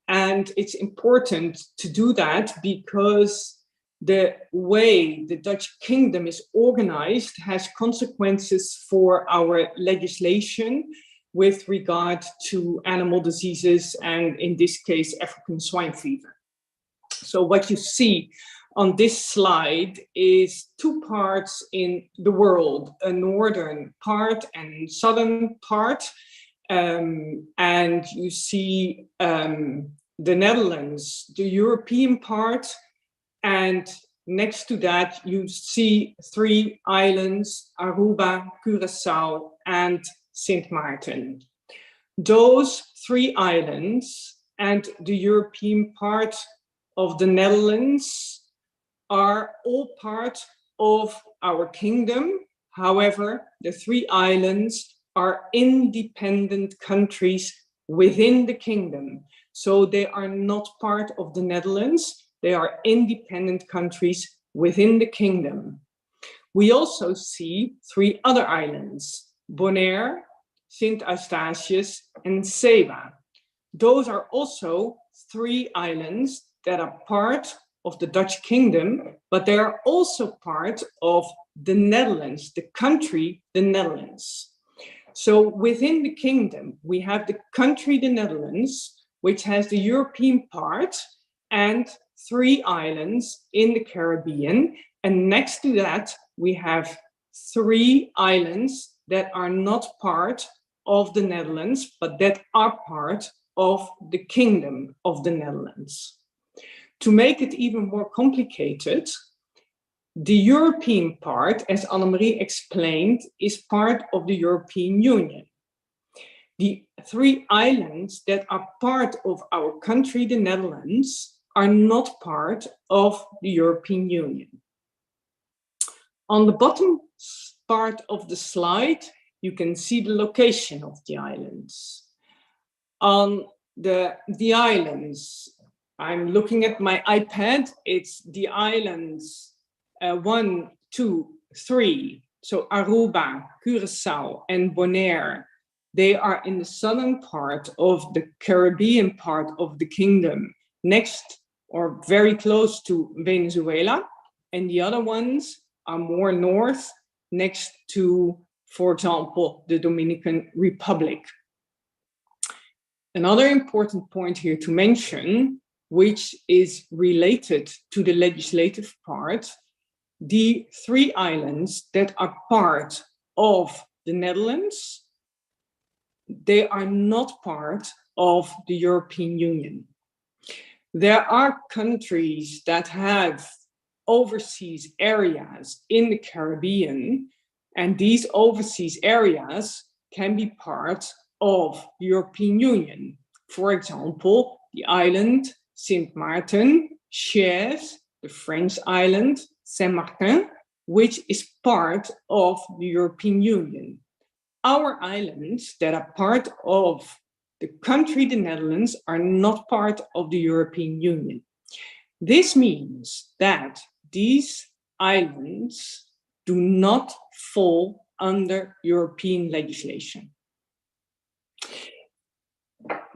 And it's important to do that because the way the Dutch kingdom is organized has consequences for our legislation with regard to animal diseases and, in this case, African swine fever. So what you see on this slide is two parts in the world, a northern part and southern part. And you see the Netherlands, the European part, and next to that you see three islands, Aruba, Curaçao, and Sint Maarten. Those three islands and the European part of the Netherlands are all part of our kingdom. However, the three islands are independent countries within the kingdom. So they are not part of the Netherlands. They are independent countries within the kingdom. We also see three other islands, Bonaire, Sint Eustatius, and Saba. Those are also three islands that are part of the Dutch kingdom, but they are also part of the Netherlands, the country, the Netherlands. So within the kingdom, we have the country, the Netherlands, which has the European part and three islands in the Caribbean. And next to that, we have three islands that are not part of the Netherlands, but that are part of the kingdom of the Netherlands. To make it even more complicated, the European part, as Annemarie explained, is part of the European Union. The three islands that are part of our country, the Netherlands, are not part of the European Union. On the bottom part of the slide, you can see the location of the islands. On the islands, I'm looking at my iPad, it's the islands 1, 2, 3. So Aruba, Curaçao, and Bonaire, they are in the southern part of the Caribbean part of the kingdom, next or very close to Venezuela. And the other ones are more north, next to, for example, the Dominican Republic. Another important point here to mention, which is related to the legislative part, the three islands that are part of the Netherlands, they are not part of the European Union. There are countries that have overseas areas in the Caribbean, and these overseas areas can be part of the European Union. For example, the island Sint Maarten shares the French island Saint-Martin, which is part of the European Union. Our islands that are part of the country, the Netherlands, are not part of the European Union. This means that these islands do not fall under European legislation.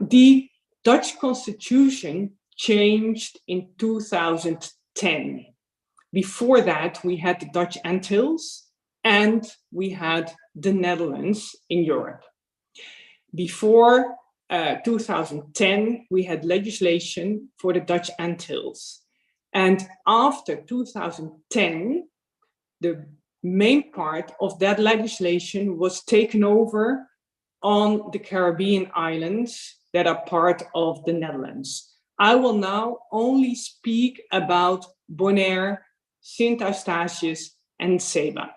The Dutch Constitution changed in 2010. Before that, we had the Dutch Antilles and we had the Netherlands in Europe. Before 2010, we had legislation for the Dutch Antilles. And after 2010, the main part of that legislation was taken over on the Caribbean islands that are part of the Netherlands. I will now only speak about Bonaire, Sint Eustatius, and Saba.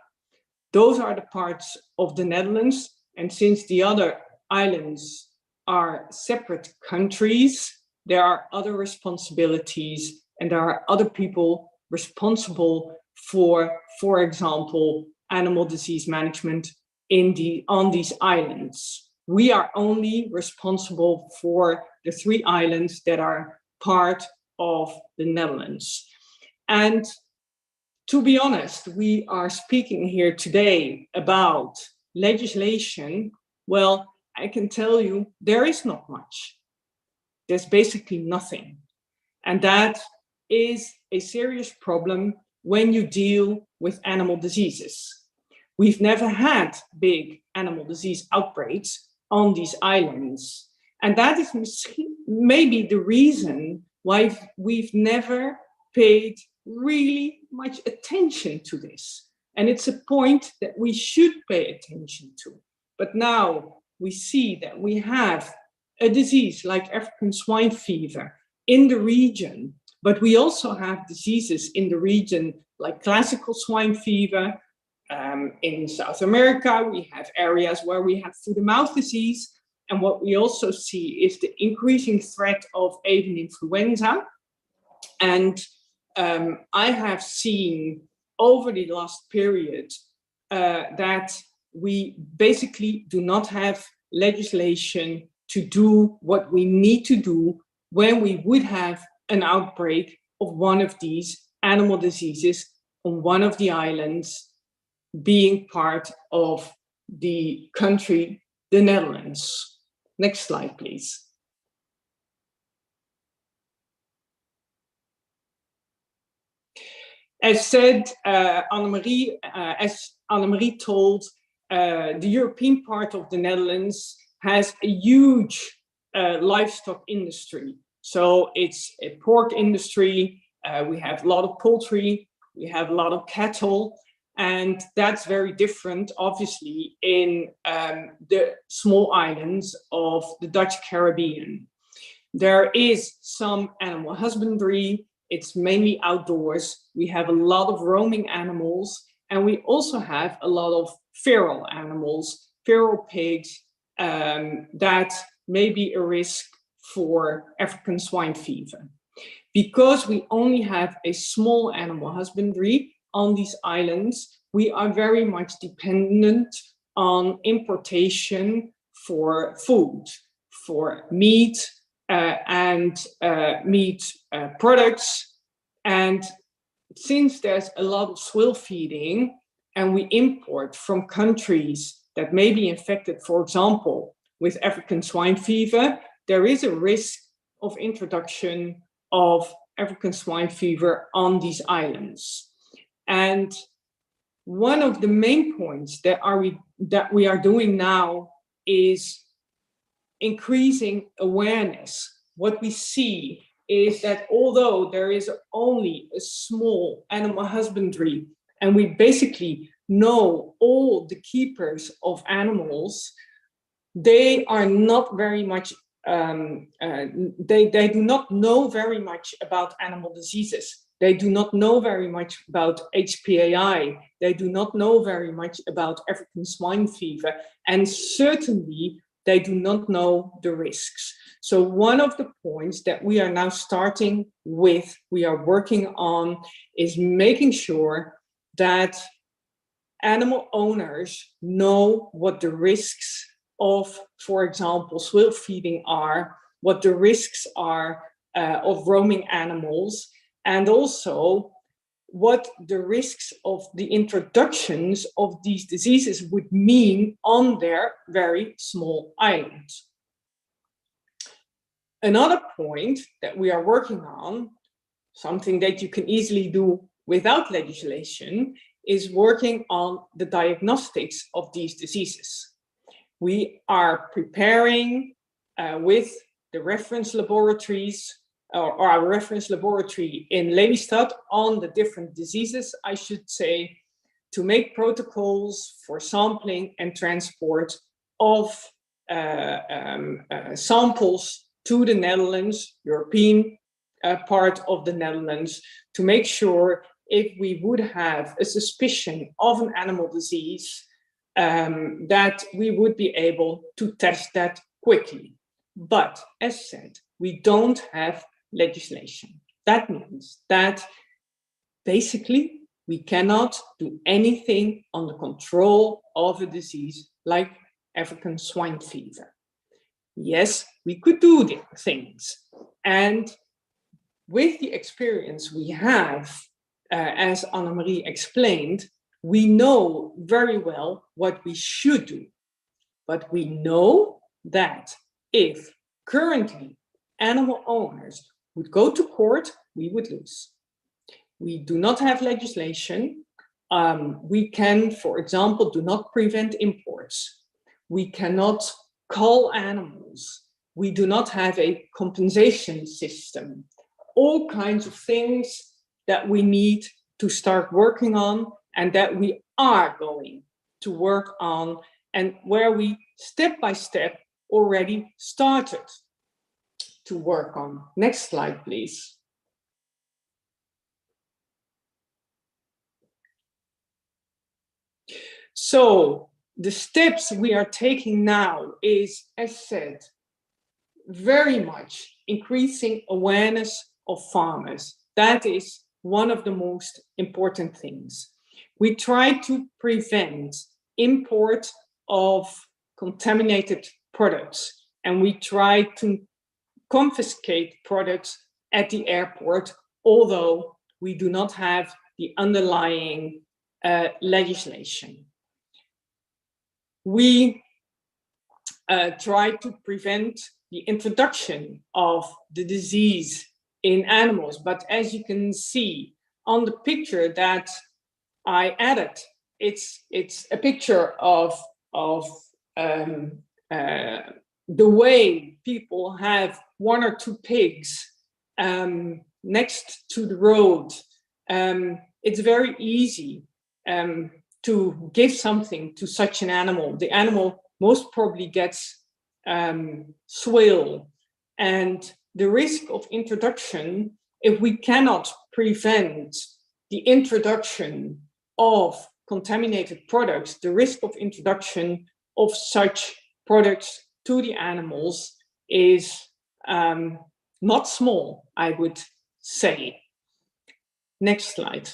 Those are the parts of the Netherlands, and since the other islands are separate countries, there are other responsibilities and there are other people responsible for example, animal disease management on these islands. We are only responsible for the three islands that are part of the Netherlands. And to be honest, we are speaking here today about legislation. Well, I can tell you there is not much. there's basically nothing. And that is a serious problem when you deal with animal diseases. We've never had big animal disease outbreaks on these islands. And that is maybe the reason why we've never paid really much attention to this. And it's a point that we should pay attention to. But now we see that we have a disease like African swine fever in the region, but we also have diseases in the region like classical swine fever. In South America, we have areas where we have foot-and-mouth disease. And what we also see is the increasing threat of avian influenza. And I have seen over the last period that we basically do not have legislation to do what we need to do when we would have an outbreak of one of these animal diseases on one of the islands, being part of the country, the Netherlands. Next slide, please. As said, as Annemarie told, the European part of the Netherlands has a huge livestock industry. So it's a pork industry, we have a lot of poultry, we have a lot of cattle, and that's very different, obviously, in the small islands of the Dutch Caribbean. There is some animal husbandry, it's mainly outdoors. We have a lot of roaming animals, and we also have a lot of feral animals, feral pigs, that may be a risk for African swine fever. Because we only have a small animal husbandry on these islands, we are very much dependent on importation for food, for meat and meat products. And since there's a lot of swill feeding and we import from countries that may be infected, for example, with African swine fever, there is a risk of introduction of African swine fever on these islands. And one of the main points that we are doing now is increasing awareness. What we see is that although there is only a small animal husbandry and we basically know all the keepers of animals, they are not very much, they do not know very much about animal diseases. They do not know very much about HPAI. They do not know very much about African swine fever. And certainly, they do not know the risks. So one of the points that we are now starting with, we are working on, is making sure that animal owners know what the risks of, for example, swill feeding are, what the risks are of roaming animals, and also what the risks of the introductions of these diseases would mean on their very small islands. Another point that we are working on, something that you can easily do without legislation, is working on the diagnostics of these diseases. We are preparing with the reference laboratories, or our reference laboratory in Lelystad, on the different diseases, I should say, to make protocols for sampling and transport of samples to the Netherlands, European part of the Netherlands, to make sure if we would have a suspicion of an animal disease, that we would be able to test that quickly. But as said, we don't have legislation. That means that basically we cannot do anything on the control of a disease like African swine fever. Yes, we could do things. And with the experience we have, as Annemarie explained, we know very well what we should do. But we know that if currently animal owners would go to court, we would lose. We do not have legislation. We can, for example, do not prevent imports. We cannot cull animals. We do not have a compensation system. All kinds of things that we need to start working on and that we are going to work on and where we step by step already started to work on. Next slide, please. So the steps we are taking now is, as said, very much increasing awareness of farmers. That is one of the most important things. We try to prevent import of contaminated products, and we try to confiscate products at the airport, although we do not have the underlying legislation. We try to prevent the introduction of the disease in animals, but as you can see on the picture that I added, it's a picture of the way people have one or two pigs next to the road. It's very easy to give something to such an animal. The animal most probably gets swill, and the risk of introduction, if we cannot prevent the introduction of contaminated products, the risk of introduction of such products to the animals is not small, I would say. Next slide.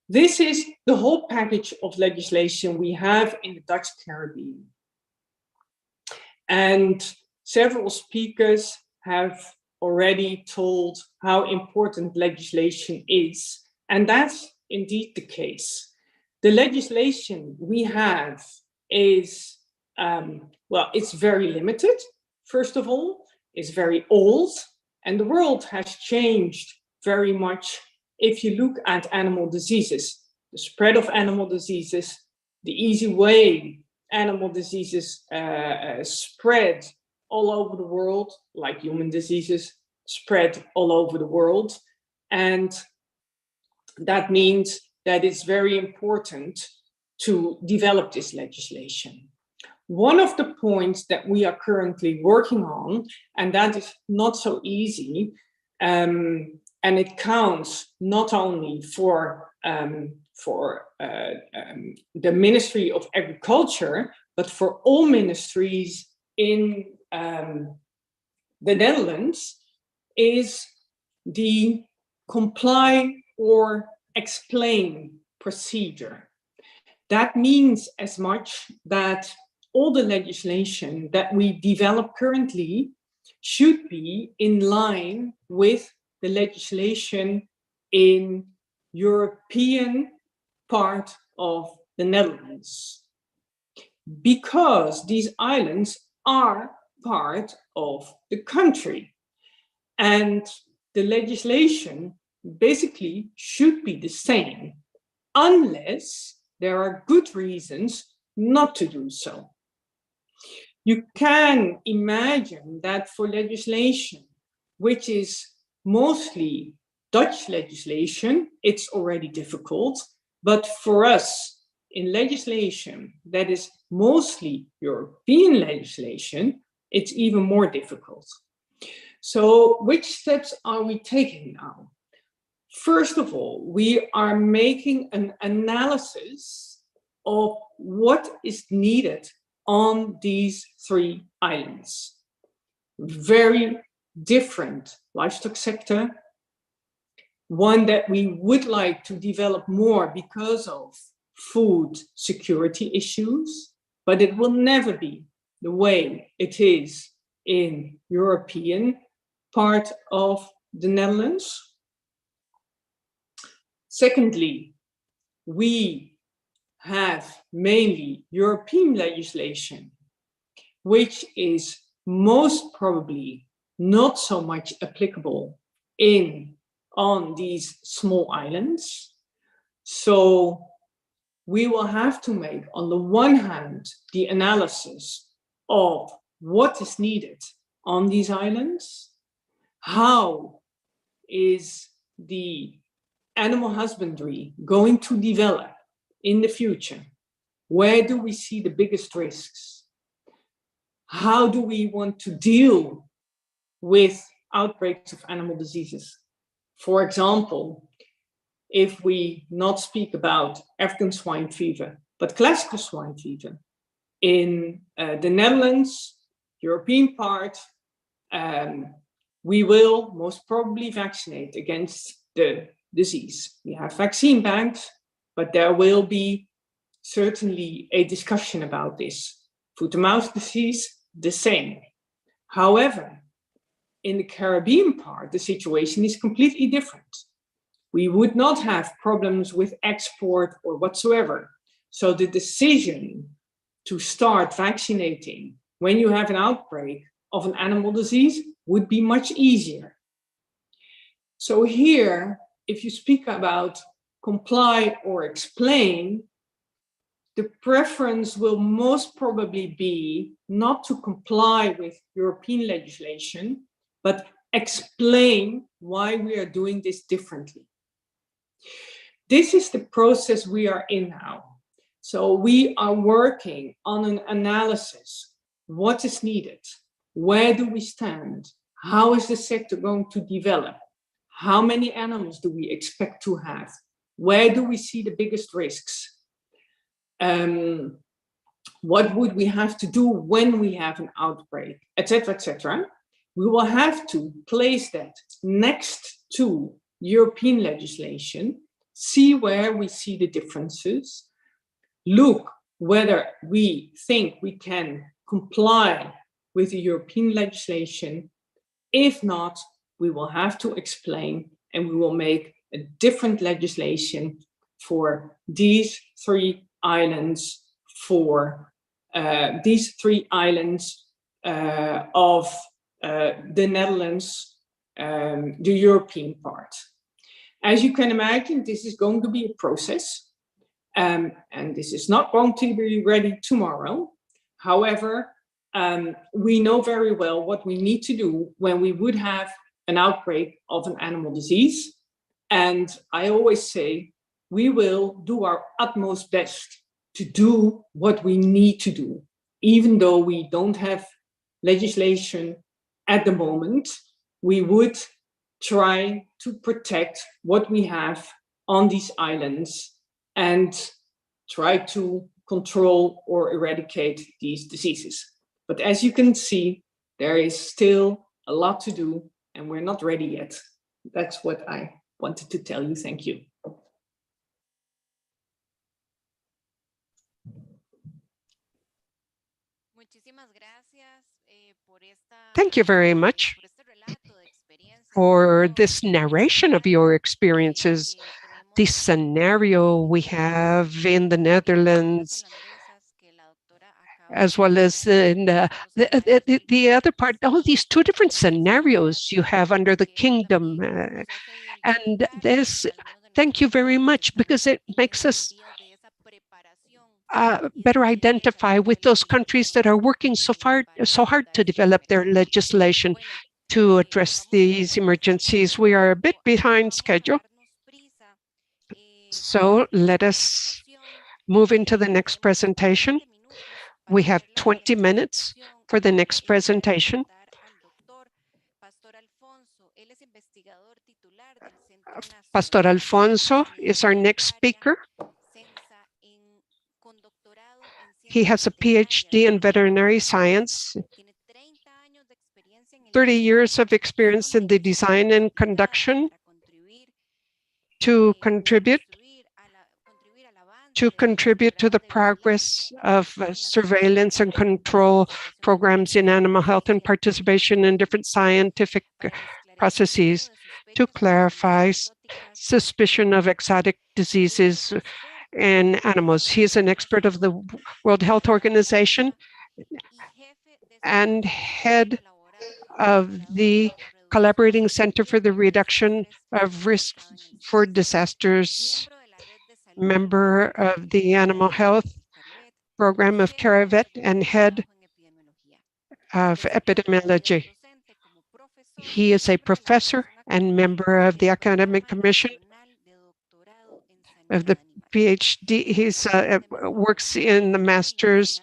This is the whole package of legislation we have in the Dutch Caribbean. And several speakers have already told how important legislation is. And that's indeed the case. The legislation we have is, well, it's very limited. First of all, it's very old, and the world has changed very much. If you look at animal diseases, the spread of animal diseases, the easy way animal diseases spread all over the world, like human diseases spread all over the world. And that means that it's very important to develop this legislation. One of the points that we are currently working on, and that is not so easy, and it counts not only for the Ministry of Agriculture, but for all ministries in the Netherlands, is the comply or explain procedure. That means as much that all the legislation that we develop currently should be in line with the legislation in European part of the Netherlands, because these islands are part of the country, and the legislation basically should be the same, unless there are good reasons not to do so. You can imagine that for legislation, which is mostly Dutch legislation, it's already difficult. But for us, in legislation that is mostly European legislation, it's even more difficult. So which steps are we taking now? First of all, we are making an analysis of what is needed on these 3 islands. Very different livestock sector, one that we would like to develop more because of food security issues, but it will never be the way it is in European part of the Netherlands. Secondly, we have mainly European legislation which is most probably not so much applicable on these small islands. So we will have to make, on the one hand, the analysis of what is needed on these islands, how is the animal husbandry going to develop in the future? Where do we see the biggest risks? How do we want to deal with outbreaks of animal diseases? For example, if we not speak about African swine fever, but classical swine fever, in the Netherlands, European part, we will most probably vaccinate against the disease. We have vaccine banks, but there will be certainly a discussion about this. Foot-and-mouth disease, the same. However, in the Caribbean part, the situation is completely different. We would not have problems with export or whatsoever. So the decision to start vaccinating when you have an outbreak of an animal disease would be much easier. So here, if you speak about comply or explain, the preference will most probably be not to comply with European legislation, but explain why we are doing this differently. This is the process we are in now. So we are working on an analysis. What is needed? Where do we stand? How is the sector going to develop? How many animals do we expect to have? Where do we see the biggest risks? What would we have to do when we have an outbreak, etc., etc. We will have to place that next to European legislation, see where we see the differences, look whether we think we can comply with the European legislation. If not, we will have to explain, and we will make a different legislation for these three islands, of the Netherlands, the European part. As you can imagine, this is going to be a process, and this is not going to be ready tomorrow. However, we know very well what we need to do when we would have an outbreak of an animal disease. And I always say, we will do our utmost best to do what we need to do, even though we don't have legislation at the moment. We would try to protect what we have on these islands and try to control or eradicate these diseases. But as you can see, there is still a lot to do, and we're not ready yet. That's what I wanted to tell you. Thank you. Thank you very much for this narration of your experiences, this scenario we have in the Netherlands, as well as in the other part, all these two different scenarios you have under the kingdom. And this, thank you very much, because it makes us better identify with those countries that are working so hard to develop their legislation to address these emergencies. We are a bit behind schedule, so let us move into the next presentation. We have 20 minutes for the next presentation. Pastor Alfonso is our next speaker. He has a PhD in veterinary science, 30 years of experience in the design and conduction to contribute to the progress of surveillance and control programs in animal health and participation in different scientific processes to clarify suspicion of exotic diseases in animals. He is an expert of the World Health Organization and head of the Collaborating Center for the Reduction of Risk for Disasters, member of the Animal Health Program of CaribVET, and head of epidemiology. He is a professor and member of the Academic Commission of the PhD. He works in the master's.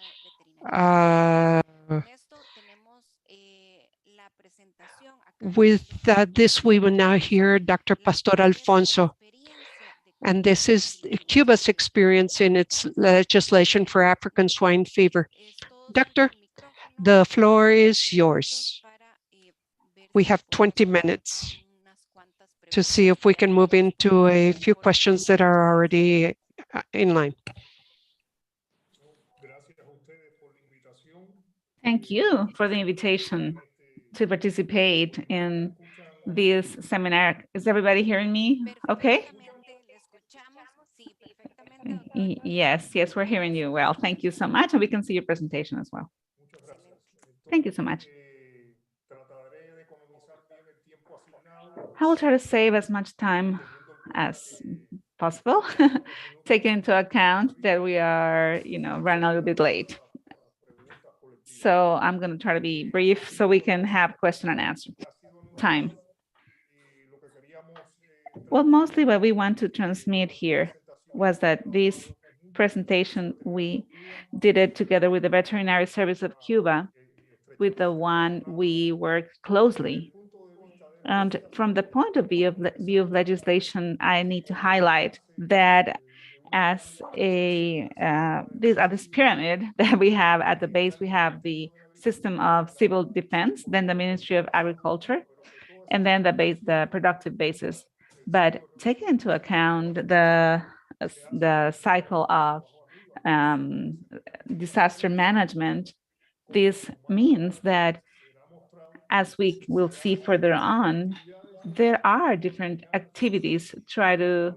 With this, we will now hear Dr. Pastor Alfonso. And this is Cuba's experience in its legislation for African swine fever. Doctor, the floor is yours. We have 20 minutes to see if we can move into a few questions that are already in line. Thank you for the invitation to participate in this seminar. Is everybody hearing me? Okay. Yes, we're hearing you well. Thank you so much. And we can see your presentation as well. Thank you so much. I will try to save as much time as possible, taking into account that we are, running a little bit late. So I'm going to try to be brief so we can have question and answer time. Well, mostly what we want to transmit here was that this presentation, we did it together with the Veterinary Service of Cuba, with the one we work closely. And from the point of view of legislation, I need to highlight that as this pyramid that we have at the base, we have the system of civil defense, then the Ministry of Agriculture, and then the productive basis. But taking into account the cycle of disaster management, this means that, as we will see further on, there are different activities to try to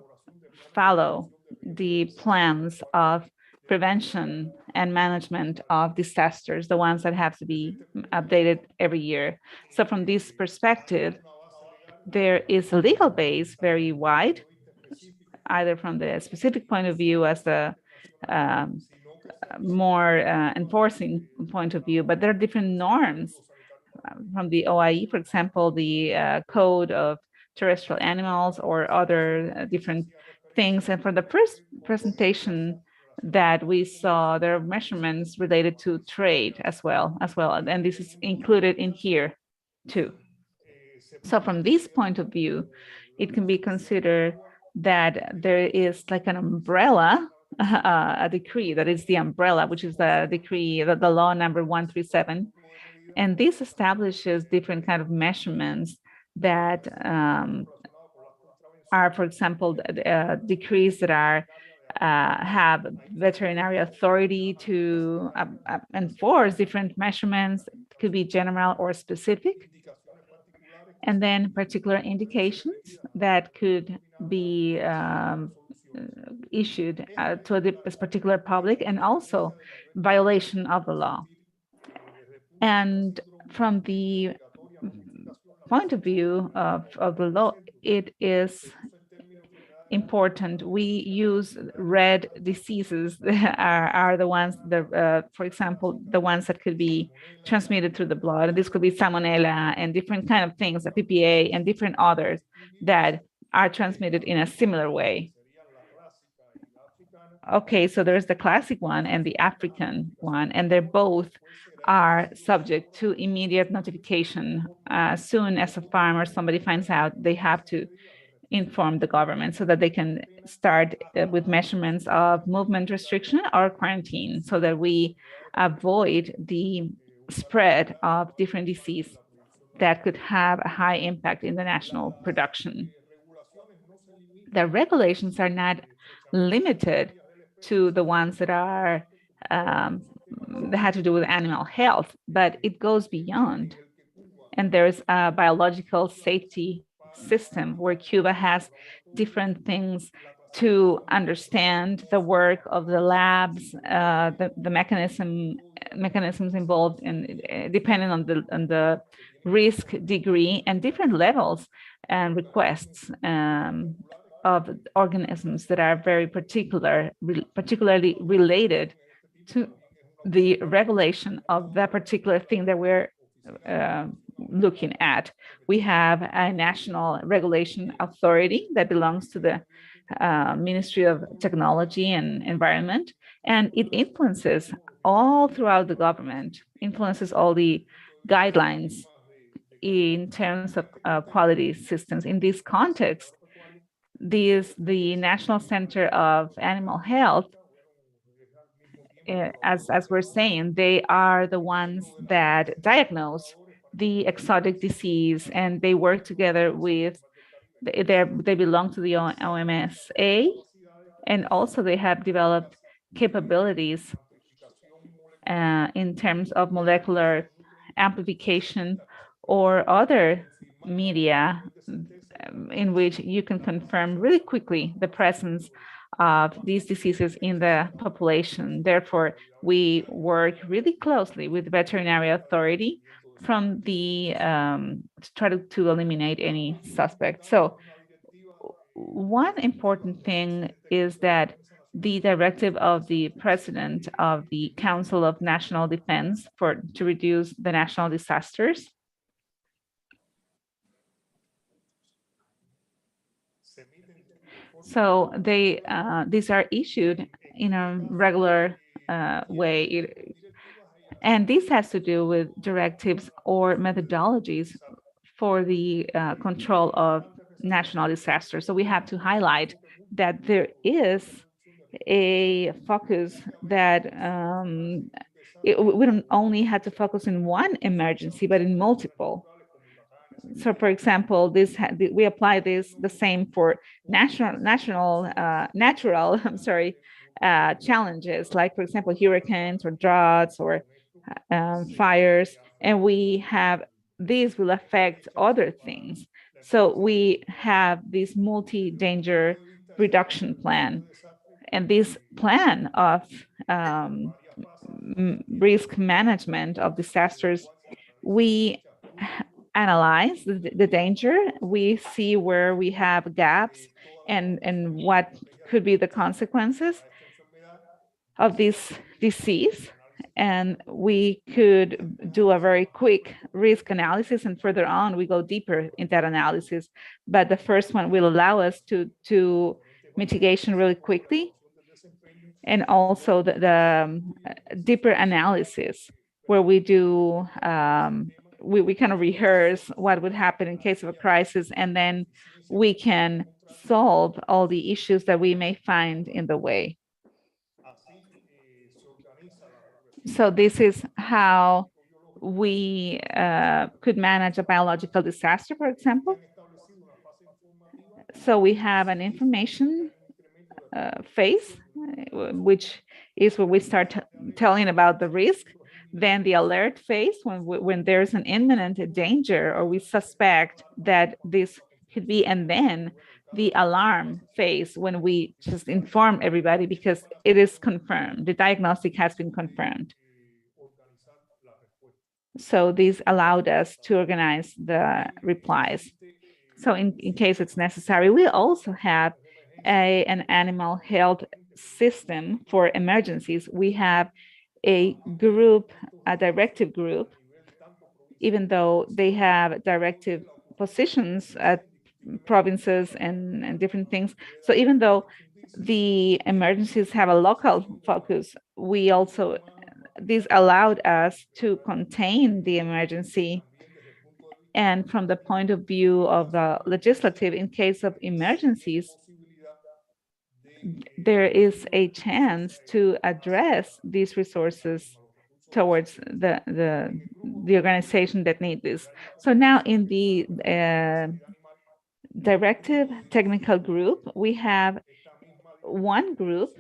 follow the plans of prevention and management of disasters, the ones that have to be updated every year. So from this perspective, there is a legal base very wide, either from the specific point of view as the more enforcing point of view, but there are different norms from the OIE, for example, the Code of Terrestrial Animals or other different things. And for the first presentation that we saw, there are measurements related to trade as well. And this is included in here too. So from this point of view, it can be considered that there is like an umbrella, a decree that is the umbrella, which is the decree, the law number 137. And this establishes different kind of measurements that are, for example, decrees that are have veterinary authority to enforce different measurements. It could be general or specific. And then particular indications that could be issued to this particular public, and also violation of the law. And from the point of view of the law, it is important. We use red diseases are the ones that, for example, the ones that could be transmitted through the blood. This could be salmonella and different kind of things, the PPA and different others that are transmitted in a similar way. Okay, so there's the classic one and the African one, and they're both are subject to immediate notification. As soon as a farm or somebody finds out, they have to inform the government so that they can start with measurements of movement restriction or quarantine, so that we avoid the spread of different disease that could have a high impact in the national production. The regulations are not limited to the ones that are that had to do with animal health, but it goes beyond. And there's a biological safety system where Cuba has different things to understand the work of the labs, the mechanism mechanisms involved, and depending on the risk degree and different levels and requests of organisms that are very particularly related to the regulation of that particular thing that we're looking at. We have a national regulation authority that belongs to the Ministry of Technology and Environment, and it influences all throughout the government, influences all the guidelines in terms of quality systems. In this context, the National Center of Animal Health, as we're saying, they are the ones that diagnose the exotic disease, and they work together with, they belong to the OMSA, and also they have developed capabilities in terms of molecular amplification or other media in which you can confirm really quickly the presence of these diseases in the population. Therefore, we work really closely with the veterinary authority from the to try to eliminate any suspect. So one important thing is that the directive of the president of the Council of National Defense to reduce the national disasters So these are issued in a regular way. And this has to do with directives or methodologies for the control of national disasters. So we have to highlight that there is a focus that we don't only have to focus on one emergency, but in multiple. So, for example, we apply the same for natural challenges, like, for example, hurricanes or droughts or fires, and these will affect other things. So we have this multi-danger reduction plan, and this plan of risk management of disasters, we analyze the danger, we see where we have gaps and what could be the consequences of this disease. And we could do a very quick risk analysis, and further on, we go deeper in that analysis. But the first one will allow us to mitigation really quickly, and also the deeper analysis where we do we kind of rehearse what would happen in case of a crisis, and then we can solve all the issues that we may find in the way. So this is how we could manage a biological disaster, for example. So we have an information phase, which is where we start telling about the risk. Then the alert phase, when there's an imminent danger or we suspect that this could be, and then the alarm phase, when we just inform everybody because it is confirmed, the diagnostic has been confirmed. So this allowed us to organize the replies. So in case it's necessary, we also have an animal health system for emergencies. We have a directive group, even though they have directive positions at provinces and different things. So even though the emergencies have a local focus, this allowed us to contain the emergency. And from the point of view of the legislative, in case of emergencies, there is a chance to address these resources towards the organization that need this. So now in the directive technical group, we have one group,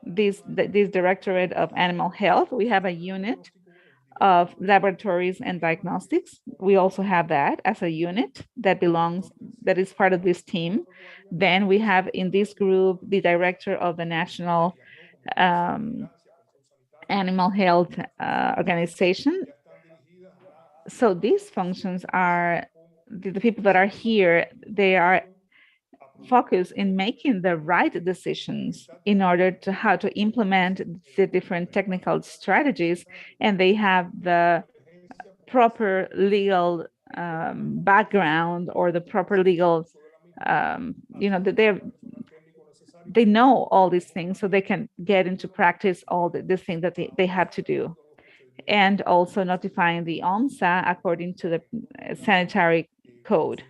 this Directorate of Animal Health. We have a unit of laboratories and diagnostics. We also have that as a unit that is part of this team. Then we have in this group the director of the National animal health organization. So these functions are, the people that are here, they are focused in making the right decisions in order to how to implement the different technical strategies, and they have the proper legal background or the proper legal, they know all these things, so they can get into practice all the things that they have to do. And also notifying the OMSA according to the sanitary code.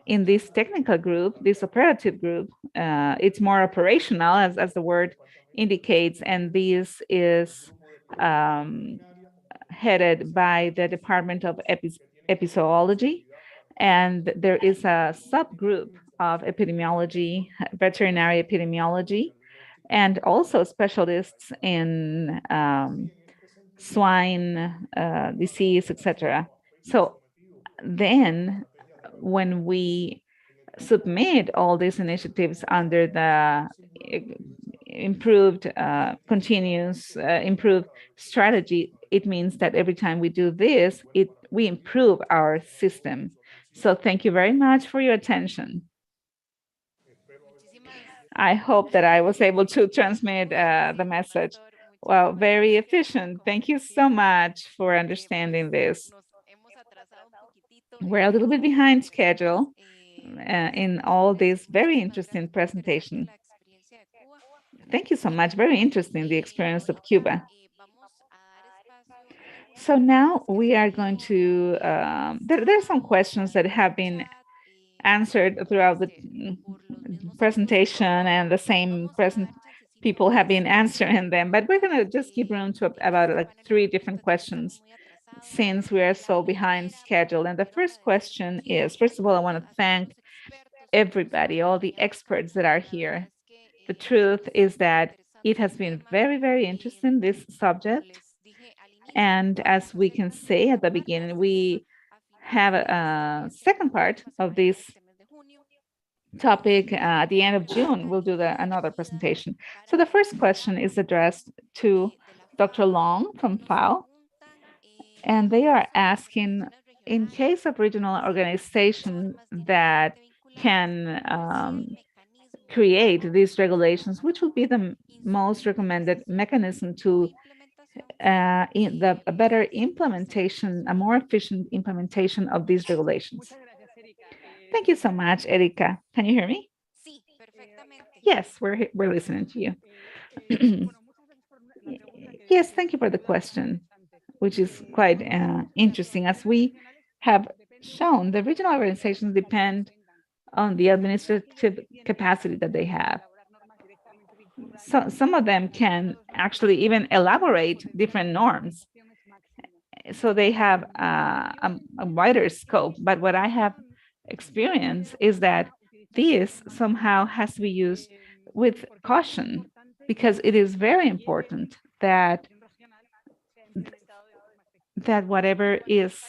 In this technical group, this operative group, it's more operational, as the word indicates, and this is headed by the Department of Epidemiology, and there is a subgroup of epidemiology, veterinary epidemiology, and also specialists in swine disease, etc. So then when we submit all these initiatives under the improved continuous improved strategy, it means that every time we do this, we improve our system. So thank you very much for your attention. I hope that I was able to transmit the message. Well, very efficient. Thank you so much for understanding this. We're a little bit behind schedule in all this very interesting presentation. Thank you so much. Very interesting, the experience of Cuba. So now we are going to, there are some questions that have been answered throughout the presentation, and the same people have been answering them, but we're going to just give room to about like 3 different questions since we are so behind schedule. And the first question is, first of all, I want to thank everybody, all the experts that are here. The truth is that it has been very, very interesting, this subject. And as we can say at the beginning, we have a second part of this topic at the end of June. We'll do another presentation. So the first question is addressed to Dr. Long from FAO. And they are asking, in case of regional organization that can create these regulations, which would be the most recommended mechanism to a better implementation, a more efficient implementation of these regulations? Thank you so much, Erika. Can you hear me? Yes, we're listening to you. Yes, thank you for the question, which is quite interesting. As we have shown, the regional organizations depend on the administrative capacity that they have. So some of them can actually even elaborate different norms. So they have a wider scope. But what I have experienced is that this somehow has to be used with caution, because it is very important that whatever is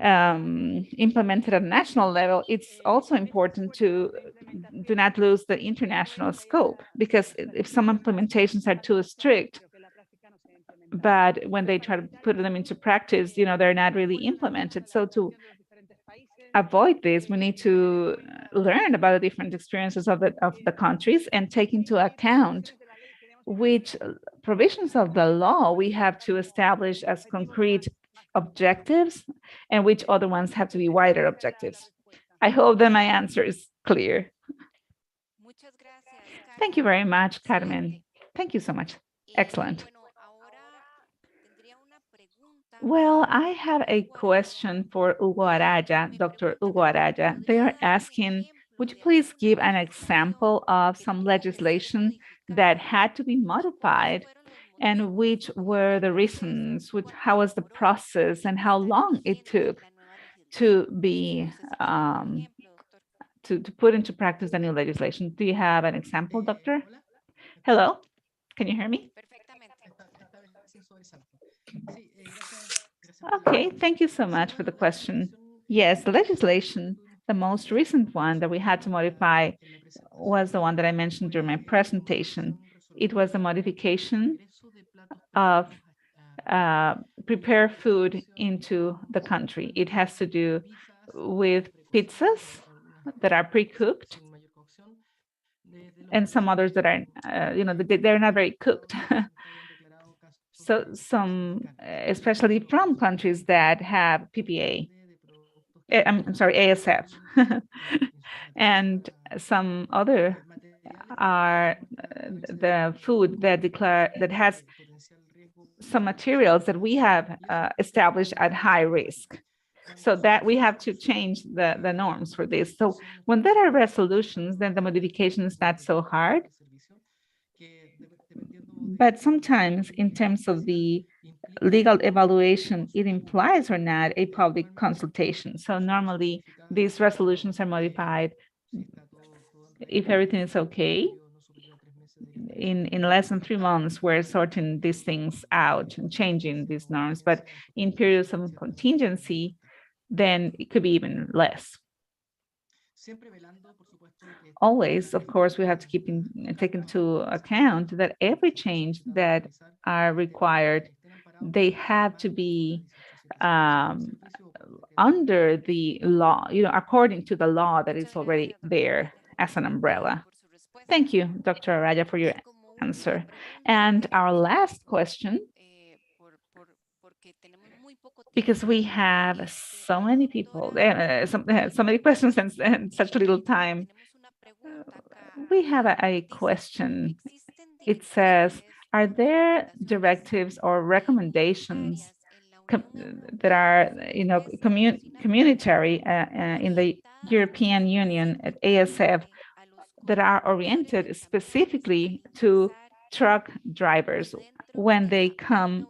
implemented at national level, it's also important to do not lose the international scope, because if some implementations are too strict, but when they try to put them into practice, they're not really implemented. So to avoid this, we need to learn about the different experiences of the countries and take into account which provisions of the law we have to establish as concrete objectives and which other ones have to be wider objectives. I hope that my answer is clear. Thank you very much, Carmen. Thank you so much. Excellent. Well, I have a question for Hugo Araya, Dr. Hugo Araya. They are asking, would you please give an example of some legislation that had to be modified, and which were the reasons, how was the process, and how long it took to be to put into practice the new legislation? Do you have an example, Doctor? Hello, can you hear me? Okay, thank you so much for the question. Yes, the legislation, the most recent one that we had to modify was the one that I mentioned during my presentation. It was a modification of prepare food into the country. It has to do with pizzas that are pre-cooked and some others that are, they're not very cooked. So some, especially from countries that have PPA, I'm sorry, ASF, and some other are the food that has some materials that we have established at high risk. So that we have to change the norms for this. So when there are resolutions, then the modification is not so hard. But sometimes in terms of the legal evaluation, it implies or not a public consultation. So normally these resolutions are modified if everything is okay. In less than 3 months, we're sorting these things out and changing these norms. But in periods of contingency, then it could be even less. Always, of course, we have to take into account that every change that are required, they have to be under the law, according to the law that is already there as an umbrella. Thank you, Dr. Araya, for your answer. And our last question, because we have so many people, so many questions and such little time. We have a question. It says, are there directives or recommendations that are, communitary in the European Union at ASF that are oriented specifically to truck drivers when they come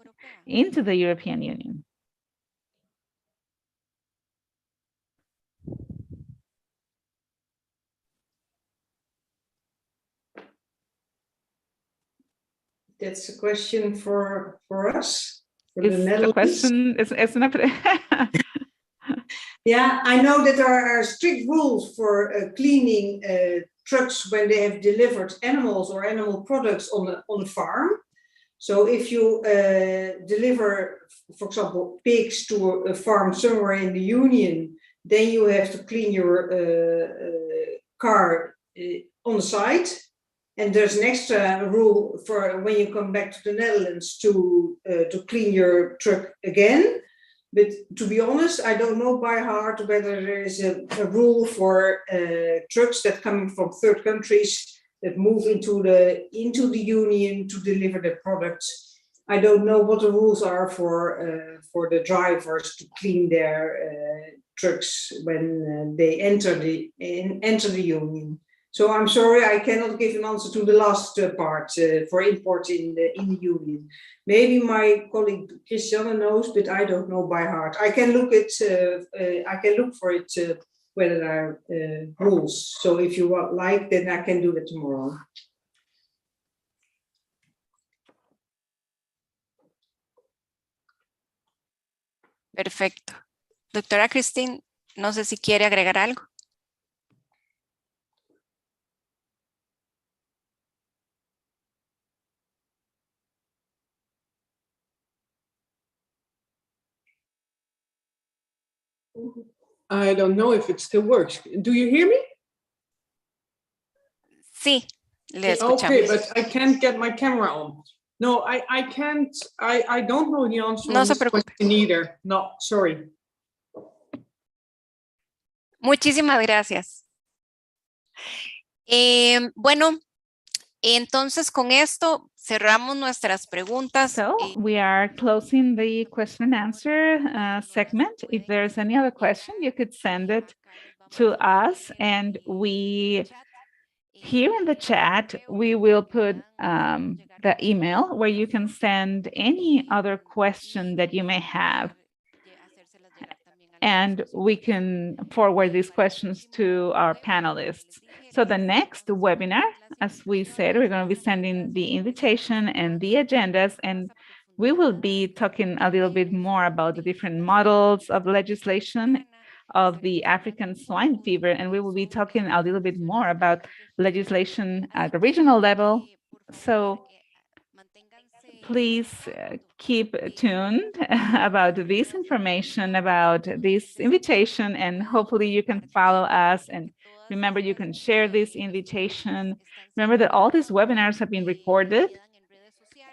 into the European Union? That's a question for us. It's a question. It's an Yeah, I know that there are strict rules for cleaning trucks when they have delivered animals or animal products on a farm. So if you deliver, for example, pigs to a farm somewhere in the Union, then you have to clean your car on the site. And there's an extra rule for when you come back to the Netherlands to clean your truck again. But to be honest, I don't know by heart whether there is a rule for trucks that coming from third countries that move into the Union to deliver the products. I don't know what the rules are for the drivers to clean their trucks when they enter the Union. So I'm sorry, I cannot give an answer to the last part for import in the Union. Maybe my colleague Christiana knows, but I don't know by heart. I can look for it whether there are rules. So if you like, then I can do that tomorrow. Perfecto. Doctora Christine, no sé si quiere agregar algo. I don't know if it still works. Do you hear me? Sí, le escuchamos. Okay, but I can't get my camera on. No, I can't. I don't know the answer No on se this preocupe. question either. No, sorry. Muchísimas gracias. Bueno, entonces con esto cerramos nuestras preguntas. So we are closing the question and answer segment. If there's any other question, you could send it to us, and we here in the chat, we will put the email where you can send any other question that you may have. And we can forward these questions to our panelists. So the next webinar, as we said, we're going to be sending the invitation and the agendas, and we will be talking a little bit more about the different models of legislation of the African swine fever, and we will be talking a little bit more about legislation at the regional level So please keep tuned about this information, about this invitation, and hopefully you can follow us. And remember, you can share this invitation. Remember that all these webinars have been recorded,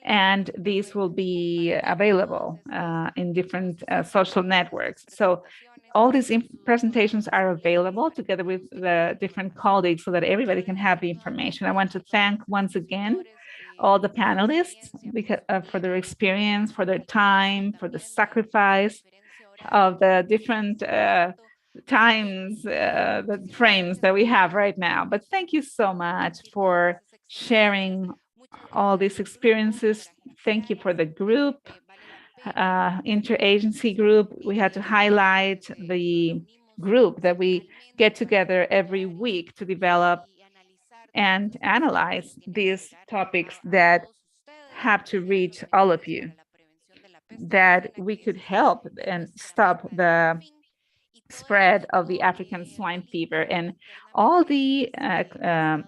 and these will be available in different social networks. So all these presentations are available together with the different colleagues so that everybody can have the information. I want to thank once again all the panelists because, for their experience, for their time, for the sacrifice of the different times, the frames that we have right now. But thank you so much for sharing all these experiences. Thank you for the group, interagency group. We had to highlight the group that we get together every week to develop and analyze these topics that have to reach all of you, that we could help and stop the spread of the African swine fever, and all the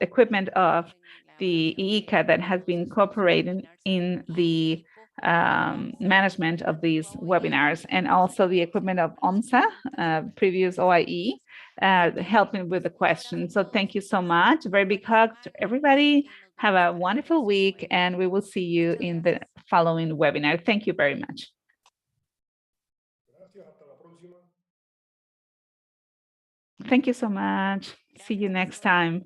equipment of the IICA that has been cooperating in the management of these webinars, and also the equipment of OMSA, previous OIE, helping with the questions. So thank you so much. A very big hug to everybody. Have a wonderful week, and we will see you in the following webinar. Thank you very much. Thank you so much. See you next time.